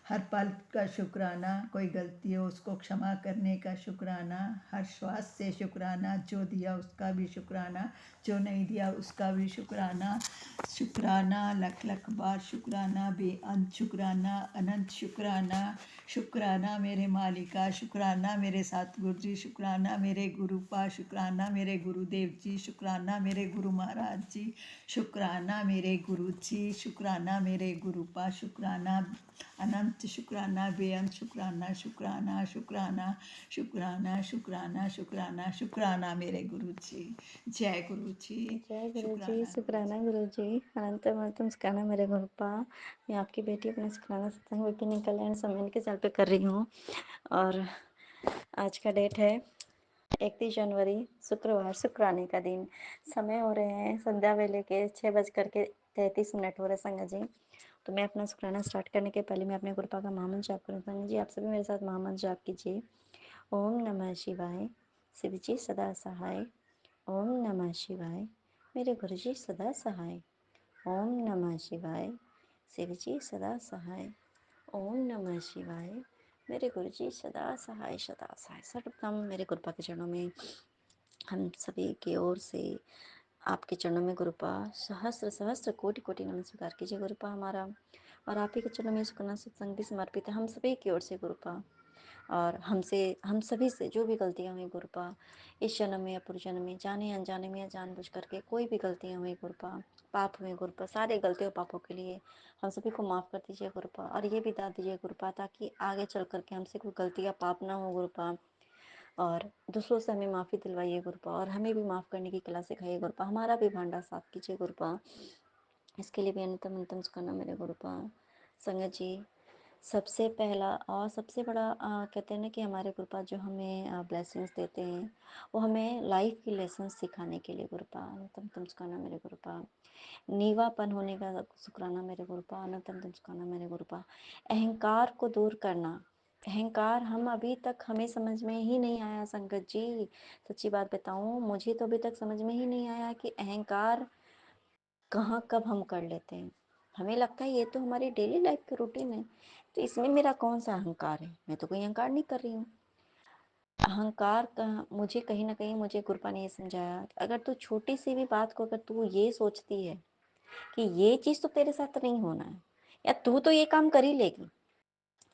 हर पल का शुक्राना, कोई गलती हो उसको क्षमा करने का शुक्राना, हर श्वास से शुक्राना, जो दिया उसका भी शुक्राना, जो नहीं दिया उसका भी शुक्राना। शुक्राना लख लख बार शुक्राना, बेअंत शुक्राना, अनंत शुक्राना। शुक्राना मेरे मालिका, शुक्राना मेरे सतगुरु जी, शुक्राना मेरे गुरुपा, शुक्राना मेरे गुरुदेव जी, शुक्राना मेरे गुरु महाराज जी, शुक्राना मेरे गुरु जी, शुक्राना मेरे गुरुपा, शुक्राना अनंत शुक्राना, बेअंत शुक्राना, शुक्राना शुक्राना शुक्राना शुक्राना शुक्राना शुक्राना मेरे गुरु जी। जय गुरु जी। जय गुरु जी। शुक्राना गुरु जी। अनंतम अनंतम शुक्राना मेरे गुरुपा। मैं आपकी बेटी अपने शुक्राना सत्संग विपिन कल्याण सम्मेलन के चैनल पे कर रही हूँ और आज का डेट है 31 जनवरी शुक्रवार, शुक्राने का दिन। समय हो रहे हैं संध्या वेले के 6:33 हो रहे संगत जी। तो मैं अपना शुक्राना स्टार्ट करने के पहले मैं अपने गुरुपा का महामंत्र जाप करूँ। संगत जी आप सभी मेरे साथ महामंत्र जाप कीजिए। ओम नमः शिवाय। शिव जी सदा सहाय। ओम नमः शिवाय। मेरे गुरु जी सदा सहाय। ओम नमः शिवाय। शिव जी सदा सहाय। ओम नमः शिवाय। मेरे गुरु जी सदा सहाय सदा सहाय। सर्वप्रथम मेरे गुरुपा के चरणों में हम सभी की ओर से आपके चरणों में गुरुपा सहस्त्र सहस्त्र कोटि कोटि नमन स्वीकार कीजिए गुरुपा हमारा, और आप ही के चरणों में शुक्राना सत्संग भी समर्पित है हम सभी की ओर से गुरुपा। और हम सभी से जो भी गलतियाँ हुई गुरुपा इस जन्म में या पूर्व जन्म में, जाने अनजाने में या जानबूझ करके कोई भी गलतियाँ हुई गुरुपा, पाप हुए गुरुपा, सारे गलतियों पापों के लिए हम सभी को माफ़ कर दीजिए गुरुपा। और ये भी दाद दीजिए गुरुपा ताकि आगे चल करके हमसे कोई गलतियाँ पाप ना हो गुरुपा, और दूसरों से हमें माफ़ी दिलवाइए गुरुपा, और हमें भी माफ़ करने की कला सिखाइए गुरुपा। हमारा भी भांडा साफ कीजिए गुरुपा। इसके लिए भी अनंतम अनंतम करना मेरे गुरुपा। संगत जी सबसे पहला और सबसे बड़ा कहते हैं ना कि हमारे गुरुपा जो हमें ब्लेसिंग्स देते हैं वो हमें लाइफ की लेसन सिखाने के लिए गुरुपा। अनंतम तुम शुक्राना मेरे गुरुपा। नीवापन होने का शुक्राना मेरे गुरुपा। अनंतम तुम शुक्राना मेरे गुरुपा। अहंकार को दूर करना, अहंकार हम अभी तक हमें समझ में ही नहीं आया संगत जी। सच्ची बात बताऊं मुझे तो अभी तक समझ में ही नहीं आया कि अहंकार कहाँ कब हम कर लेते हैं। हमें लगता है ये तो हमारी डेली लाइफ की रूटीन है, तो इसमें मेरा कौन सा अहंकार है। मैं तो कोई अहंकार नहीं कर रही हूँ। अहंकार का मुझे कहीं ना कहीं मुझे गुरुपा ने ये समझाया, अगर तू छोटी सी भी बात को अगर तू ये सोचती है कि ये चीज़ तो तेरे साथ नहीं होना है, या तू तो ये काम कर ही लेगी,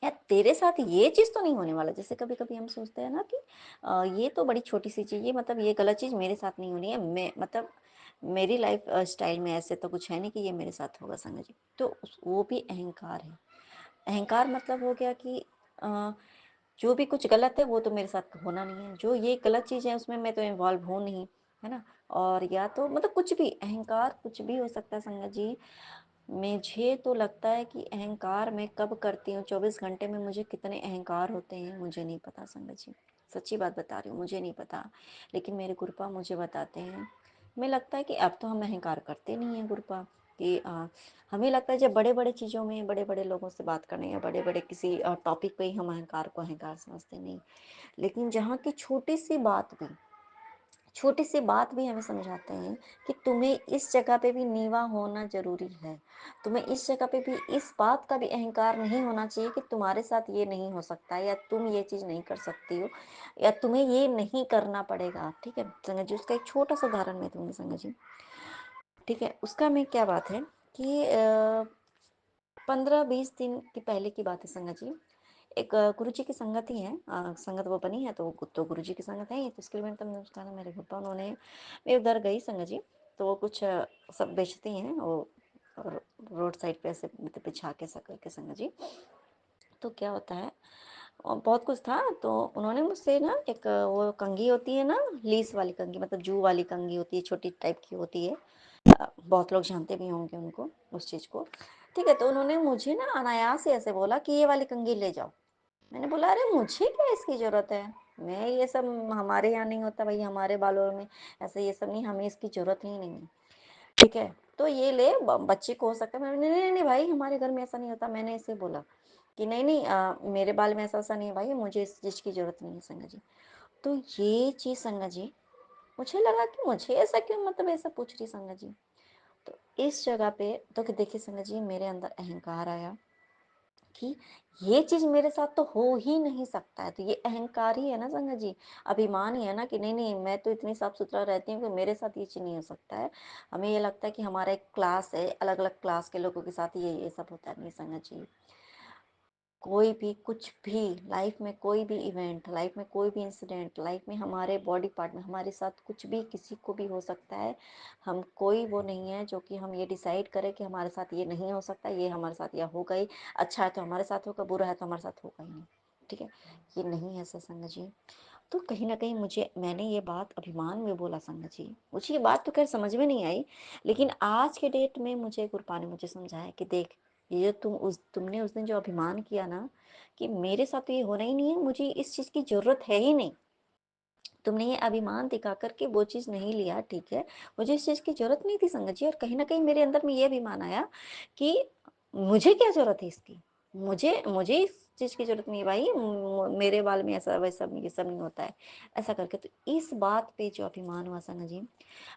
या तेरे साथ ये चीज़ तो नहीं होने वाला। जैसे कभी कभी हम सोचते हैं ना कि ये तो बड़ी छोटी सी चीज़, ये मतलब ये गलत चीज़ मेरे साथ नहीं होनी है, मैं मतलब मेरी लाइफ स्टाइल में ऐसे तो कुछ है नहीं कि ये मेरे साथ होगा संगत जी। तो वो भी अहंकार है। अहंकार मतलब हो गया कि जो भी कुछ गलत है वो तो मेरे साथ होना नहीं है, जो ये गलत चीज़ है उसमें मैं तो इन्वॉल्व हूँ नहीं, है ना? और या तो मतलब कुछ भी अहंकार कुछ भी हो सकता है संगत जी। मुझे तो लगता है कि अहंकार मैं कब करती हूँ, 24 घंटे में मुझे कितने अहंकार होते हैं मुझे नहीं पता संगत जी। सच्ची बात बता रही हूँ, मुझे नहीं पता, लेकिन मेरे गुरुपा मुझे बताते हैं। हमें लगता है कि अब तो हम अहंकार करते नहीं हैं गुरुपा, कि हमें लगता है जब बड़े-बड़े चीज़ों में बड़े-बड़े लोगों से बात करने या बड़े-बड़े किसी टॉपिक पे ही हम अहंकार को अहंकार समझते नहीं। लेकिन जहाँ की छोटी सी बात भी हमें समझाते हैं कि तुम्हें इस जगह पे भी नीवा होना ज़रूरी है। तुम्हें इस जगह पे भी इस बात का भी अहंकार नहीं होना चाहिए कि तुम्हारे साथ ये नहीं हो सकता या तुम ये चीज़ नहीं कर सकती हो या तुम्हें ये नहीं करना पड़ेगा, ठीक है? संगत जी, उसका एक छोटा-सा उदाहरण मैं दूँगी संगत जी, ठीक है? उसका में क्या बात है कि 15-20 दिन की पहले की बात है संगत जी। एक गुरुजी की संगत ही है, संगत वो बनी है तो गुरुजी की संगत है ही, तो इसके लिए मैंने तब उसका ना मेरे पापा उन्होंने मैं उधर गई संगत जी, तो वो कुछ सब बेचती हैं वो रोड साइड पे ऐसे मतलब बिछा के ऐसा करके संगत जी। तो क्या होता है बहुत कुछ था, तो उन्होंने मुझसे ना एक वो कंघी होती है ना, लीस वाली कंघी, मतलब जू वाली कंघी होती है, छोटी टाइप की होती है। बहुत लोग जानते भी होंगे उनको उस चीज़ को, ठीक है? तो उन्होंने मुझे ना अनायास ही ऐसे बोला कि ये वाली कंघी ले जाओ। मैंने बोला अरे मुझे क्या इसकी ज़रूरत है? मैं ये सब हमारे यहाँ नहीं होता भाई, हमारे बालों में ऐसे ये सब नहीं, हमें इसकी ज़रूरत ही नहीं है, ठीक है? तो ये ले बच्चे को हो सकता है। मैंने नहीं, नहीं, नहीं भाई हमारे घर में ऐसा नहीं होता। मैंने ऐसे बोला कि नहीं, नहीं मेरे बाल में ऐसा-ऐसा नहीं है भाई, मुझे इस चीज़ की ज़रूरत नहीं है संगत जी। तो ये चीज़ संगत जी, मुझे लगा कि मुझे ऐसा क्यों मतलब ऐसा पूछ रही संगत जी। तो इस जगह पे तो देखिए संगत जी मेरे अंदर अहंकार आया कि ये चीज़ मेरे साथ तो हो ही नहीं सकता है, तो ये अहंकार ही है ना संगत जी, अभिमान ही है ना कि नहीं, नहीं मैं तो इतनी साफ-सुथरा रहती हूँ कि मेरे साथ ये चीज़ नहीं हो सकता है। हमें ये लगता है कि हमारा एक क्लास है, अलग-अलग क्लास के लोगों के साथ ये सब होता है, नहीं संगत जी। कोई भी कुछ भी लाइफ में कोई भी इवेंट, लाइफ में कोई भी इंसिडेंट, लाइफ में हमारे बॉडी पार्ट में हमारे साथ कुछ भी किसी को भी हो सकता है। हम कोई वो नहीं है जो कि हम ये डिसाइड करें कि हमारे साथ ये नहीं हो सकता, ये हमारे साथ या होगा ही, अच्छा है तो हमारे साथ होगा, बुरा है तो हमारे साथ होगा ही नहीं, ठीक है? ये नहीं है ऐसा संगत जी। तो कहीं न कहीं मैंने ये बात अभिमान में बोला संगत जी। मुझे ये बात तो ख़ैर समझ में नहीं आई, लेकिन आज के डेट में मुझे गुरपा ने मुझे समझाया कि देख, ये जो तुमने उस दिन जो अभिमान किया ना कि मेरे साथ तो ये होना ही नहीं है, मुझे इस चीज़ की ज़रूरत है ही नहीं। तुमने ये अभिमान दिखा कर के वो चीज़ नहीं लिया, ठीक है? मुझे इस चीज़ की ज़रूरत नहीं थी संगत जी, और कहीं न कहीं मेरे अंदर में ये अभिमान आया कि मुझे क्या ज़रूरत है इसकी? मुझे मुझे इस चीज़ की ज़रूरत नहीं है भाई, मेरे बाल में ऐसा-वैसा ये सब नहीं होता है, ऐसा करके। तो इस बात पे जो अभिमान हुआ संगत जी,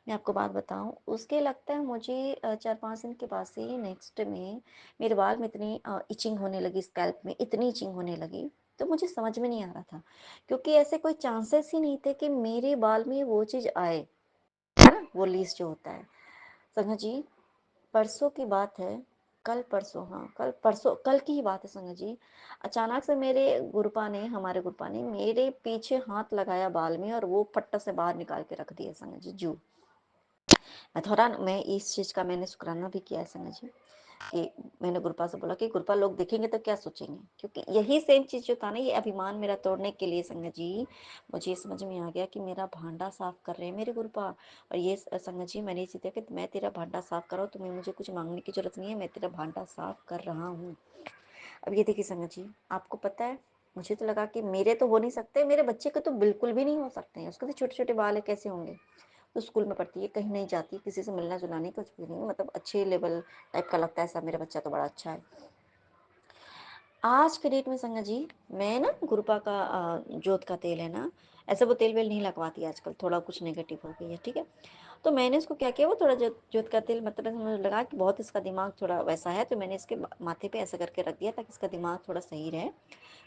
मैं आपको बात बताऊँ, उसके लगता है मुझे 4-5 दिन के बाद से ही नेक्स्ट में मेरे बाल में इतनी इचिंग होने लगी, स्कैल्प में इतनी इचिंग होने लगी, तो मुझे समझ में नहीं आ रहा था। क्योंकि ऐसे कोई चांसेस ही नहीं थे कि मेरे बाल में वो चीज़ आए, है ना? वो लीस जो होता है। संगत जी, परसों की बात है, कल की ही बात है संगत जी। अचानक से हमारे गुरुपा ने मेरे पीछे हाथ लगाया बाल में और वो फट्टा से बाहर निकाल के रख दिया संगत जी, जू। मैं इस चीज़ का मैंने शुक्राना भी किया है संगत जी, कि मैंने गुरुपा से बोला कि गुरुपा लोग देखेंगे तो क्या सोचेंगे? क्योंकि यही सेम चीज़ जो था ना, ये अभिमान मेरा तोड़ने के लिए संगत जी, मुझे ये समझ में आ गया कि मेरा भांडा साफ कर रहे हैं मेरे गुरुपा। और ये संगत जी मैंने ये चीज़ देखा कि मैं तेरा भांडा साफ कर रहा हूँ, तुम्हें मुझे कुछ माँगने की ज़रूरत नहीं है, मैं तेरा भांडा साफ कर रहा हूँ। अब ये देखिए संगत जी, आपको पता है, मुझे तो लगा कि मेरे तो हो नहीं सकते, मेरे बच्चे के तो बिल्कुल भी नहीं हो सकते हैं, उसके तो छोटे-छोटे बाल है, कैसे होंगे? तो स्कूल में पढ़ती है, कहीं नहीं जाती, किसी से मिलना-जुलना नहीं, कुछ भी नहीं, मतलब अच्छे लेवल टाइप का लगता है सब, मेरा बच्चा तो बड़ा अच्छा है। आज के डेट में संगत जी, मैं ना गुरुपा का जोत का तेल है ना, ऐसे वो तेल-वेल नहीं लगवाती आजकल, थोड़ा कुछ नेगेटिव हो गई है, ठीक है? तो मैंने उसको क्या किया, वो थोड़ा जोत का तेल मतलब मुझे लगा कि बहुत इसका दिमाग थोड़ा वैसा है, तो मैंने इसके माथे पे ऐसा करके रख दिया ताकि इसका दिमाग थोड़ा सही रहे।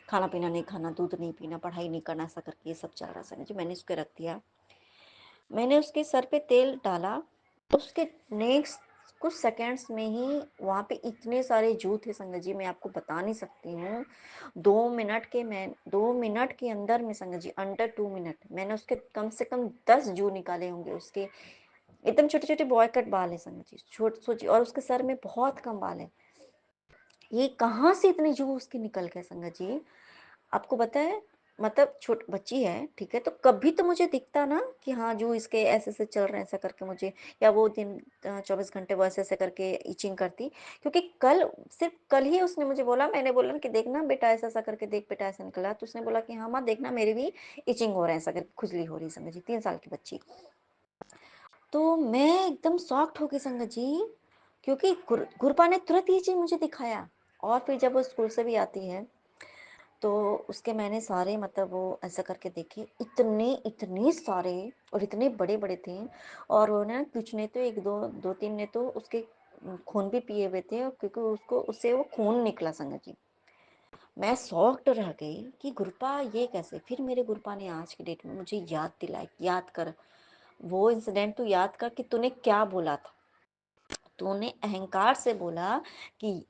खाना-पीना नहीं खाना, दूध नहीं पीना, पढ़ाई नहीं करना, ऐसा करके ये सब चल रहा है संगत जी, मैंने इसको रख दिया। मैंने उसके सर पे तेल डाला, उसके नेक्स्ट कुछ सेकंड्स में ही वहाँ पे इतने सारे जू थे संगत जी, मैं आपको बता नहीं सकती हूँ। 2 मिनट के अंदर में संगत जी, अंडर 2 मिनट मैंने उसके कम से कम 10 जू निकाले होंगे उसके। एकदम छोटे-छोटे बॉय कट बाल हैं संगत जी, सोचिए, और उसके सर में बहुत कम बाल है। ये कहाँ से इतने जू उसके निकल गए संगत जी? आपको पता है, मतलब छोट बच्ची है, ठीक है, तो कभी तो मुझे दिखता ना कि हाँ, जो इसके ऐसे-ऐसे चल रहे हैं, ऐसा करके मुझे, या वो दिन 24 घंटे वो ऐसे-ऐसे करके इचिंग करती। क्योंकि सिर्फ़ कल ही उसने मुझे बोला, मैंने बोला ना कि देखना बेटा ऐसा-ऐसा करके देख, बेटा ऐसा निकला, तो उसने बोला कि हाँ, माँ देखना मेरी भी इचिंग हो रहा है, ऐसा करके खुजली हो रही है संगत जी, 3 साल की बच्ची। तो मैं एकदम शॉक्ड हो गई संगत जी, क्योंकि गुरपा ने तुरंत ये चीज़ मुझे दिखाया। और फिर जब वो स्कूल से भी आती है, तो उसके मैंने सारे मतलब वो ऐसा करके देखे, इतने सारे और इतने बड़े-बड़े थे। और वो ना कुछ ने तो 2-3 ने तो उसके खून भी पिए हुए थे, और क्योंकि उससे वो खून निकला संगत जी। मैं शॉक्ड रह गई कि गुरपा ये कैसे? फिर मेरे गुरपा ने आज की डेट में मुझे याद दिलाई, याद कर, वो इंसिडेंट तू याद कर कि तूने क्या बोला था। तूने अहंकार से बोला कि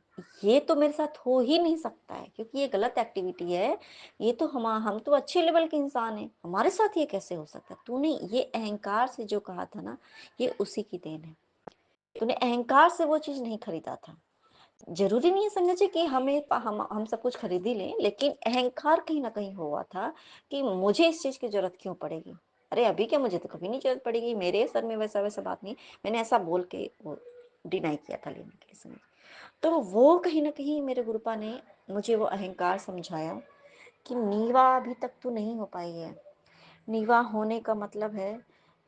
ये तो मेरे साथ हो ही नहीं सकता है, क्योंकि ये गलत एक्टिविटी है। ये तो हम तो अच्छे लेवल के इंसान हैं, हमारे साथ ये कैसे हो सकता है? तूने ये अहंकार से जो कहा था ना, ये उसी की देन है। तूने अहंकार से वो चीज़ नहीं खरीदा था। ज़रूरी नहीं है संगत जी कि हम सब कुछ खरीद ही लें, लेकिन अहंकार कहीं न कहीं हुआ था कि मुझे इस चीज़ की ज़रूरत क्यों पड़ेगी? अरे अभी क्या, मुझे तो कभी नहीं ज़रूरत पड़ेगी, मेरे सर में वैसा-वैसा बात नहीं। मैंने ऐसा बोल के वो डिनाई किया था लेने के लिए संगत। तो वो कहीं न कहीं मेरे गुरुपा ने मुझे वो अहंकार समझाया कि नीवा अभी तक तू नहीं हो पाई है। नीवा होने का मतलब है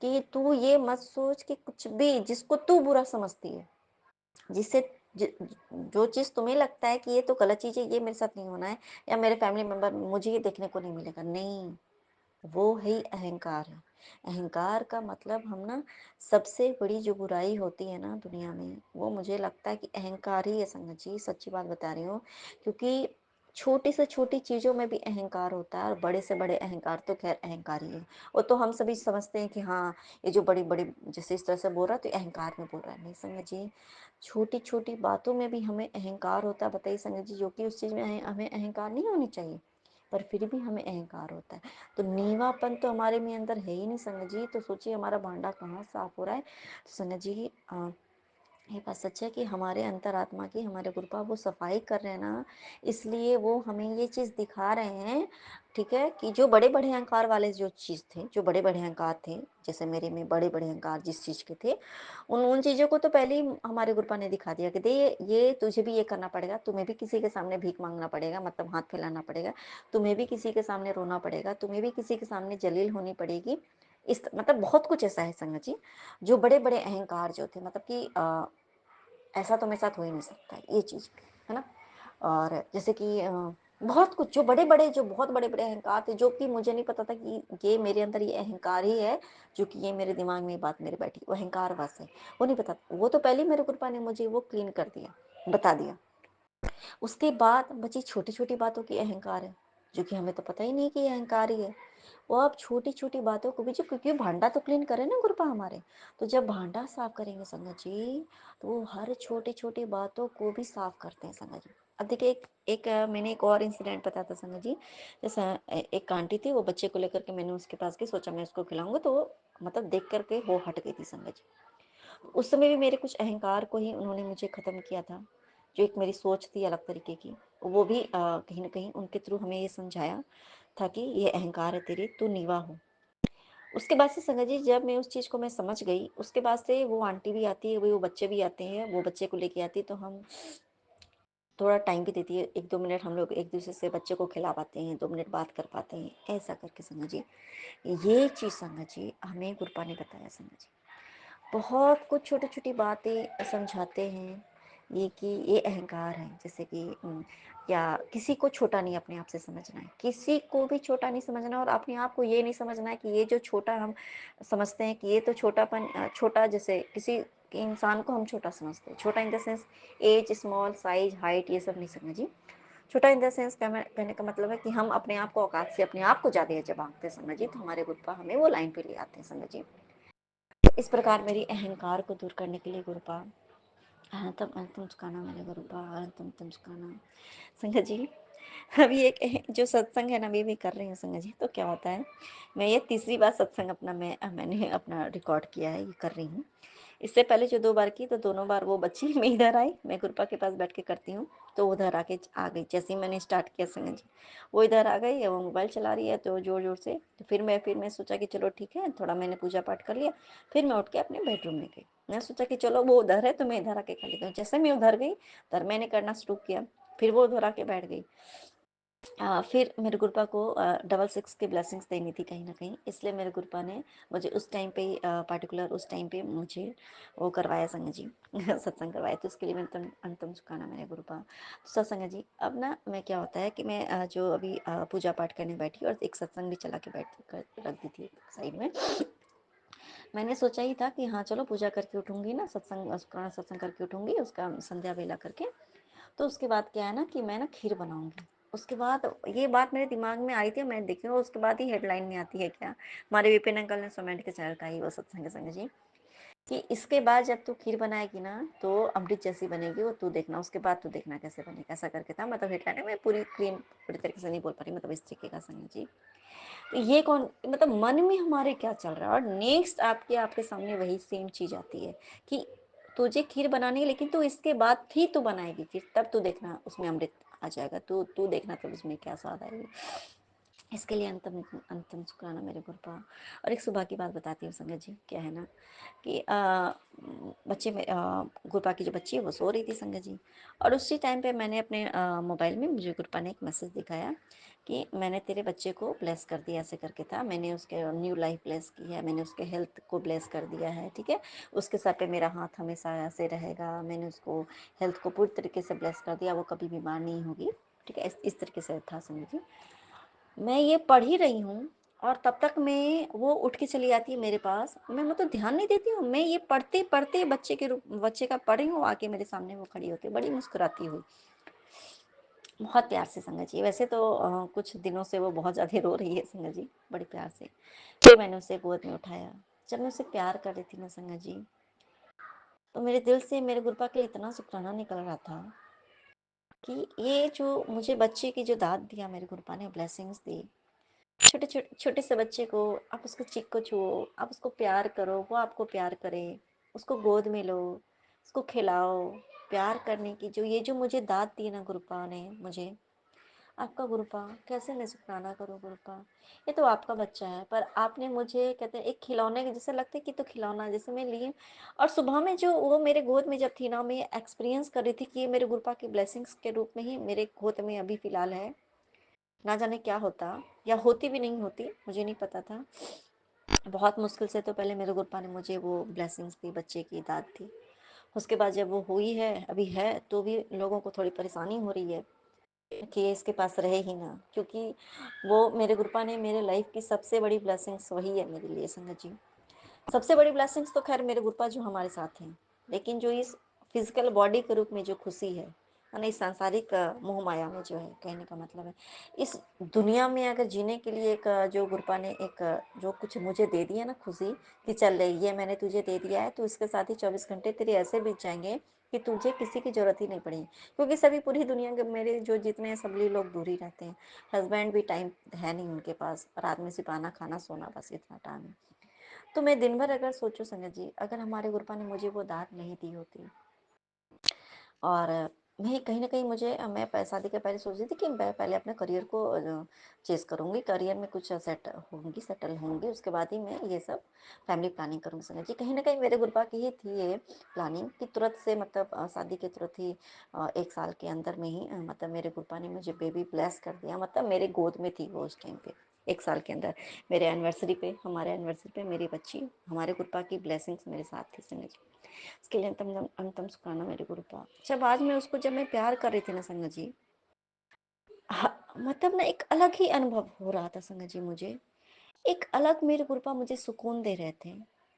कि तू ये मत सोच कि कुछ भी जिसको तू बुरा समझती है, जिससे ज जो चीज़ तुम्हें लगता है कि ये तो गलत चीज़ है, ये मेरे साथ नहीं होना है, या मेरे फैमिली मेंबर मुझे ये देखने को नहीं मिलेगा, नहीं। वो ही अहंकार है। अहंकार का मतलब हम ना, सबसे बड़ी जो बुराई होती है ना दुनिया में, वो मुझे लगता है कि अहंकार ही है संगत जी, सच्ची बात बता रही हूँ। क्योंकि छोटी से छोटी चीज़ों में भी अहंकार होता है, और बड़े से बड़े अहंकार तो ख़ैर अहंकार ही है। वो तो हम सभी समझते हैं कि हाँ, ये जो बड़ी-बड़ी जैसे इस तरह से बोल रहा है तो ये अहंकार में बोल रहा है। नहीं संगत जी, छोटी-छोटी बातों में भी हमें अहंकार होता है, बताइए संगत जी, जो कि उस चीज़ में हमें अहंकार नहीं होनी चाहिए, पर फिर भी हमें अहंकार होता है। तो नीवापन तो हमारे में अंदर है ही नहीं संगत जी, तो सोचिए हमारा भांडा कहाँ साफ हो रहा है। तो संगत जी, ये बात सच है कि हमारे अंतरात्मा की, हमारे गुरुपा वो सफाई कर रहे हैं ना, इसलिए वो हमें ये चीज़ दिखा रहे हैं, ठीक है, कि जो बड़े-बड़े अहंकार वाले जो चीज़ थे, जो बड़े-बड़े अहंकार थे, जैसे मेरे में बड़े-बड़े अहंकार जिस चीज़ के थे, उन उन चीज़ों को तो पहले ही हमारे गुरुपा ने दिखा दिया कि ये तुझे भी ये करना पड़ेगा, तुम्हें भी किसी के सामने भीख माँगना पड़ेगा, मतलब हाथ फैलाना पड़ेगा, तुम्हें भी किसी के सामने रोना पड़ेगा, तुम्हें भी किसी के सामने जलील होनी पड़ेगी। मतलब बहुत कुछ ऐसा है संगत जी, जो बड़े-बड़े अहंकार जो थे, मतलब कि ऐसा तो मेरे साथ हो ही नहीं सकता है, ये चीज़, है ना? और जैसे कि बहुत कुछ जो बहुत बड़े-बड़े अहंकार थे, जो कि मुझे नहीं पता था कि ये मेरे अंदर ये अहंकार ही है, जो कि ये मेरे दिमाग में ये बात मेरे बैठी, वो अहंकार बस है, वो नहीं पता। वो तो पहले ही मेरे गुरुपा ने मुझे वो क्लीन कर दिया, बता दिया। उसके बाद बची छोटी-छोटी बातों की अहंकार है, जो कि हमें तो पता ही नहीं कि ये अहंकार ही है। वो आप छोटी-छोटी बातों को भी, जो क्योंकि भांडा तो क्लीन करे ना गुरुपा हमारे, तो जब भांडा साफ करेंगे संगत जी, तो वो हर छोटी-छोटी बातों को भी साफ करते हैं संगत जी। अब देखिए, मैंने एक और इंसिडेंट बताया था संगत जी, जैसे एक आंटी थी, वो बच्चे को लेकर के मैंने उसके पास गई, सोचा मैं उसको खिलाऊँगी, तो वो मतलब देख कर के वो हट गई थी संगत जी। उस समय भी मेरे कुछ अहंकार को ही उन्होंने मुझे ख़त्म किया था, जो एक मेरी सोच थी अलग तरीके की। वो भी कहीं न कहीं उनके थ्रू हमें ये समझाया था कि ये अहंकार है तेरे, तू नीवा हो। उसके बाद से संगत जी, जब मैं उस चीज़ को मैं समझ गई, उसके बाद से वो आंटी भी आती है, वो बच्चे भी आते हैं, वो बच्चे को लेके आती है, तो हम थोड़ा टाइम भी देती है, 1-2 मिनट हम लोग एक-दूसरे से बच्चे को खिला पाते हैं, 2 मिनट बात कर पाते हैं, ऐसा करके संगत जी। ये चीज़ संगत जी हमें गुरुपा ने बताया संगत जी। बहुत कुछ छोटी-छोटी बातें समझाते हैं, ये कि ये अहंकार है, जैसे कि या किसी को छोटा नहीं अपने आप से समझना है, किसी को भी छोटा नहीं समझना, और अपने आप को ये नहीं समझना है कि ये जो छोटा हम समझते हैं कि ये तो छोटा, जैसे किसी के इंसान को हम छोटा समझते हैं, छोटा in the sense age, small, size, height, ये सब नहीं समझना जी। छोटा इन द सेंस कहने का मतलब है कि हम अपने आप को औकात से अपने आप को ज़्यादा जब आंकते हैं समझिए, तो हमारे गुरुपा हमें वो लाइन पे ले आते हैं समझिए। इस प्रकार मेरी अहंकार को दूर करने के लिए गुरुपा, अनंतम अनंतम सुखाना मेरे गुरुपा, अनंतम अनंतम सुखाना। संगत जी, अभी एक जो सत्संग है ना, अभी भी कर रही हूँ संगत जी। तो क्या होता है, मैं ये तीसरी बार सत्संग मैंने अपना रिकॉर्ड किया है, ये कर रही हूँ। इससे पहले जो 2 बार की तो दोनों बार वो बच्ची मैं इधर आई, मैं गुरपा के पास बैठ के करती हूँ, तो वो उधर आके आ गई। जैसे ही मैंने स्टार्ट किया संगत जी, वो इधर आ गई, वो मोबाइल चला रही है तो ज़ोर-ज़ोर से। तो फिर मैं सोचा कि चलो ठीक है, थोड़ा मैंने पूजा पाठ कर लिया, फिर मैं उठ के अपने बेडरूम में गई। मैं सोचा कि चलो वो उधर है तो मैं इधर आके कर लेती हूँ। जैसे मैं उधर गई, उधर मैंने करना शुरू किया, फिर वो उधर आके बैठ गई। फिर मेरे गुरपा को डबल 6 की ब्लेसिंग्स देनी थी कहीं न कहीं, इसलिए मेरे गुरपा ने मुझे उस टाइम पे पार्टिकुलर उस टाइम पे मुझे वो करवाया संगत जी सत्संग करवाया, तो उसके लिए मैं अंतम चुकाना मेरे गुरपा। तो सत्संग जी, अब ना मैं क्या होता है कि मैं जो अभी पूजा पाठ करने बैठी और एक सत्संग भी चला के रख दी थी साइड में। मैंने सोचा ही था कि हाँ चलो पूजा करके उठूंगी ना, सत्संग करके उठूंगी, उसका संध्या वेला करके, तो उसके बाद क्या है ना कि मैं ना खीर बनाऊंगी। उसके बाद ये बात मेरे दिमाग में आई थी, मैं देखी हूँ उसके बाद ही हेडलाइन में आती है क्या, हमारे विपिन अंकल ने सोमेंट के चैनल का ही वो सत्संग संग जी, कि इसके बाद जब तू खीर बनाएगी ना तो अमृत जैसी बनेगी, वो तू देखना, उसके बाद तू देखना कैसे बनेगा, ऐसा करके था। मतलब हेडलाइन में पूरी क्लीन पूरी तरीके से नहीं बोल पा रही, मतलब इस तरीके का संग जी। तो ये कौन, मतलब मन में हमारे क्या चल रहा है, और नेक्स्ट आपके सामने वही सेम चीज आती है कि तुझे खीर बनानी है, लेकिन तू इसके बाद ही तू बनाएगी खीर, तब तू देखना उसमें अमृत आ जाएगा, तू देखना तब उसमें क्या स्वाद आएगी। इसके लिए अंतम अंतम शुक्राना मेरे गुरपा। और एक सुबह की बात बताती हूँ संगत जी, क्या है ना कि बच्चे में गुरपा की जो बच्ची है वो सो रही थी संगत जी, और उसी टाइम पे मैंने अपने मोबाइल में मुझे गुरपा ने एक मैसेज दिखाया कि मैंने तेरे बच्चे को ब्लेस कर दिया, ऐसे करके था, मैंने उसके न्यू लाइफ ब्लेस की है, मैंने उसके हेल्थ को ब्लेस कर दिया है, ठीक है, उसके सर पे मेरा हाथ हमेशा ऐसे रहेगा, मैंने उसको हेल्थ को पूरी तरीके से ब्लेस कर दिया, वो कभी बीमार नहीं होगी, ठीक है, इस तरीके से था संगत जी। मैं ये पढ़ ही रही हूँ और तब तक मैं वो उठ के चली आती है मेरे पास, मैं मतलब ध्यान नहीं देती हूँ, मैं ये पढ़ते पढ़ते बच्चे का पढ़ रही हूँ, आके मेरे सामने वो खड़ी होती है बड़ी मुस्कुराती हुई, बहुत प्यार से संगत जी। वैसे तो कुछ दिनों से वो बहुत ज़्यादा रो रही है संगत जी, बड़ी प्यार से। फिर मैंने उसे गोद में उठाया, जब मैं उसे प्यार कर रही थी ना संगत जी, तो मेरे दिल से मेरे गुरपा के लिए इतना शुक्राना निकल रहा था कि ये जो मुझे बच्चे की जो दाद दिया मेरे गुरपा ने, ब्लेसिंग्स दी, छोटे छोटे छोटे से बच्चे को आप उसको चीख को छुओ, आप उसको प्यार करो, वो आपको प्यार करे, उसको गोद में लो, उसको खिलाओ, प्यार करने की जो मुझे दाद दी ना गुरुपा ने मुझे, आपका गुरुपा कैसे मैं शुक्राना करूँ गुरुपा, ये तो आपका बच्चा है, पर आपने मुझे कहते हैं एक खिलौने के जैसे लगता है कि तो खिलौना जैसे मैं ली। और सुबह में जो वो मेरे गोद में जब थी ना, मैं एक्सपीरियंस कर रही थी कि ये मेरे गुरुपा की ब्लेसिंग्स के रूप में ही मेरे गोद में अभी फिलहाल है, ना जाने क्या होता, या होती भी नहीं होती, मुझे नहीं पता था। बहुत मुश्किल से तो पहले मेरे गुरुपा ने मुझे वो ब्लेसिंग्स दी, बच्चे की दाद दी। उसके बाद जब वो हुई है, अभी है, तो भी लोगों को थोड़ी परेशानी हो रही है कि ये इसके पास रहे ही ना, क्योंकि वो मेरे गुरुपा ने मेरे लाइफ की सबसे बड़ी ब्लेसिंग्स वही है मेरे लिए संगत जी। सबसे बड़ी ब्लेसिंग्स तो खैर मेरे गुरुपा जो हमारे साथ हैं, लेकिन जो इस फिजिकल बॉडी के रूप में जो खुशी है ना, इस सांसारिक मोह माया में जो है, कहने का मतलब है इस दुनिया में अगर जीने के लिए एक जो गुरुपा ने एक जो कुछ मुझे दे दिया ना खुशी, कि चल रही ये मैंने तुझे दे दिया है, तो इसके साथ ही 24 घंटे तेरे ऐसे बीत जाएंगे कि तुझे किसी की जरूरत ही नहीं पड़ेगी, क्योंकि सभी पूरी दुनिया के मेरे जो जितने सभी लोग दूर ही रहते हैं, हस्बैंड भी टाइम है नहीं उनके पास, रात में सिर्फ आना खाना सोना, बस इतना टाइम है। तो मैं दिन भर अगर सोचूं संगत जी, अगर हमारे गुरुपा ने मुझे वो दाद नहीं दी होती, और मैं कहीं न कहीं मैं शादी के पहले सोच रही थी कि मैं पहले अपने करियर को चेज़ करूँगी, करियर में कुछ सेटल होंगी, उसके बाद ही मैं ये सब फैमिली प्लानिंग करूँगी संगत जी। कहीं न कहीं मेरे गुरुपा की ही थी ये प्लानिंग कि तुरंत से, मतलब शादी के तुरंत ही 1 साल के अंदर में ही मतलब मेरे गुरुपा ने मुझे बेबी ब्लेस कर दिया, मतलब मेरे गोद में थी वो उस टाइम पे, 1 साल के अंदर। मेरे एनिवर्सरी पे, हमारे एनिवर्सरी पे मेरी बच्ची, हमारे गुरुपा की ब्लेसिंग्स मेरे साथ थी संगत जी। इसके लिए अंतम अंतम शुक्राना मेरे गुरुपा। जब मैं प्यार कर रही थी ना संगत जी, मतलब ना एक अलग ही अनुभव हो रहा था संगत जी मुझे, एक अलग मेरे गुरुपा मुझे सुकून दे रहे थे।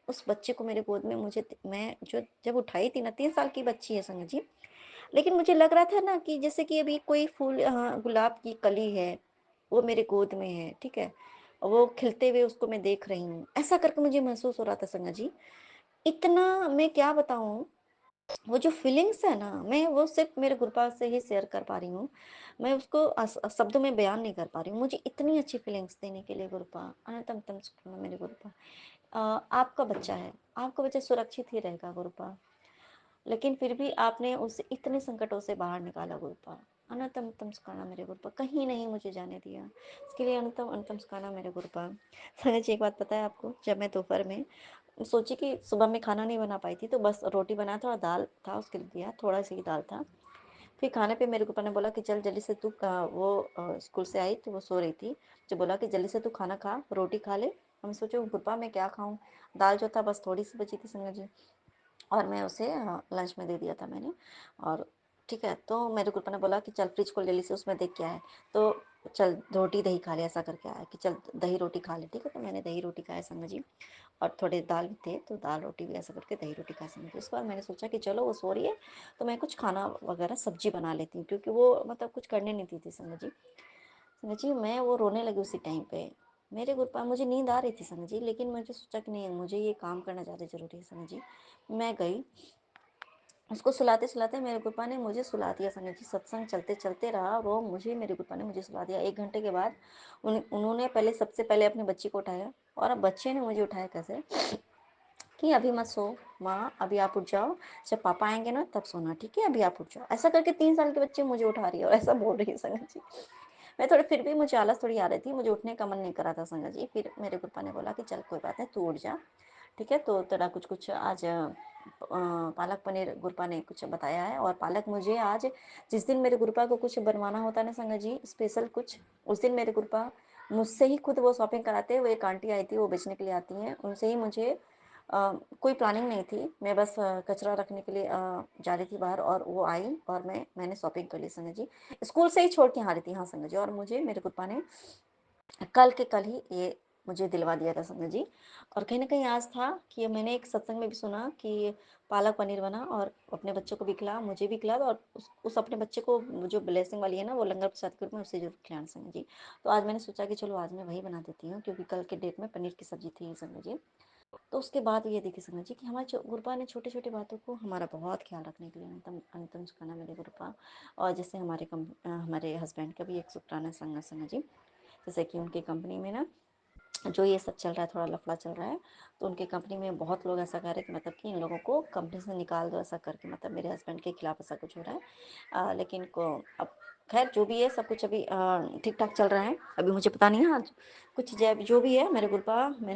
उस बच्चे को मेरे गोद में मैं जो जब उठाई थी ना, 3 साल की बच्ची है संगत जी, लेकिन मुझे लग रहा था ना कि जैसे कि अभी कोई फूल, गुलाब की कली है, वो मेरे गोद में है, ठीक है, वो खिलते हुए उसको मैं देख रही हूँ, ऐसा करके मुझे महसूस हो रहा था संगत जी। इतना मैं क्या बताऊं, वो जो फीलिंग्स है ना, मैं वो सिर्फ मेरे गुरुपा से ही शेयर कर पा रही हूँ, मैं उसको शब्दों में बयान नहीं कर पा रही हूँ। मुझे इतनी अच्छी फीलिंग्स देने के लिए गुरुपा, अनंतम तम शुक्राना मेरे गुरुपा। आपका बच्चा है, आपका बच्चा सुरक्षित ही रहेगा गुरुपा, लेकिन फिर भी आपने उसे इतने संकटों से बाहर निकाला गुरुपा। अनंतम अनंतम सुखाना मेरे गुरुपा, कहीं नहीं मुझे जाने दिया, इसके लिए अनंतम अनंतम सुखाना मेरे गुरुपा। संगत जी एक बात पता है आपको, जब मैं दोपहर में सोची कि सुबह में खाना नहीं बना पाई थी, तो बस रोटी बनाया था और दाल था उसके लिए दिया, थोड़ा सा ही दाल था। फिर खाने पे मेरे गुरुपा ने बोला कि चल जल्दी से तू स्कूल से आई तो वो सो रही थी, जो बोला कि जल्दी से तू खाना खा, रोटी खा ले। हम सोचे गुरुपा मैं क्या खाऊं, दाल जो था बस थोड़ी सी बची थी संगत जी, और मैं उसे लंच में दे दिया था मैंने। और ठीक है, तो मेरे गुरुपा ने बोला कि चल फ्रिज खोल जल्दी से, उसमें देख क्या है, तो चल रोटी दही खा ले, ऐसा करके आया कि चल दही रोटी खा ले। ठीक है, तो मैंने दही रोटी खाया संगत जी, और थोड़े दाल भी थे तो दाल रोटी भी ऐसा करके दही रोटी खा संगत जी। उसके बाद मैंने सोचा कि चलो वो सो रही है तो मैं कुछ खाना वगैरह सब्जी बना लेती हूँ, क्योंकि वो मतलब कुछ करने नहीं देती थी संगत जी। संगत जी मैं वो रोने लगी उसी टाइम पे, मेरे गुरुपा मुझे नींद आ रही थी संगत जी, लेकिन मुझे सोचा कि नहीं मुझे ये काम करना ज़्यादा ज़रूरी है संगत जी। मैं गई उसको सुलाते सुलाते, मेरे गुरुपा ने मुझे सुला दिया संगत जी। सत्संग चलते चलते रहा, वो मेरे गुरुपा ने मुझे सुला दिया। 1 घंटे के बाद उन्होंने सबसे पहले अपने बच्ची को उठाया, और अब बच्चे ने मुझे उठाया कैसे कि अभी मत सो माँ, अभी आप उठ जाओ, जब पापा आएंगे ना तब सोना, ठीक है, अभी आप उठ जाओ। ऐसा करके 3 साल के बच्चे मुझे उठा रही है और ऐसा बोल रही है संगत जी। मैं थोड़ी, फिर भी मुझे आलस थोड़ी आ रही थी, मुझे उठने का मन नहीं कर रहा था संगत जी। फिर मेरे गुरुपा ने बोला कि चल कोई बात नहीं, तू उठ जा, ठीक है। तो तेरा कुछ आज पालक पनीर गुरुपा ने कुछ बताया है, और पालक मुझे आज, जिस दिन मेरे गुरुपा को कुछ बनवाना होता है ना संगत जी, स्पेशल कुछ, उस दिन मेरे गुरुपा मुझसे ही खुद वो शॉपिंग कराते हैं। वो एक आंटी आई थी, वो बेचने के लिए आती हैं, उनसे ही मुझे कोई प्लानिंग नहीं थी, मैं बस कचरा रखने के लिए जा रही थी बाहर, और वो आई और मैंने शॉपिंग कर ली संगत जी। स्कूल से ही छोड़ के आ रही थी, हाँ संगत जी, और मुझे मेरे गुरुपा ने कल के कल ही ये मुझे दिलवा दिया था संगत जी। और कहीं ना कहीं आज था कि मैंने एक सत्संग में भी सुना कि पालक पनीर बना, और अपने बच्चों को भी खिला, मुझे भी खिला, और उस अपने बच्चे को जो ब्लेसिंग वाली है ना, वो लंगर प्रसाद के रूप में उसे जरूर खिलाना संगत जी। तो आज मैंने सोचा कि चलो आज मैं वही बना देती हूँ, क्योंकि कल के डेट में पनीर की सब्जी थी संगत जी। तो उसके बाद ये देखिए संगत जी कि हमारे गुरुपा ने छोटे छोटे बातों को हमारा बहुत ख्याल रखने के लिए अंतम अंतम सुखाना मेरे गुरुपा। और जैसे हमारे हस्बैंड का भी एक शुक्राना संगत जी, जैसे कि उनकी कंपनी में ना जो ये सब चल रहा है, थोड़ा लफड़ा चल रहा है, तो उनके कंपनी में बहुत लोग ऐसा कर रहे हैं कि मतलब कि इन लोगों को कंपनी से निकाल दो, ऐसा करके, मतलब मेरे हस्बैंड के खिलाफ ऐसा कुछ हो रहा है। लेकिन अब खैर जो भी है सब कुछ अभी ठीक ठाक चल रहा है। अभी मुझे पता नहीं है आज कुछ जो भी है, मैंने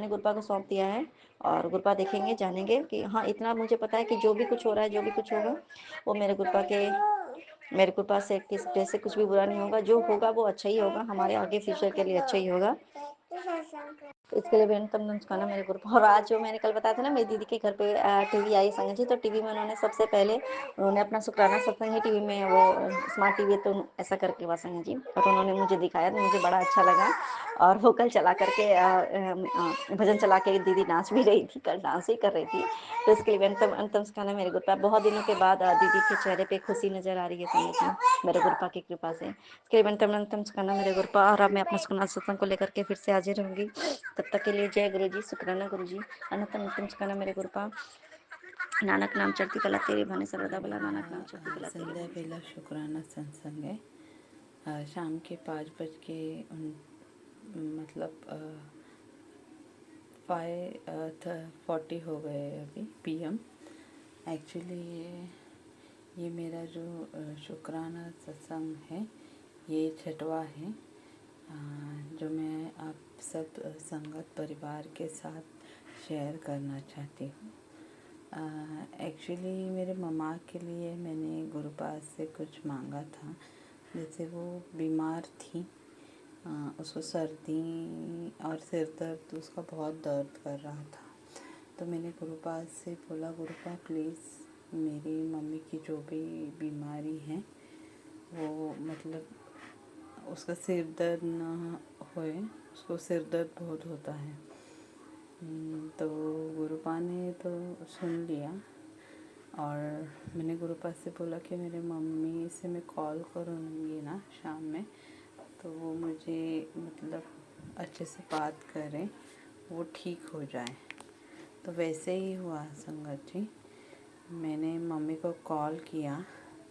गुरुपा को सौंप दिया है, और गुरुपा देखेंगे जानेंगे कि हाँ, इतना मुझे पता है कि जो भी कुछ हो रहा है, जो भी कुछ होगा, वो मेरे गुरुपा से किस वजह से कुछ भी बुरा नहीं होगा, जो होगा वो अच्छा ही होगा, हमारे आगे फ्यूचर के लिए अच्छा ही होगा। तो इसके लिए बेन तम नमस्कार मेरे ग्रुप। और आज जो मैंने कल बताया था ना, मेरी दीदी के घर पे टीवी आई संगत जी, तो टीवी में उन्होंने सबसे पहले अपना शुक्राना सत्संग ही टीवी में, वो स्मार्ट टीवी, तो ऐसा करके हुआ संगत जी, और उन्होंने मुझे दिखाया तो मुझे बड़ा अच्छा लगा। और वो कल चला करके भजन चला के दीदी नाच भी रही थी, कल डांस ही कर रही थी। तो इसके लिए बेन तम अंतम सुखाना मेरे ग्रुप। बहुत दिनों के बाद दीदी के चेहरे पे खुशी नजर आ रही है संगत जी, मेरे गुरुपा की कृपा से। इसके लिए बेन तम अंतम सुखाना मेरे गुरुपा। और अब मैं अपना सुखनाथ सत्संग को लेकर के फिर से हाजिर रहूंगी, तब तक के लिए जय गुरु जी, शुक्राना गुरु जी, अनंतम अंतम सुखाना मेरे गुरुपा। नानक नाम चढ़ती कला तेरे भाने सर्वदा ये भला, मेरा नानक नाम चढ़ती कला तेरे संध्या भाने बेला शुक्राना सत्संग है। शाम के 5 बज के मतलब 5:40 हो गए अभी PM। एक्चुअली ये मेरा जो शुक्राना सत्संग है, ये 6वां है, जो मैं आप सब संगत परिवार के साथ शेयर करना चाहती हूँ। एक्चुअली मेरे मम्मा के लिए मैंने गुरुपा से कुछ मांगा था, जैसे वो बीमार थी, उसको सर्दी और सिर दर्द, उसका बहुत दर्द कर रहा था। तो मैंने गुरुपा से बोला, गुरुपा प्लीज़ मेरी मम्मी की जो भी बीमारी है वो मतलब उसका सिर दर्द ना होए, उसको सिर दर्द बहुत होता है। तो गुरुपा ने तो सुन लिया, और मैंने गुरुपा से बोला कि मेरे मम्मी से मैं कॉल करूँगी ना शाम में, तो वो मुझे मतलब अच्छे से बात करें, वो ठीक हो जाए। तो वैसे ही हुआ संगत जी। मैंने मम्मी को कॉल किया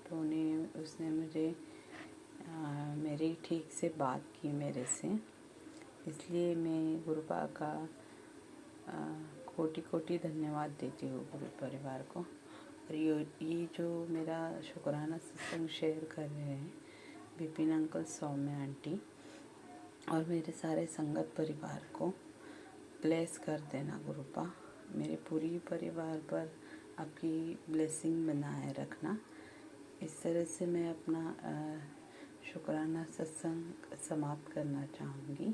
तो उसने मुझे मेरी ठीक से बात की मेरे से, इसलिए मैं गुरुपा का कोटि कोटि धन्यवाद देती हूँ गुरु परिवार को। और ये जो मेरा शुक्राना सत्संग शेयर कर रहे हैं विपिन अंकल, सौम्या आंटी और मेरे सारे संगत परिवार को ब्लेस कर देना गुरुपा। मेरे पूरी परिवार पर आपकी ब्लेसिंग बनाए रखना। इस तरह से मैं अपना शुक्राना सत्संग समाप्त करना चाहूँगी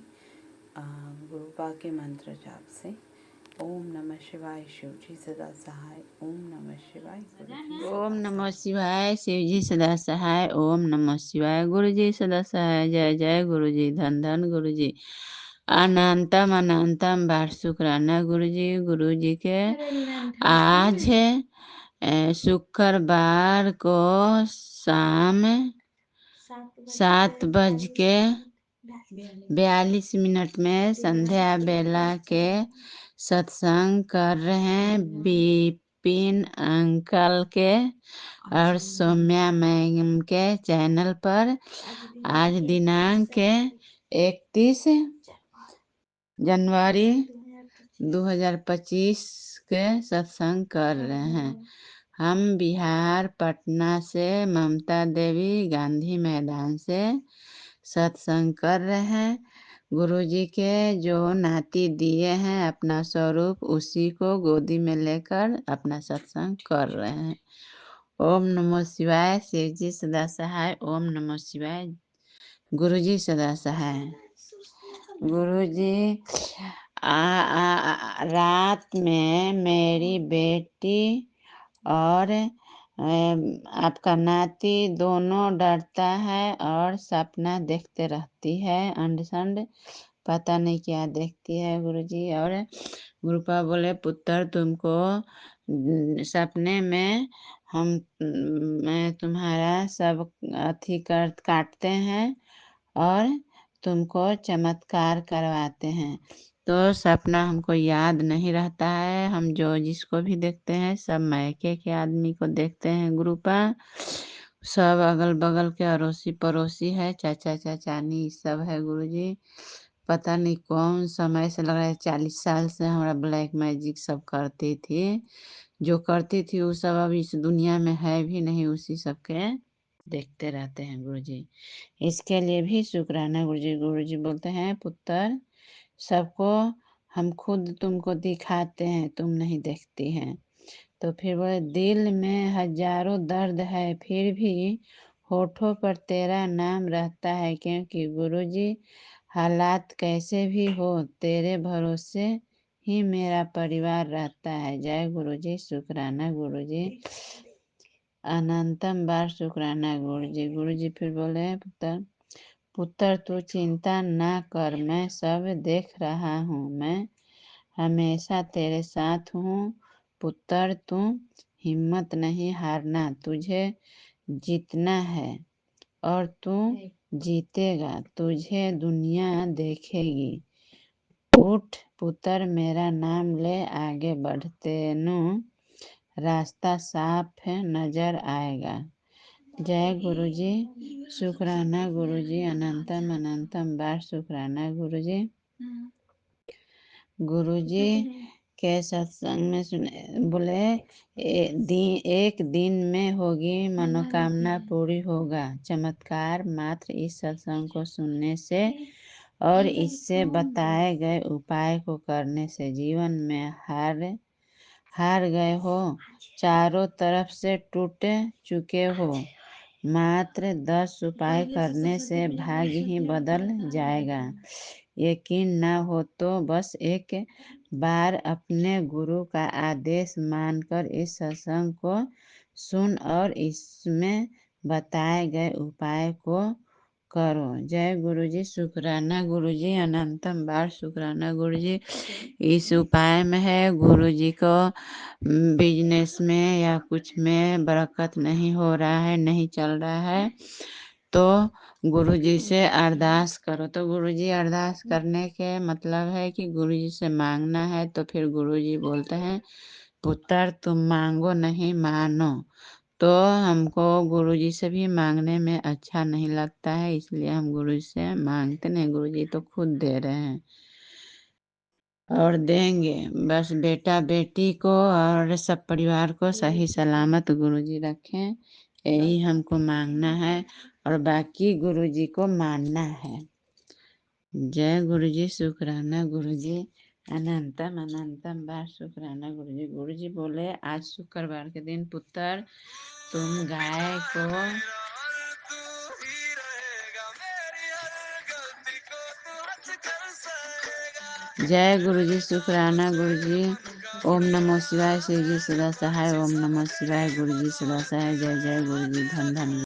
गुरुपा के मंत्र जाप से। ओम नमः शिवाय, शिव जी सदा सहाय। ओम नमः शिवाय, ओम नमः शिवाय, शिव जी सदा सहाय। ओम नमः शिवाय, गुरु जी सदा सहाय। जय जय गुरु जी, धन धन गुरु जी। अनंतम अनंतम बार शुक्राना गुरु जी के आज शुक्रवार को शाम 7:42 में संध्या बेला के सत्संग कर रहे हैं विपिन अंकल के और सौम्या मैम के चैनल पर। आज दिनांक 31 जनवरी 2025 के सत्संग कर रहे हैं। हम बिहार पटना से ममता देवी गांधी मैदान से सत्संग कर रहे हैं। गुरुजी के जो नाती दिए हैं अपना स्वरूप, उसी को गोदी में लेकर अपना सत्संग कर रहे हैं। ओम नमो शिवाय, शिव जी सदा सहाय। ओम नमो शिवाय, गुरुजी सदा सहाय। गुरुजी रात में मेरी बेटी और आपका नाती दोनों डरता है और सपना देखते रहती है। अंड संड पता नहीं क्या देखती है गुरुजी। और गुरुपा बोले पुत्र तुमको सपने में मैं तुम्हारा सब अथी काटते हैं और तुमको चमत्कार करवाते हैं। तो सपना हमको याद नहीं रहता है। हम जो जिसको भी देखते हैं सब मायके के आदमी को देखते हैं गुरुपा। सब अगल बगल के अड़ोसी पड़ोसी है, चाचा चाचानी सब है गुरुजी। पता नहीं कौन समय से लग रहा है 40 साल से हमारा ब्लैक मैजिक सब करती थी। जो करती थी वो सब अब इस दुनिया में है भी नहीं, उसी सबके देखते रहते हैं गुरुजी। इसके लिए भी शुक्राना गुरुजी। गुरुजी बोलते हैं पुत्र सबको हम खुद तुमको दिखाते हैं, तुम नहीं देखती हैं। तो फिर बोले दिल में हजारों दर्द है फिर भी होठों पर तेरा नाम रहता है, क्योंकि गुरुजी हालात कैसे भी हो तेरे भरोसे ही मेरा परिवार रहता है। जय गुरुजी, शुक्राना गुरुजी, अनंतम बार शुक्राना गुरुजी। गुरुजी फिर बोले पुत्र तू चिंता ना कर, मैं सब देख रहा हूँ, मैं हमेशा तेरे साथ हूँ। पुत्र तू हिम्मत नहीं हारना, तुझे जीतना है और तू जीतेगा, तुझे दुनिया देखेगी। उठ पुत्र मेरा नाम ले, आगे बढ़ते नु रास्ता साफ नजर आएगा। जय गुरुजी, शुक्राना गुरुजी, अनंतम अनंतम बार शुक्राना गुरुजी। गुरुजी के सत्संग में सुने बोले एक दिन में होगी मनोकामना पूरी होगा। चमत्कार मात्र इस सत्संग को सुनने से और इससे बताए गए उपाय को करने से। जीवन में हार गए हो, चारों तरफ से टूट चुके हो, मात्र 10 उपाय करने से भाग्य ही बदल जाएगा। यकीन ना हो तो बस एक बार अपने गुरु का आदेश मानकर इस सत्संग को सुन और इसमें बताए गए उपाय को करो। जय गुरुजी, शुक्राना गुरुजी, अनंतम बार शुक्राना गुरुजी। इस उपाय में है गुरुजी को बिजनेस में या कुछ में बरकत नहीं हो रहा है, नहीं चल रहा है, तो गुरुजी से अरदास करो। तो गुरुजी अरदास करने के मतलब है कि गुरुजी से मांगना है। तो फिर गुरुजी बोलते हैं पुत्र तुम मांगो नहीं मानो। तो हमको गुरुजी से भी मांगने में अच्छा नहीं लगता है, इसलिए हम गुरुजी से मांगते नहीं, गुरुजी तो खुद दे रहे हैं। और देंगे। बस बेटा बेटी को और सब परिवार को सही सलामत गुरुजी रखें, यही हमको मांगना है और बाकी गुरुजी को मानना है। जय गुरुजी, शुक्राना गुरुजी, अनंतम अनंतम बार शुक्राना गुरुजी। गुरुजी बोले आज शुक्रवार के दिन पुत्र तुम गाय को जय गुरुजी, शुक्राना गुरुजी। ओम नमो शिवाय, शिव जी सदा सहाय। ओम नमो शिवाय, गुरुजी सदा सहाय। जय जय गुरुजी, धन धन।